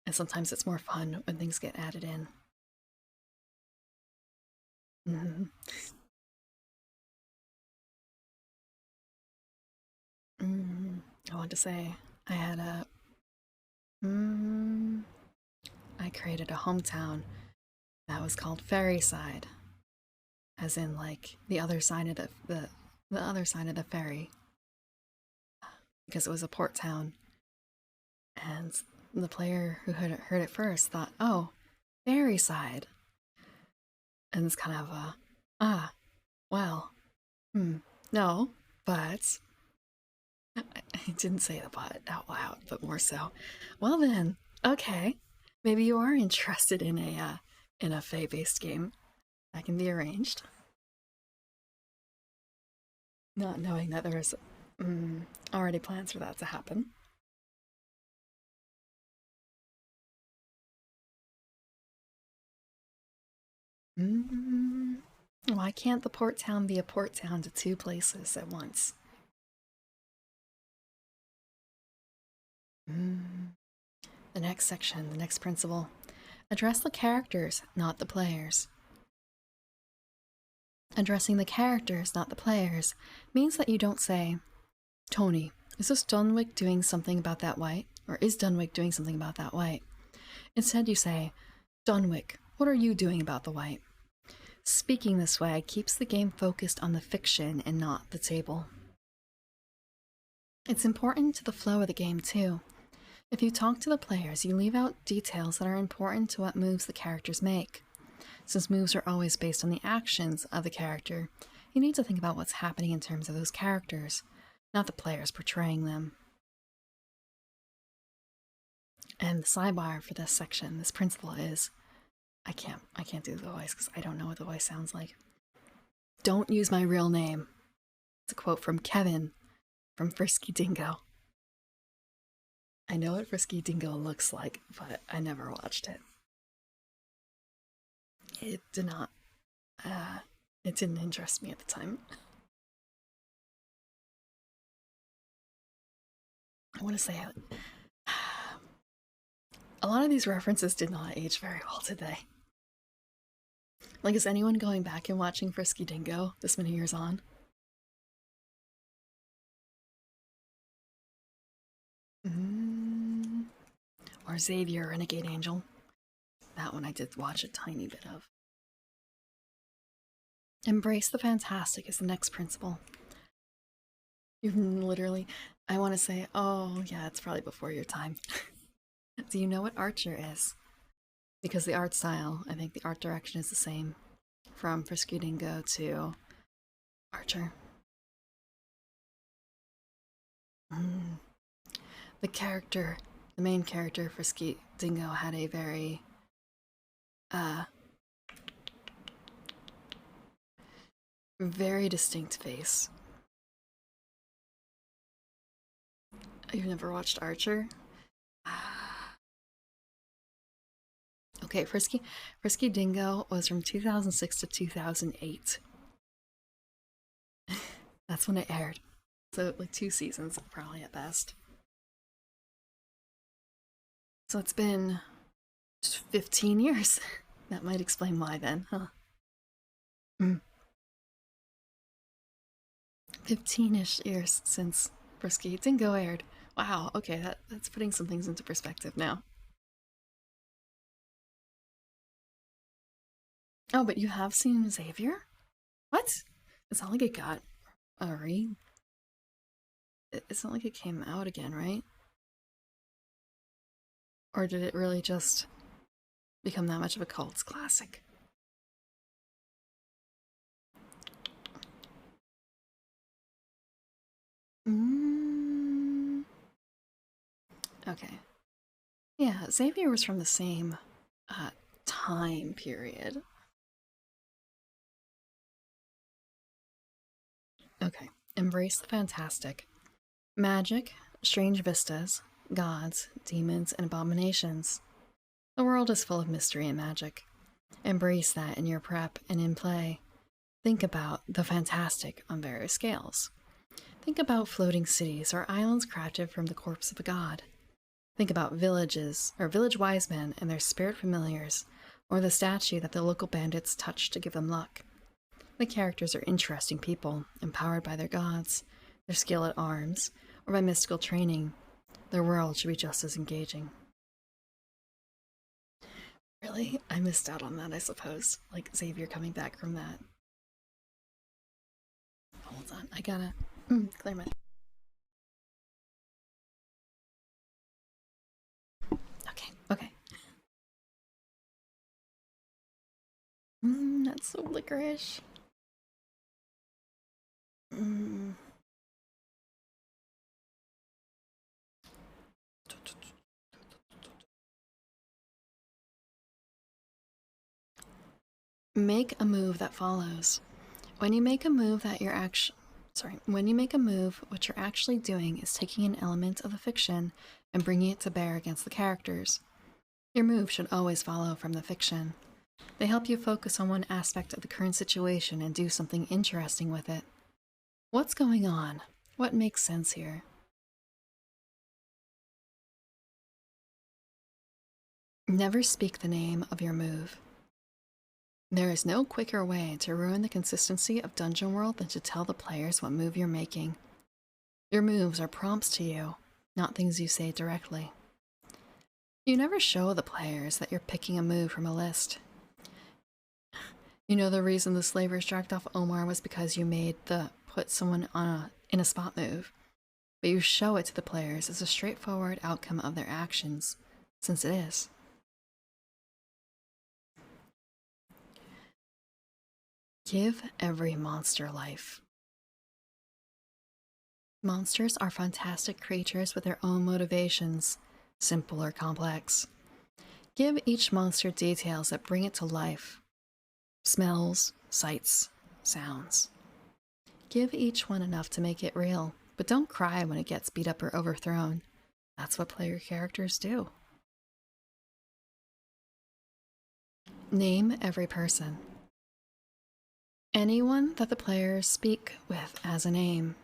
And sometimes it's more fun when things get added in. Mm-hmm. I want to say I had a. I created a hometown that was called Ferryside, as in like the other side of the other side of the ferry, because it was a port town, and the player who heard it first thought, "Oh, Ferryside," and it's kind of a, well, no, but I didn't say the but out loud, but more so. Well then, okay, maybe you are interested in a Fae-based game that can be arranged. Not knowing that there was already plans for that to happen. Why can't the port town be a port town to two places at once? The next section, the next principle. Address the characters, not the players. Addressing the characters, not the players, means that you don't say, Tony, is this Dunwich doing something about that white? Or is Dunwich doing something about that white? Instead, you say, Dunwich, what are you doing about the white? Speaking this way keeps the game focused on the fiction and not the table. It's important to the flow of the game, too. If you talk to the players, you leave out details that are important to what moves the characters make. Since moves are always based on the actions of the character, you need to think about what's happening in terms of those characters, not the players portraying them. And the sidebar for this section, this principle is, I can't do the voice because I don't know what the voice sounds like. Don't use my real name. It's a quote from Kevin from Frisky Dingo. I know what Frisky Dingo looks like, but I never watched it. It did not, it didn't interest me at the time. I want to say a lot of these references did not age very well, did they? Like, is anyone going back and watching Frisky Dingo this many years on? Or Xavier, Renegade Angel. That one I did watch a tiny bit of. Embrace the fantastic is the next principle. You literally, I want to say, oh yeah, it's probably before your time. Do you know what Archer is? Because the art style, I think the art direction is the same from Frisky Dingo to Archer. The character, the main character, Frisky Dingo, had a very very distinct face. You've never watched Archer? Okay, Frisky Dingo was from 2006 to 2008. That's when it aired. So, like 2 seasons, probably at best. So it's been 15 years. That might explain why then, huh? 15-ish years since Frisky Dingo aired. Wow, okay, that's putting some things into perspective now. Oh, but you have seen Xavier? What? It's not like it got a It's not like it came out again, right? Or did it really just become that much of a cult classic? Mm, okay. Yeah, Xavier was from the same uh, time period. Okay. Embrace the fantastic. Magic, strange vistas, gods, demons, and abominations. The world is full of mystery and magic. Embrace that in your prep and in play. Think about the fantastic on various scales. Think about floating cities or islands crafted from the corpse of a god. Think about villages or village wise men and their spirit familiars, or the statue that the local bandits touch to give them luck. The characters are interesting people, empowered by their gods, their skill at arms, or by mystical training. Their world should be just as engaging. Really? I missed out on that, I suppose. Like Xavier coming back from that. Hold on, I gotta clear my. Okay, okay. That's so licorice. Mm. Make a move that follows. When you make a move that you're actually when you make a move, what you're actually doing is taking an element of the fiction and bringing it to bear against the characters. Your move should always follow from the fiction. They help you focus on one aspect of the current situation and do something interesting with it. What's going on? What makes sense here? Never speak the name of your move. There is no quicker way to ruin the consistency of Dungeon World than to tell the players what move you're making. Your moves are prompts to you, not things you say directly. You never show the players that you're picking a move from a list. You know the reason the slavers dragged off Omar was because you made the put someone in a spot move, but you show it to the players as a straightforward outcome of their actions, since it is. Give every monster life. Monsters are fantastic creatures with their own motivations, simple or complex. Give each monster details that bring it to life. Smells, sights, sounds. Give each one enough to make it real, but don't cry when it gets beat up or overthrown. That's what player characters do. Name every person. Anyone that the players speak with as a name.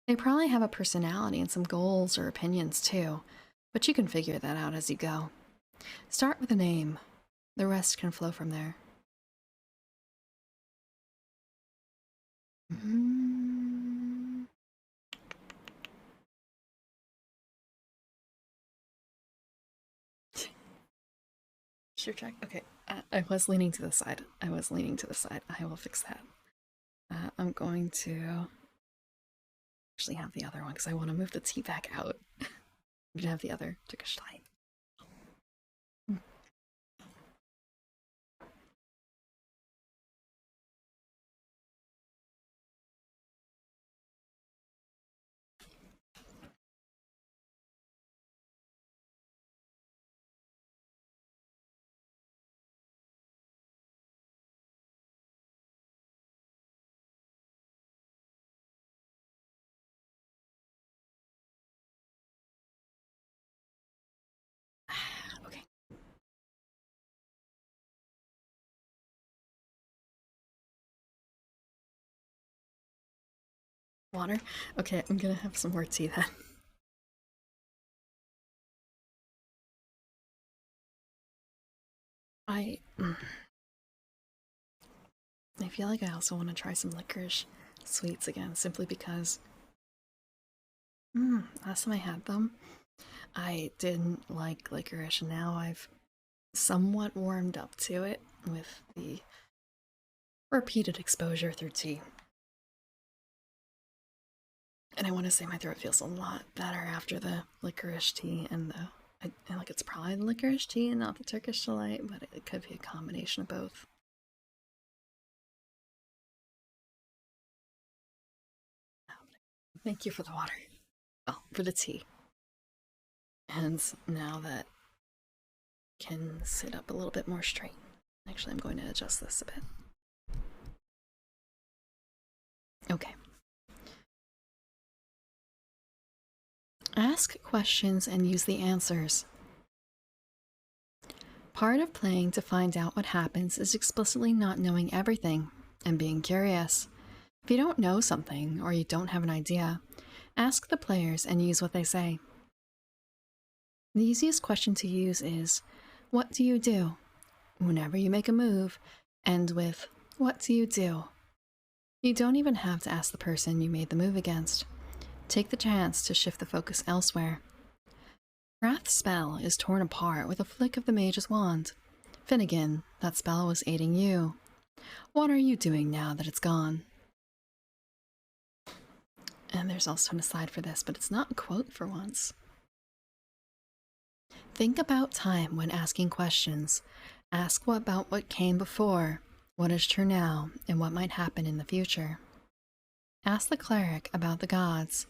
They probably have a personality and some goals or opinions too, but you can figure that out as you go. Start with a name. The rest can flow from there. Sure check. Okay, I was leaning to the side. I was leaning to the side. I will fix that. I'm going to actually have the other one because I want to move the tea back out. I'm gonna have the other Tückestein. Water? Okay, I'm gonna have some more tea then. I feel like I also want to try some licorice sweets again, simply because last time I had them, I didn't like licorice, and now I've somewhat warmed up to it with the repeated exposure through tea. And I want to say my throat feels a lot better after the licorice tea and the. I like it's probably the licorice tea and not the Turkish delight, but it could be a combination of both. Thank you for the water. Oh, for the tea. And now that can sit up a little bit more straight. Actually, I'm going to adjust this a bit. Okay. Ask questions and use the answers. Part of playing to find out what happens is explicitly not knowing everything and being curious. If you don't know something or you don't have an idea, ask the players and use what they say. The easiest question to use is, what do you do? Whenever you make a move, end with, what do you do? You don't even have to ask the person you made the move against. Take the chance to shift the focus elsewhere. Wrath's spell is torn apart with a flick of the mage's wand. Finnegan, that spell was aiding you. What are you doing now that it's gone? And there's also an aside for this, but it's not a quote for once. Think about time when asking questions. Ask about what came before, what is true now, and what might happen in the future. Ask the cleric about the gods.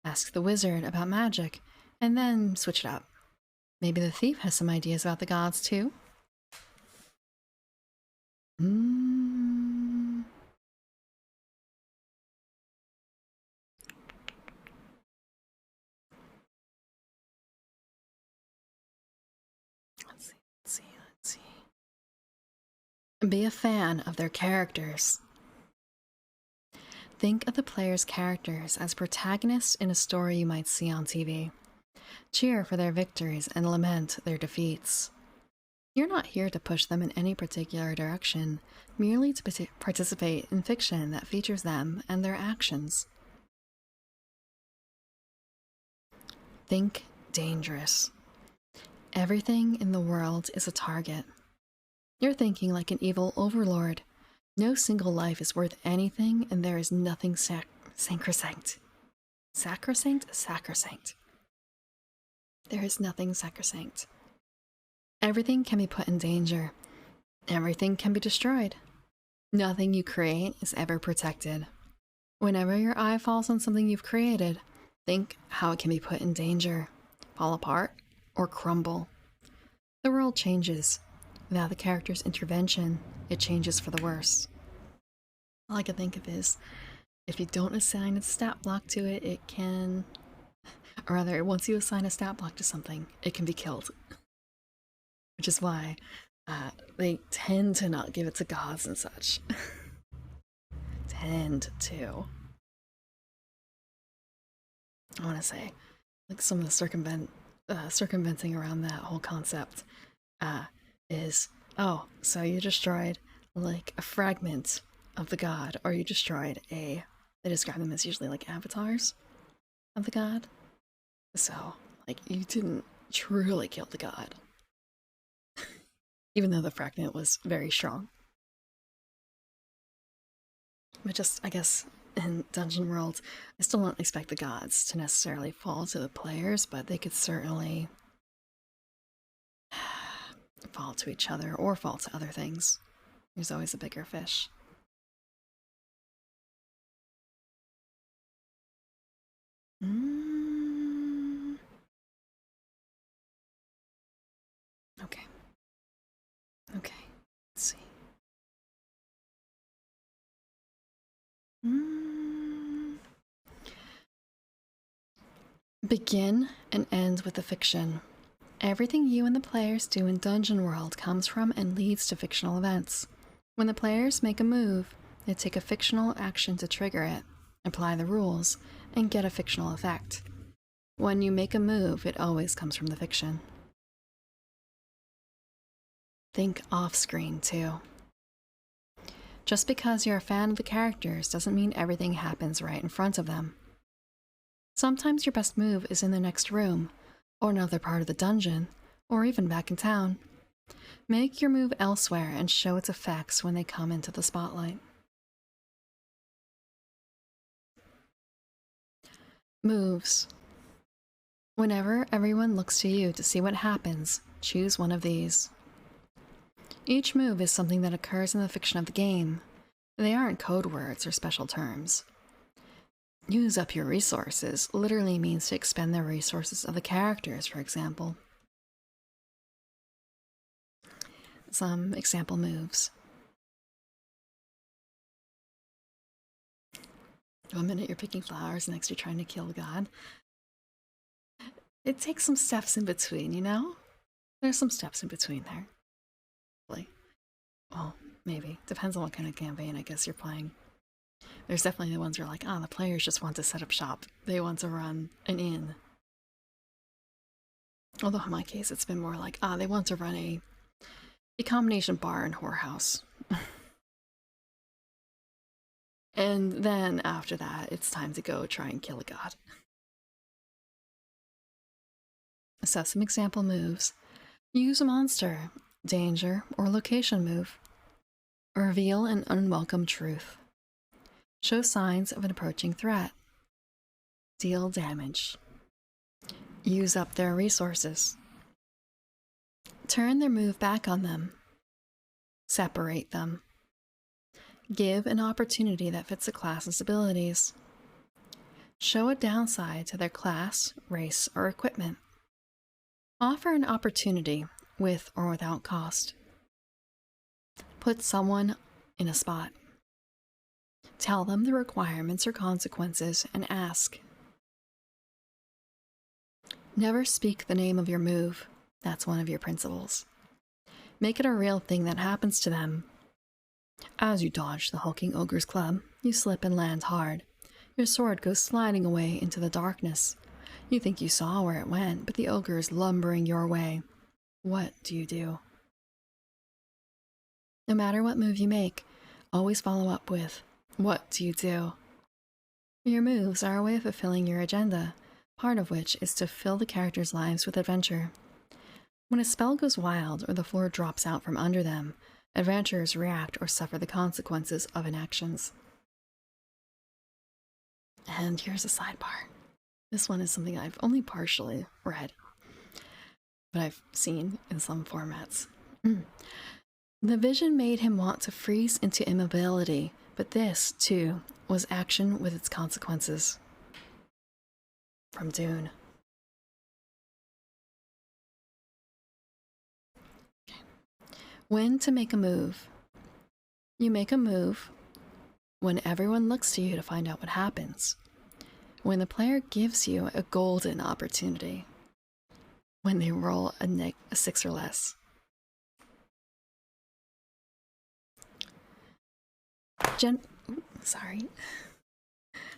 Ask the wizard about magic, and then switch it up. Maybe the thief has some ideas about the gods too? Let's see. Be a fan of their characters. Think of the players' characters as protagonists in a story you might see on TV. Cheer for their victories and lament their defeats. You're not here to push them in any particular direction, merely to participate in fiction that features them and their actions. Think dangerous. Everything in the world is a target. You're thinking like an evil overlord. No single life is worth anything, and there is nothing sacrosanct. Sacrosanct. There is nothing sacrosanct. Everything can be put in danger. Everything can be destroyed. Nothing you create is ever protected. Whenever your eye falls on something you've created, think how it can be put in danger, fall apart, or crumble. The world changes. Without the character's intervention, it changes for the worse. All I can think of is, if you don't assign a stat block to it, it can... Or rather, once you assign a stat block to something, it can be killed. Which is why they tend to not give it to gods and such. Tend to. I want to say, like, some of the circumventing around that whole concept is, oh, so you destroyed like a fragment of the god, or you destroyed they describe them as usually like avatars of the god. So, like, you didn't truly kill the god. Even though the fragment was very strong. But just, I guess, in Dungeon World, I still don't expect the gods to necessarily fall to the players, but they could certainly fall to each other or fall to other things. There's always a bigger fish. Okay, let's see. Begin and end with the fiction. Everything you and the players do in Dungeon World comes from and leads to fictional events. When the players make a move, they take a fictional action to trigger it. apply the rules, and get a fictional effect. When you make a move, it always comes from the fiction. Think off-screen, too. Just because you're a fan of the characters doesn't mean everything happens right in front of them. Sometimes your best move is in the next room, or another part of the dungeon, or even back in town. Make your move elsewhere and show its effects when they come into the spotlight. Moves. Whenever everyone looks to you to see what happens, choose one of these. Each move is something that occurs in the fiction of the game. They aren't code words or special terms. Use up your resources literally means to expend the resources of the characters, for example. Some example moves. 1 minute you're picking flowers, next you're trying to kill God. It takes some steps in between, you know? There's some steps in between there. Well, maybe. Depends on what kind of campaign I guess you're playing. There's definitely the ones who are like, the players just want to set up shop. They want to run an inn. Although in my case, it's been more like, they want to run a combination bar and whorehouse. And then after that, it's time to go try and kill a god. So some example moves. Use a monster, danger, or location move. Reveal an unwelcome truth. Show signs of an approaching threat. Deal damage. Use up their resources. Turn their move back on them. Separate them. Give an opportunity that fits the class's abilities. Show a downside to their class, race, or equipment. Offer an opportunity, with or without cost. Put someone in a spot. Tell them the requirements or consequences and ask. Never speak the name of your move. That's one of your principles. Make it a real thing that happens to them. As you dodge the hulking ogre's club, you slip and land hard. Your sword goes sliding away into the darkness. You think you saw where it went, but the ogre is lumbering your way. What do you do? No matter what move you make, always follow up with, what do you do? Your moves are a way of fulfilling your agenda, part of which is to fill the characters' lives with adventure. When a spell goes wild or the floor drops out from under them, adventurers react or suffer the consequences of inactions. And here's a sidebar. This one is something I've only partially read, but I've seen in some formats. The vision made him want to freeze into immobility, but this, too, was action with its consequences. From Dune. Okay. When to make a move. You make a move when everyone looks to you to find out what happens. When the player gives you a golden opportunity. When they roll a 6 or less.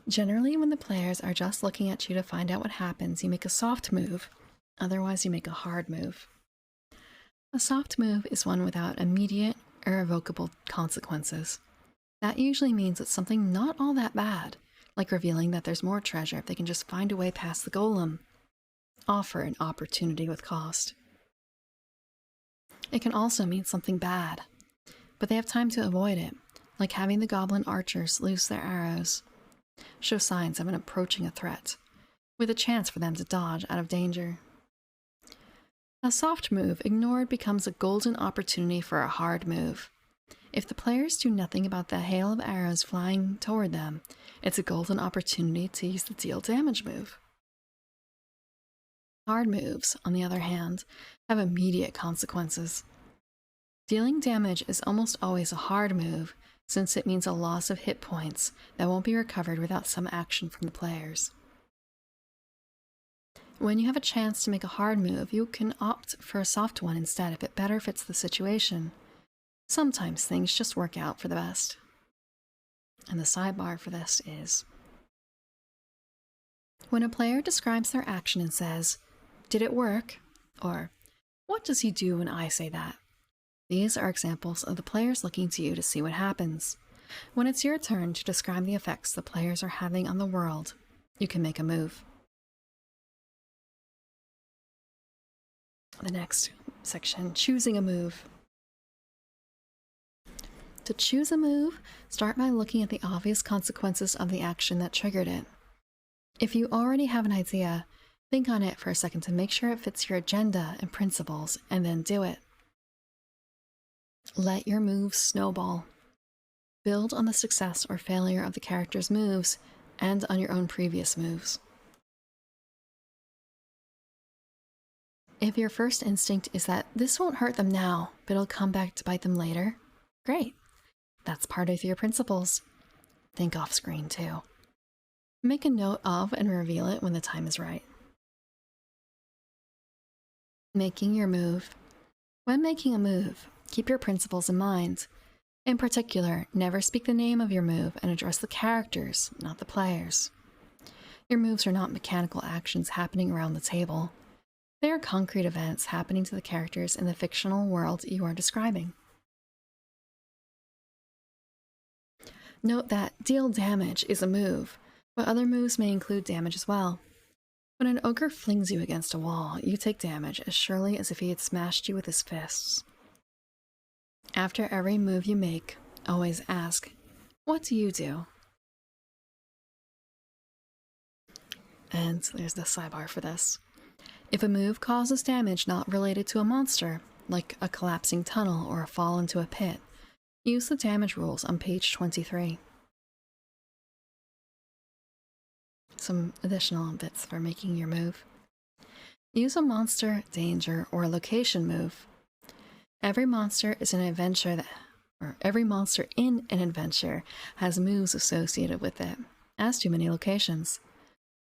Generally, when the players are just looking at you to find out what happens, you make a soft move. Otherwise, you make a hard move. A soft move is one without immediate, irrevocable consequences. That usually means it's something not all that bad, like revealing that there's more treasure if they can just find a way past the golem. Offer an opportunity with cost. It can also mean something bad, but they have time to avoid it, like having the goblin archers lose their arrows. Show signs of an approaching threat, with a chance for them to dodge out of danger. A soft move ignored becomes a golden opportunity for a hard move. If the players do nothing about the hail of arrows flying toward them, it's a golden opportunity to use the deal damage move. Hard moves, on the other hand, have immediate consequences. Dealing damage is almost always a hard move, since it means a loss of hit points that won't be recovered without some action from the players. When you have a chance to make a hard move, you can opt for a soft one instead if it better fits the situation. Sometimes things just work out for the best. And the sidebar for this is, When a player describes their action and says, "Did it work?" or "What does he do when I say that?" These are examples of the players looking to you to see what happens. When it's your turn to describe the effects the players are having on the world, you can make a move. The next section, choosing a move. To choose a move, start by looking at the obvious consequences of the action that triggered it. If you already have an idea, think on it for a second to make sure it fits your agenda and principles, and then do it. Let your moves snowball. Build on the success or failure of the character's moves and on your own previous moves. If your first instinct is that this won't hurt them now, but it'll come back to bite them later, great. That's part of your principles. Think off screen too. Make a note of and reveal it when the time is right. Making your move. When making a move, keep your principles in mind. In particular, never speak the name of your move and address the characters, not the players. Your moves are not mechanical actions happening around the table. They are concrete events happening to the characters in the fictional world you are describing. Note that deal damage is a move, but other moves may include damage as well. When an ogre flings you against a wall, you take damage as surely as if he had smashed you with his fists. After every move you make, always ask, "What do you do?" And there's the sidebar for this. If a move causes damage not related to a monster, like a collapsing tunnel or a fall into a pit, use the damage rules on page 23. Some additional bits for making your move. Use a monster, danger, or location move. Every monster in an adventure has moves associated with it, as do many locations.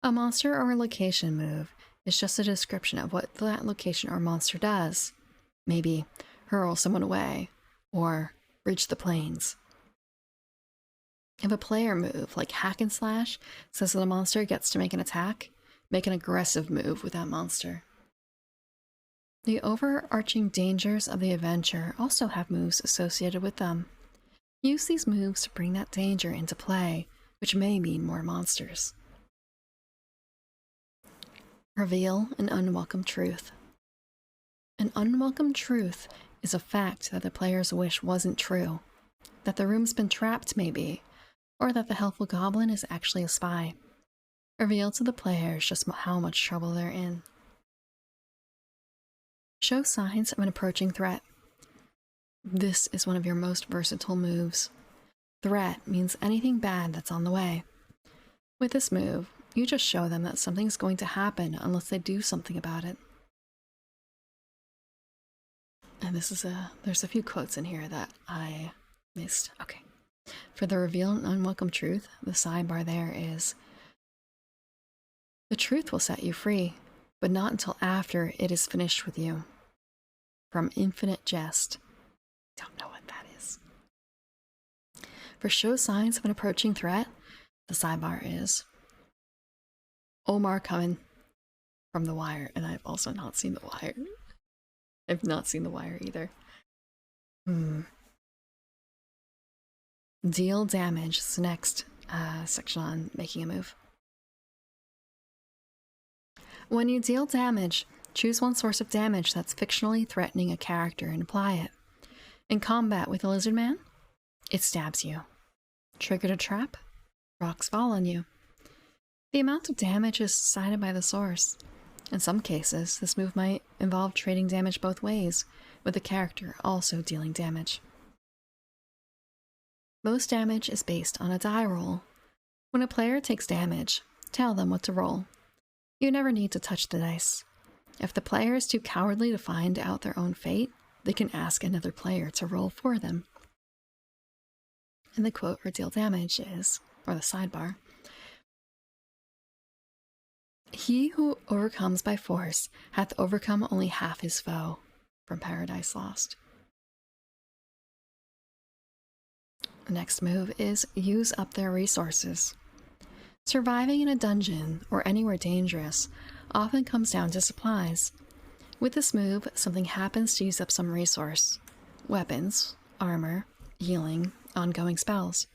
A monster or a location move is just a description of what that location or monster does. Maybe hurl someone away, or reach the plains. If a player move, like hack and slash, says that a monster gets to make an attack, make an aggressive move with that monster. The overarching dangers of the adventure also have moves associated with them. Use these moves to bring that danger into play, which may mean more monsters. Reveal an unwelcome truth. An unwelcome truth is a fact that the players wish wasn't true, that the room's been trapped maybe, or that the helpful goblin is actually a spy. Reveal to the players just how much trouble they're in. Show signs of an approaching threat. This is one of your most versatile moves. Threat means anything bad that's on the way. With this move, you just show them that something's going to happen unless they do something about it. And there's a few quotes in here that I missed. Okay. For the reveal an unwelcome truth, the sidebar there is, "The truth will set you free, but not until after it is finished with you." From Infinite Jest. Don't know what that is. For show signs of an approaching threat, the sidebar is Omar coming from The Wire, and I've also not seen The Wire. I've not seen The Wire either. Deal damage is the next section on making a move. When you deal damage, choose one source of damage that's fictionally threatening a character and apply it. In combat with a lizard man, it stabs you. Triggered a trap, rocks fall on you. The amount of damage is decided by the source. In some cases, this move might involve trading damage both ways, with the character also dealing damage. Most damage is based on a die roll. When a player takes damage, tell them what to roll. You never need to touch the dice. If the player is too cowardly to find out their own fate, they can ask another player to roll for them. And the quote for deal damage is, or the sidebar, "He who overcomes by force hath overcome only half his foe," from Paradise Lost. The next move is use up their resources. Surviving in a dungeon or anywhere dangerous often comes down to supplies. With this move, something happens to use up some resource. Weapons, armor, healing, ongoing spells.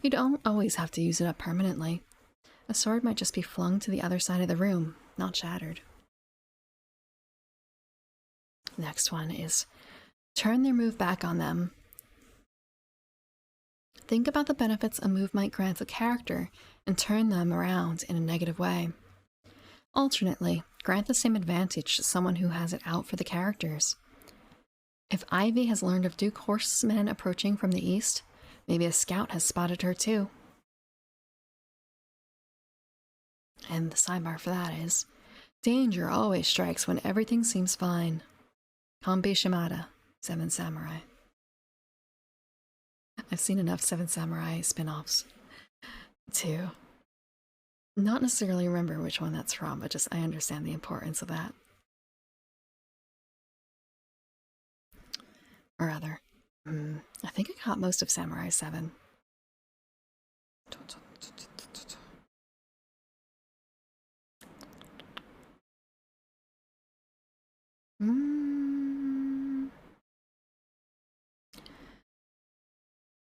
You don't always have to use it up permanently. A sword might just be flung to the other side of the room, not shattered. Next one is turn their move back on them. Think about the benefits a move might grant a character and turn them around in a negative way. Alternately, grant the same advantage to someone who has it out for the characters. If Ivy has learned of Duke horsemen approaching from the east, maybe a scout has spotted her too. And the sidebar for that is, danger always strikes when everything seems fine. Kanbei Shimada, Seven Samurai. I've seen enough Seven Samurai spin-offs to not necessarily remember which one that's from, but just I understand the importance of that. Or rather, I think I caught most of Samurai 7.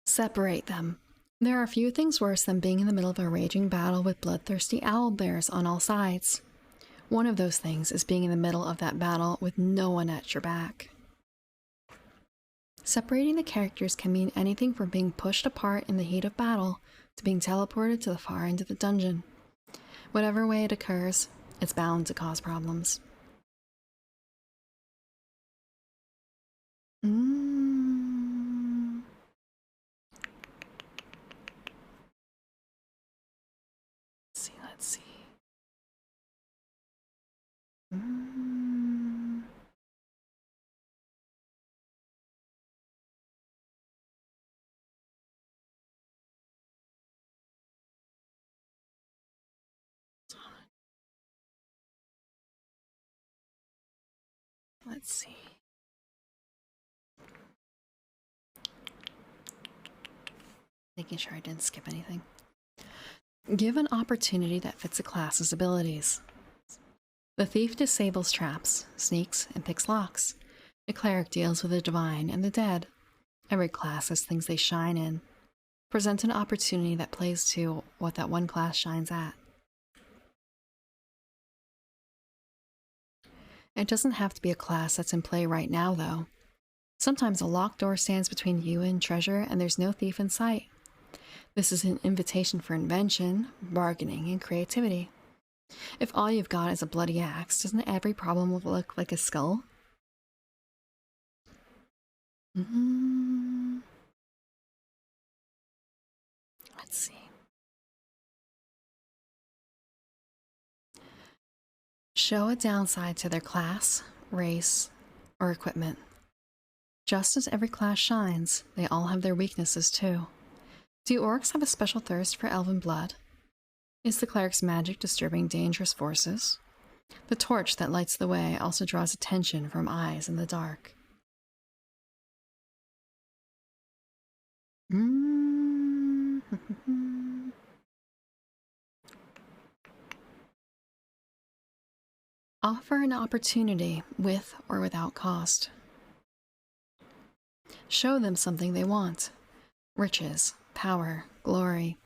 Separate them. There are few things worse than being in the middle of a raging battle with bloodthirsty owlbears on all sides. One of those things is being in the middle of that battle with no one at your back. Separating the characters can mean anything from being pushed apart in the heat of battle to being teleported to the far end of the dungeon. Whatever way it occurs, it's bound to cause problems. Let's see. Let's see. Making sure I didn't skip anything. Give an opportunity that fits a class's abilities. The thief disables traps, sneaks, and picks locks. The cleric deals with the divine and the dead. Every class has things they shine in. Present an opportunity that plays to what that one class shines at. It doesn't have to be a class that's in play right now, though. Sometimes a locked door stands between you and treasure, and there's no thief in sight. This is an invitation for invention, bargaining, and creativity. If all you've got is a bloody axe, doesn't every problem look like a skull? Let's see. Show a downside to their class, race, or equipment. Just as every class shines, they all have their weaknesses too. Do orcs have a special thirst for elven blood? Is the cleric's magic disturbing dangerous forces? The torch that lights the way also draws attention from eyes in the dark. Offer an opportunity with or without cost. Show them something they want. Riches, power, glory.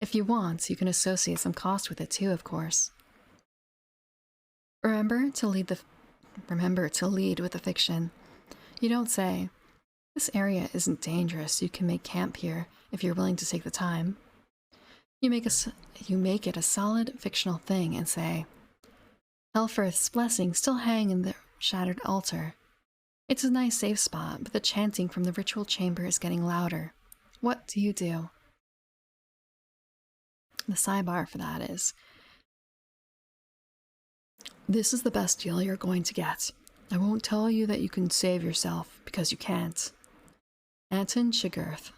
If you want, you can associate some cost with it too, of course. Remember to lead with the fiction. You don't say, this area isn't dangerous, you can make camp here if you're willing to take the time. You make it a solid fictional thing and say, Helfirth's blessings still hang in the shattered altar. It's a nice safe spot, but the chanting from the ritual chamber is getting louder. What do you do? The sidebar for that is, this is the best deal you're going to get. I won't tell you that you can save yourself, because you can't. Anton Chigurh,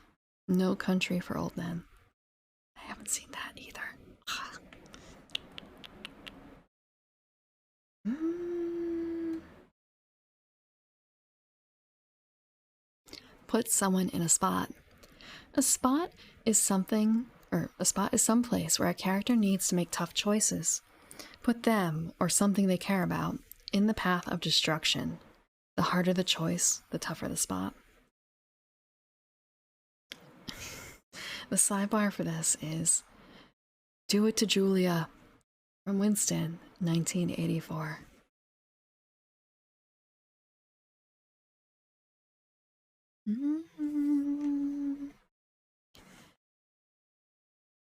No Country for Old Men. I haven't seen that either. Put someone in a spot. A spot is something A spot is someplace where a character needs to make tough choices. Put them, or something they care about, in the path of destruction. The harder the choice, the tougher the spot. The sidebar for this is Do It to Julia from Winston, 1984.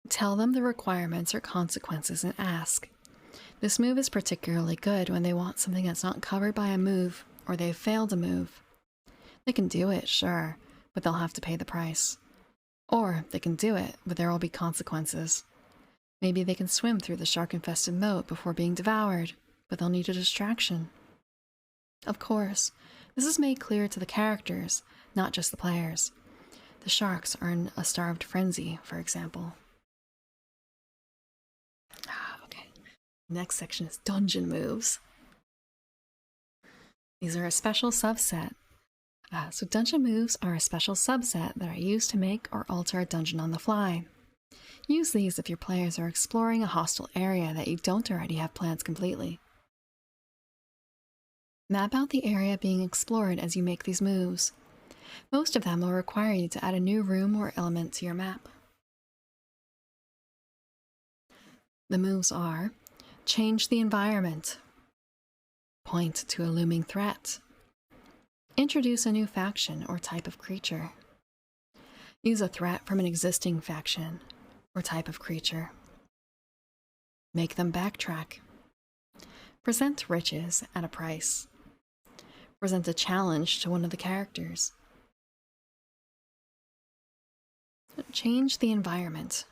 Tell them the requirements or consequences and ask. This move is particularly good when they want something that's not covered by a move or they've failed a move. They can do it, sure, but they'll have to pay the price. Or they can do it, but there will be consequences. Maybe they can swim through the shark-infested moat before being devoured, but they'll need a distraction. Of course, this is made clear to the characters, not just the players. The sharks are in a starved frenzy, for example. Okay. Next section is dungeon moves. These are a special subset. So dungeon moves are a special subset that are used to make or alter a dungeon on the fly. Use these if your players are exploring a hostile area that you don't already have planned completely. Map out the area being explored as you make these moves. Most of them will require you to add a new room or element to your map. The moves are Change the environment, Point to a looming threat, Introduce a new faction or type of creature, Use a threat from an existing faction or type of creature, Make them backtrack, Present riches at a price, Present a challenge to one of the characters. Change the environment.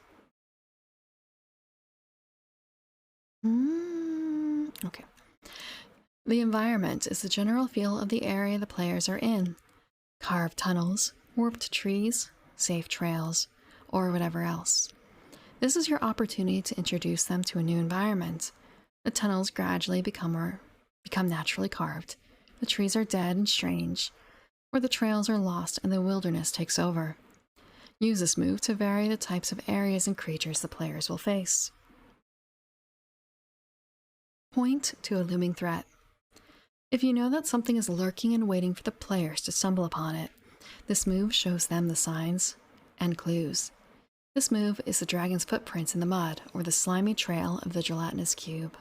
Okay. The environment is the general feel of the area the players are in. Carved tunnels, warped trees, safe trails, or whatever else. This is your opportunity to introduce them to a new environment. The tunnels gradually become naturally carved. The trees are dead and strange, or the trails are lost and the wilderness takes over. Use this move to vary the types of areas and creatures the players will face. Point to a looming threat. If you know that something is lurking and waiting for the players to stumble upon it, this move shows them the signs and clues. This move is the dragon's footprints in the mud or the slimy trail of the gelatinous cube.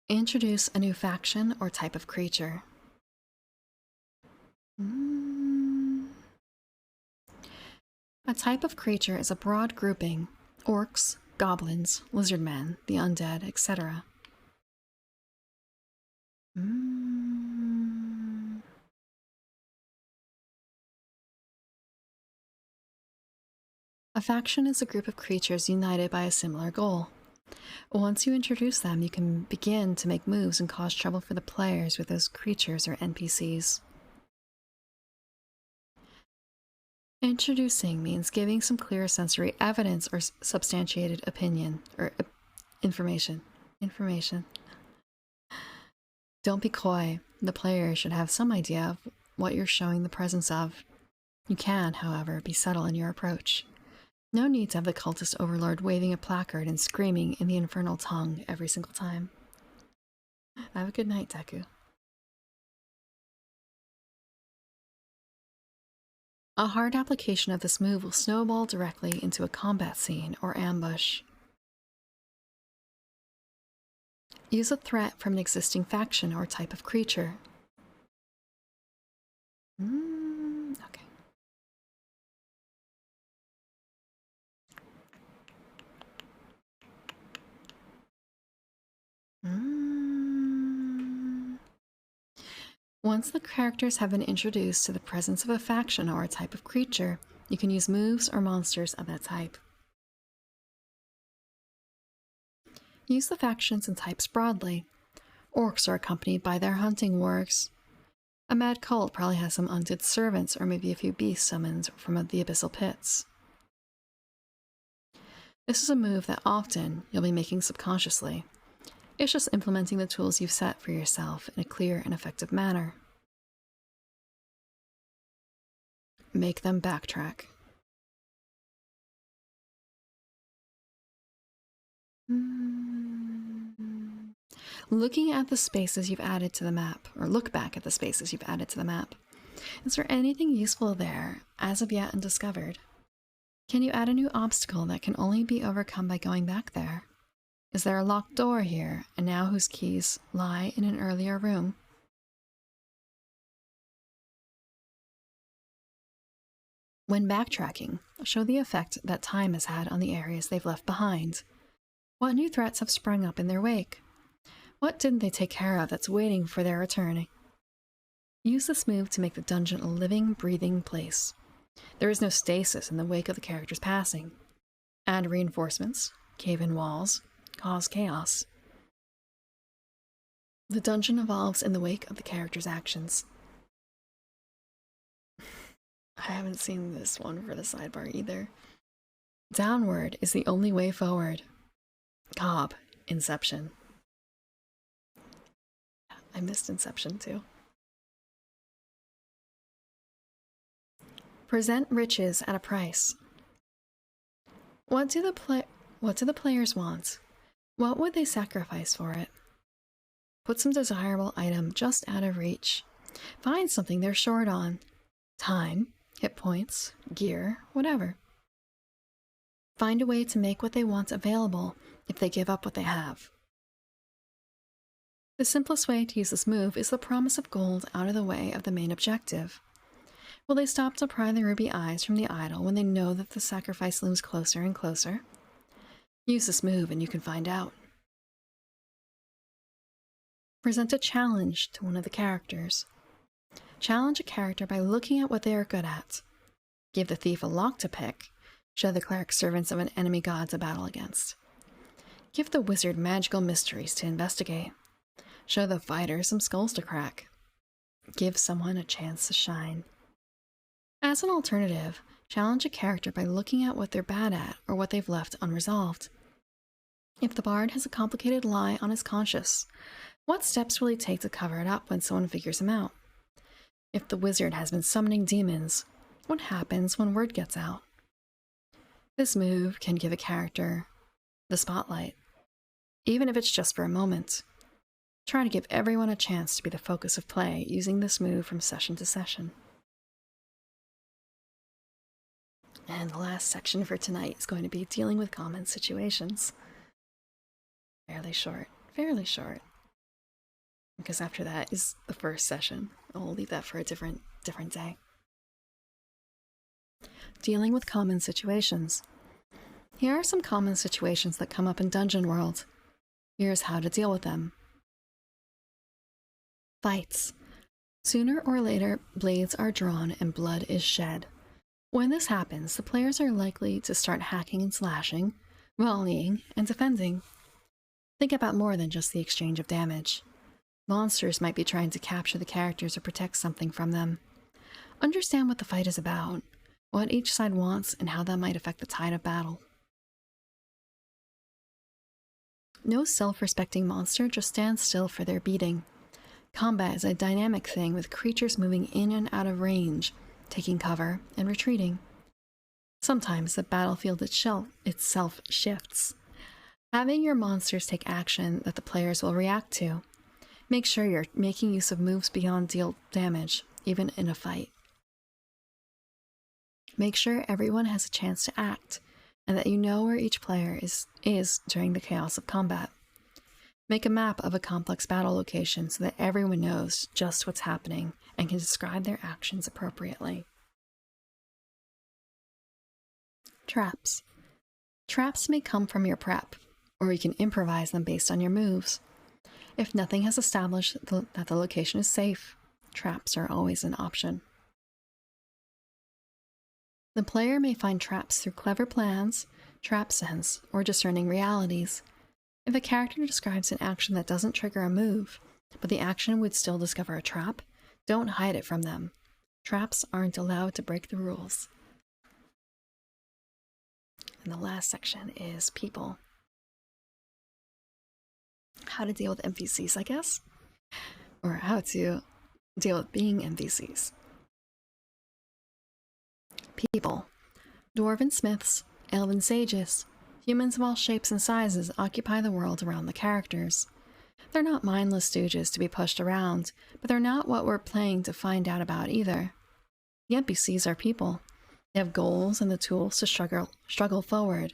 Introduce a new faction or type of creature. A type of creature is a broad grouping: orcs, goblins, lizardmen, the undead, etc. A faction is a group of creatures united by a similar goal. Once you introduce them, you can begin to make moves and cause trouble for the players with those creatures or NPCs. Introducing means giving some clear sensory evidence or substantiated opinion or information. Don't be coy. The player should have some idea of what you're showing the presence of. You can, however, be subtle in your approach. No need to have the cultist overlord waving a placard and screaming in the infernal tongue every single time. Have a good night, Deku. A hard application of this move will snowball directly into a combat scene or ambush. Use a threat from an existing faction or type of creature. Okay. Once the characters have been introduced to the presence of a faction or a type of creature, you can use moves or monsters of that type. Use the factions and types broadly. Orcs are accompanied by their hunting wargs. A mad cult probably has some undead servants or maybe a few beasts summoned from the abyssal pits. This is a move that often you'll be making subconsciously. It's just implementing the tools you've set for yourself in a clear and effective manner. make them backtrack. Looking at the spaces you've added to the map, or look back at the spaces you've added to the map. Is there anything useful there, as of yet undiscovered? Can you add a new obstacle that can only be overcome by going back there? Is there a locked door here, and now whose keys lie in an earlier room? When backtracking, show the effect that time has had on the areas they've left behind. What new threats have sprung up in their wake? What didn't they take care of that's waiting for their return? Use this move to make the dungeon a living, breathing place. There is no stasis in the wake of the character's passing. Add reinforcements, cave-in walls, cause chaos. The dungeon evolves in the wake of the character's actions. I haven't seen this one for the sidebar either. Downward is the only way forward. Cobb, Inception. I missed Inception too. Present riches at a price. What do the players want? What would they sacrifice for it? Put some desirable item just out of reach. Find something they're short on. Time, hit points, gear, whatever. Find a way to make what they want available if they give up what they have. The simplest way to use this move is the promise of gold out of the way of the main objective. Will they stop to pry the ruby eyes from the idol when they know that the sacrifice looms closer and closer? Use this move and you can find out. Present a challenge to one of the characters. Challenge a character by looking at what they are good at. Give the thief a lock to pick. Show the cleric servants of an enemy god to battle against. Give the wizard magical mysteries to investigate. Show the fighter some skulls to crack. Give someone a chance to shine. As an alternative, challenge a character by looking at what they're bad at or what they've left unresolved. If the bard has a complicated lie on his conscience, what steps will he take to cover it up when someone figures him out? If the wizard has been summoning demons, what happens when word gets out? This move can give a character the spotlight, even if it's just for a moment. Try to give everyone a chance to be the focus of play using this move from session to session. And the last section for tonight is going to be dealing with common situations. Fairly short, because after that is the first session. I'll leave that for a different day. Dealing with common situations. Here are some common situations that come up in Dungeon World. Here's how to deal with them. Fights. Sooner or later, blades are drawn and blood is shed. When this happens, the players are likely to start hacking and slashing, volleying, and defending. Think about more than just the exchange of damage. Monsters might be trying to capture the characters or protect something from them. Understand what the fight is about, what each side wants, and how that might affect the tide of battle. No self-respecting monster just stands still for their beating. Combat is a dynamic thing with creatures moving in and out of range, taking cover, and retreating. Sometimes the battlefield itself shifts. Having your monsters take action that the players will react to. Make sure you're making use of moves beyond deal damage, even in a fight. Make sure everyone has a chance to act, and that you know where each player is during the chaos of combat. Make a map of a complex battle location so that everyone knows just what's happening and can describe their actions appropriately. Traps. Traps may come from your prep, or you can improvise them based on your moves. If nothing has established that the location is safe, traps are always an option. The player may find traps through clever plans, trap sense, or discerning realities. If a character describes an action that doesn't trigger a move, but the action would still discover a trap, don't hide it from them. Traps aren't allowed to break the rules. And the last section is people. How to deal with NPCs, I guess? Or how to deal with being NPCs. People. Dwarven smiths, elven sages, humans of all shapes and sizes occupy the world around the characters. They're not mindless stooges to be pushed around, but they're not what we're playing to find out about either. The NPCs are people. They have goals and the tools to struggle forward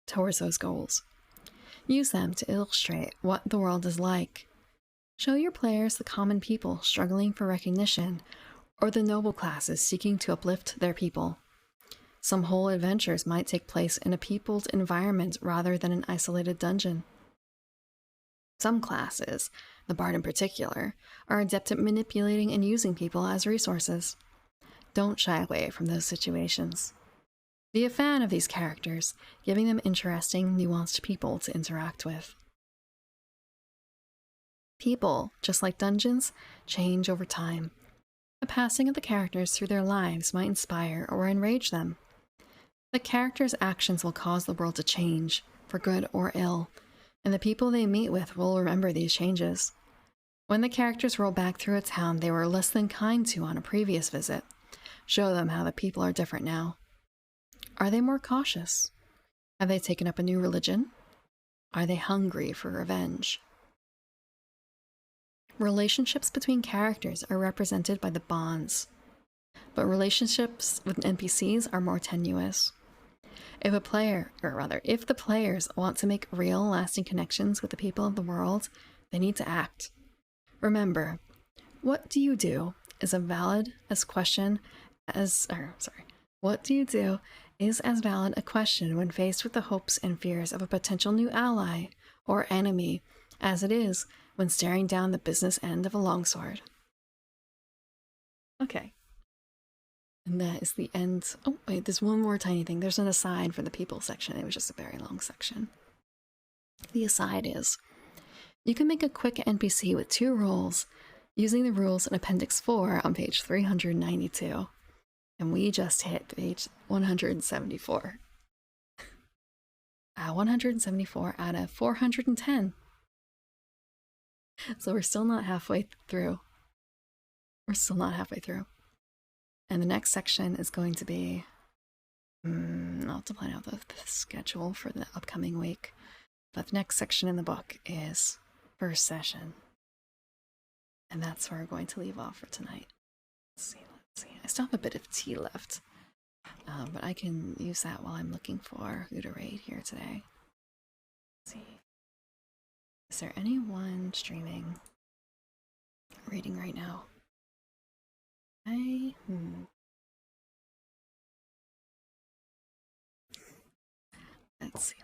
towards those goals. Use them to illustrate what the world is like. Show your players the common people struggling for recognition, or the noble classes seeking to uplift their people. Some whole adventures might take place in a peopled environment rather than an isolated dungeon. Some classes, the Bard in particular, are adept at manipulating and using people as resources. Don't shy away from those situations. Be a fan of these characters, giving them interesting, nuanced people to interact with. People, just like dungeons, change over time. The passing of the characters through their lives might inspire or enrage them. The characters' actions will cause the world to change, for good or ill, and the people they meet with will remember these changes. When the characters roll back through a town they were less than kind to on a previous visit, show them how the people are different now. Are they more cautious? Have they taken up a new religion? Are they hungry for revenge? Relationships between characters are represented by the bonds, but relationships with NPCs are more tenuous. If the players want to make real, lasting connections with the people of the world, they need to act. Remember, what do you do is as valid a question when faced with the hopes and fears of a potential new ally or enemy as it is when staring down the business end of a longsword. Okay. And that is the end. Oh, wait, there's one more tiny thing. There's an aside for the people section. It was just a very long section. The aside is, you can make a quick NPC with 2 roles using the rules in Appendix 4 on page 392. And we just hit page 174. 174 out of 410. So we're still not halfway through. And the next section is going to be, I'll have to plan out the schedule for the upcoming week. But the next section in the book is first session. And that's where we're going to leave off for tonight. Let's see. I still have a bit of tea left. But I can use that while I'm looking for who to raid here today. Let's see. Is there anyone streaming? Reading right now? Let's see.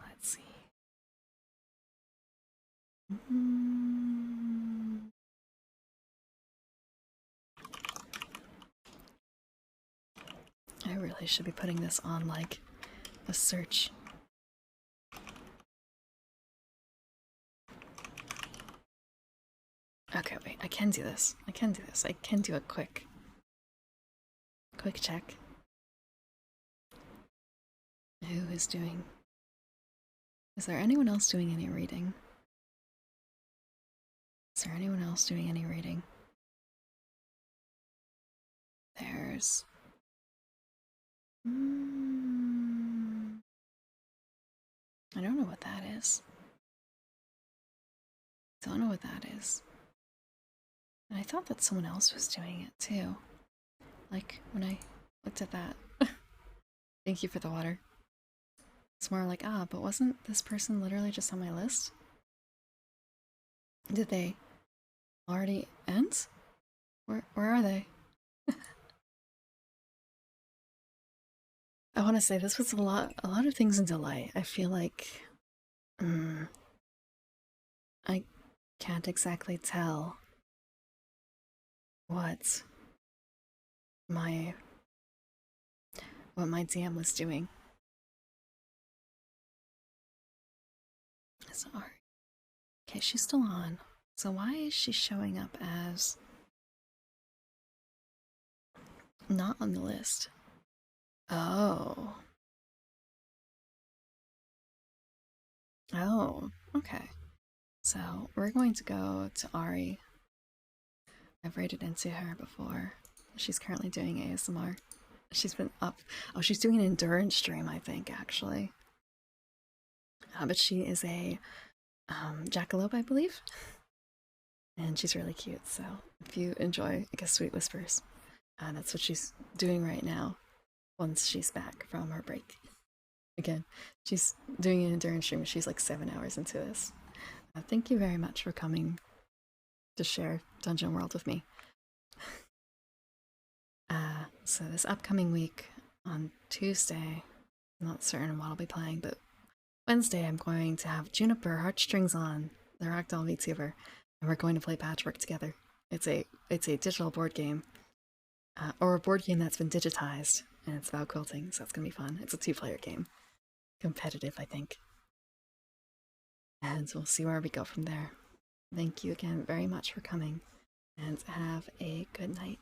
I really should be putting this on like a search. Okay, wait, I can do this. I can do a quick check. Who is doing? Is there anyone else doing any reading? There's... I don't know what that is. And I thought that someone else was doing it too. Like, when I looked at that. Thank you for the water. It's more like, but wasn't this person literally just on my list? Did they already end? Where are they? I want to say this was a lot of things in delay. I feel like I can't exactly tell what my DM was doing. Sorry. Okay, she's still on. So why is she showing up as not on the list? Oh, okay. So we're going to go to Ari. I've raided into her before. She's currently doing ASMR. She's been up. Oh, she's doing an endurance stream, I think, actually. But she is a jackalope, I believe. And she's really cute, so if you enjoy, I guess, Sweet Whispers, that's what she's doing right now once she's back from her break. Again, she's doing an endurance stream. She's like 7 hours into this. Thank you very much for coming to share Dungeon World with me. So this upcoming week on Tuesday, I'm not certain what I'll be playing, but Wednesday I'm going to have Juniper Heartstrings on, the Ragdoll VTuber, and we're going to play Patchwork together. It's a digital board game, or a board game that's been digitized, and it's about quilting, so it's gonna be fun. It's a 2-player game, competitive, I think, and we'll see where we go from there. Thank you again very much for coming, and have a good night.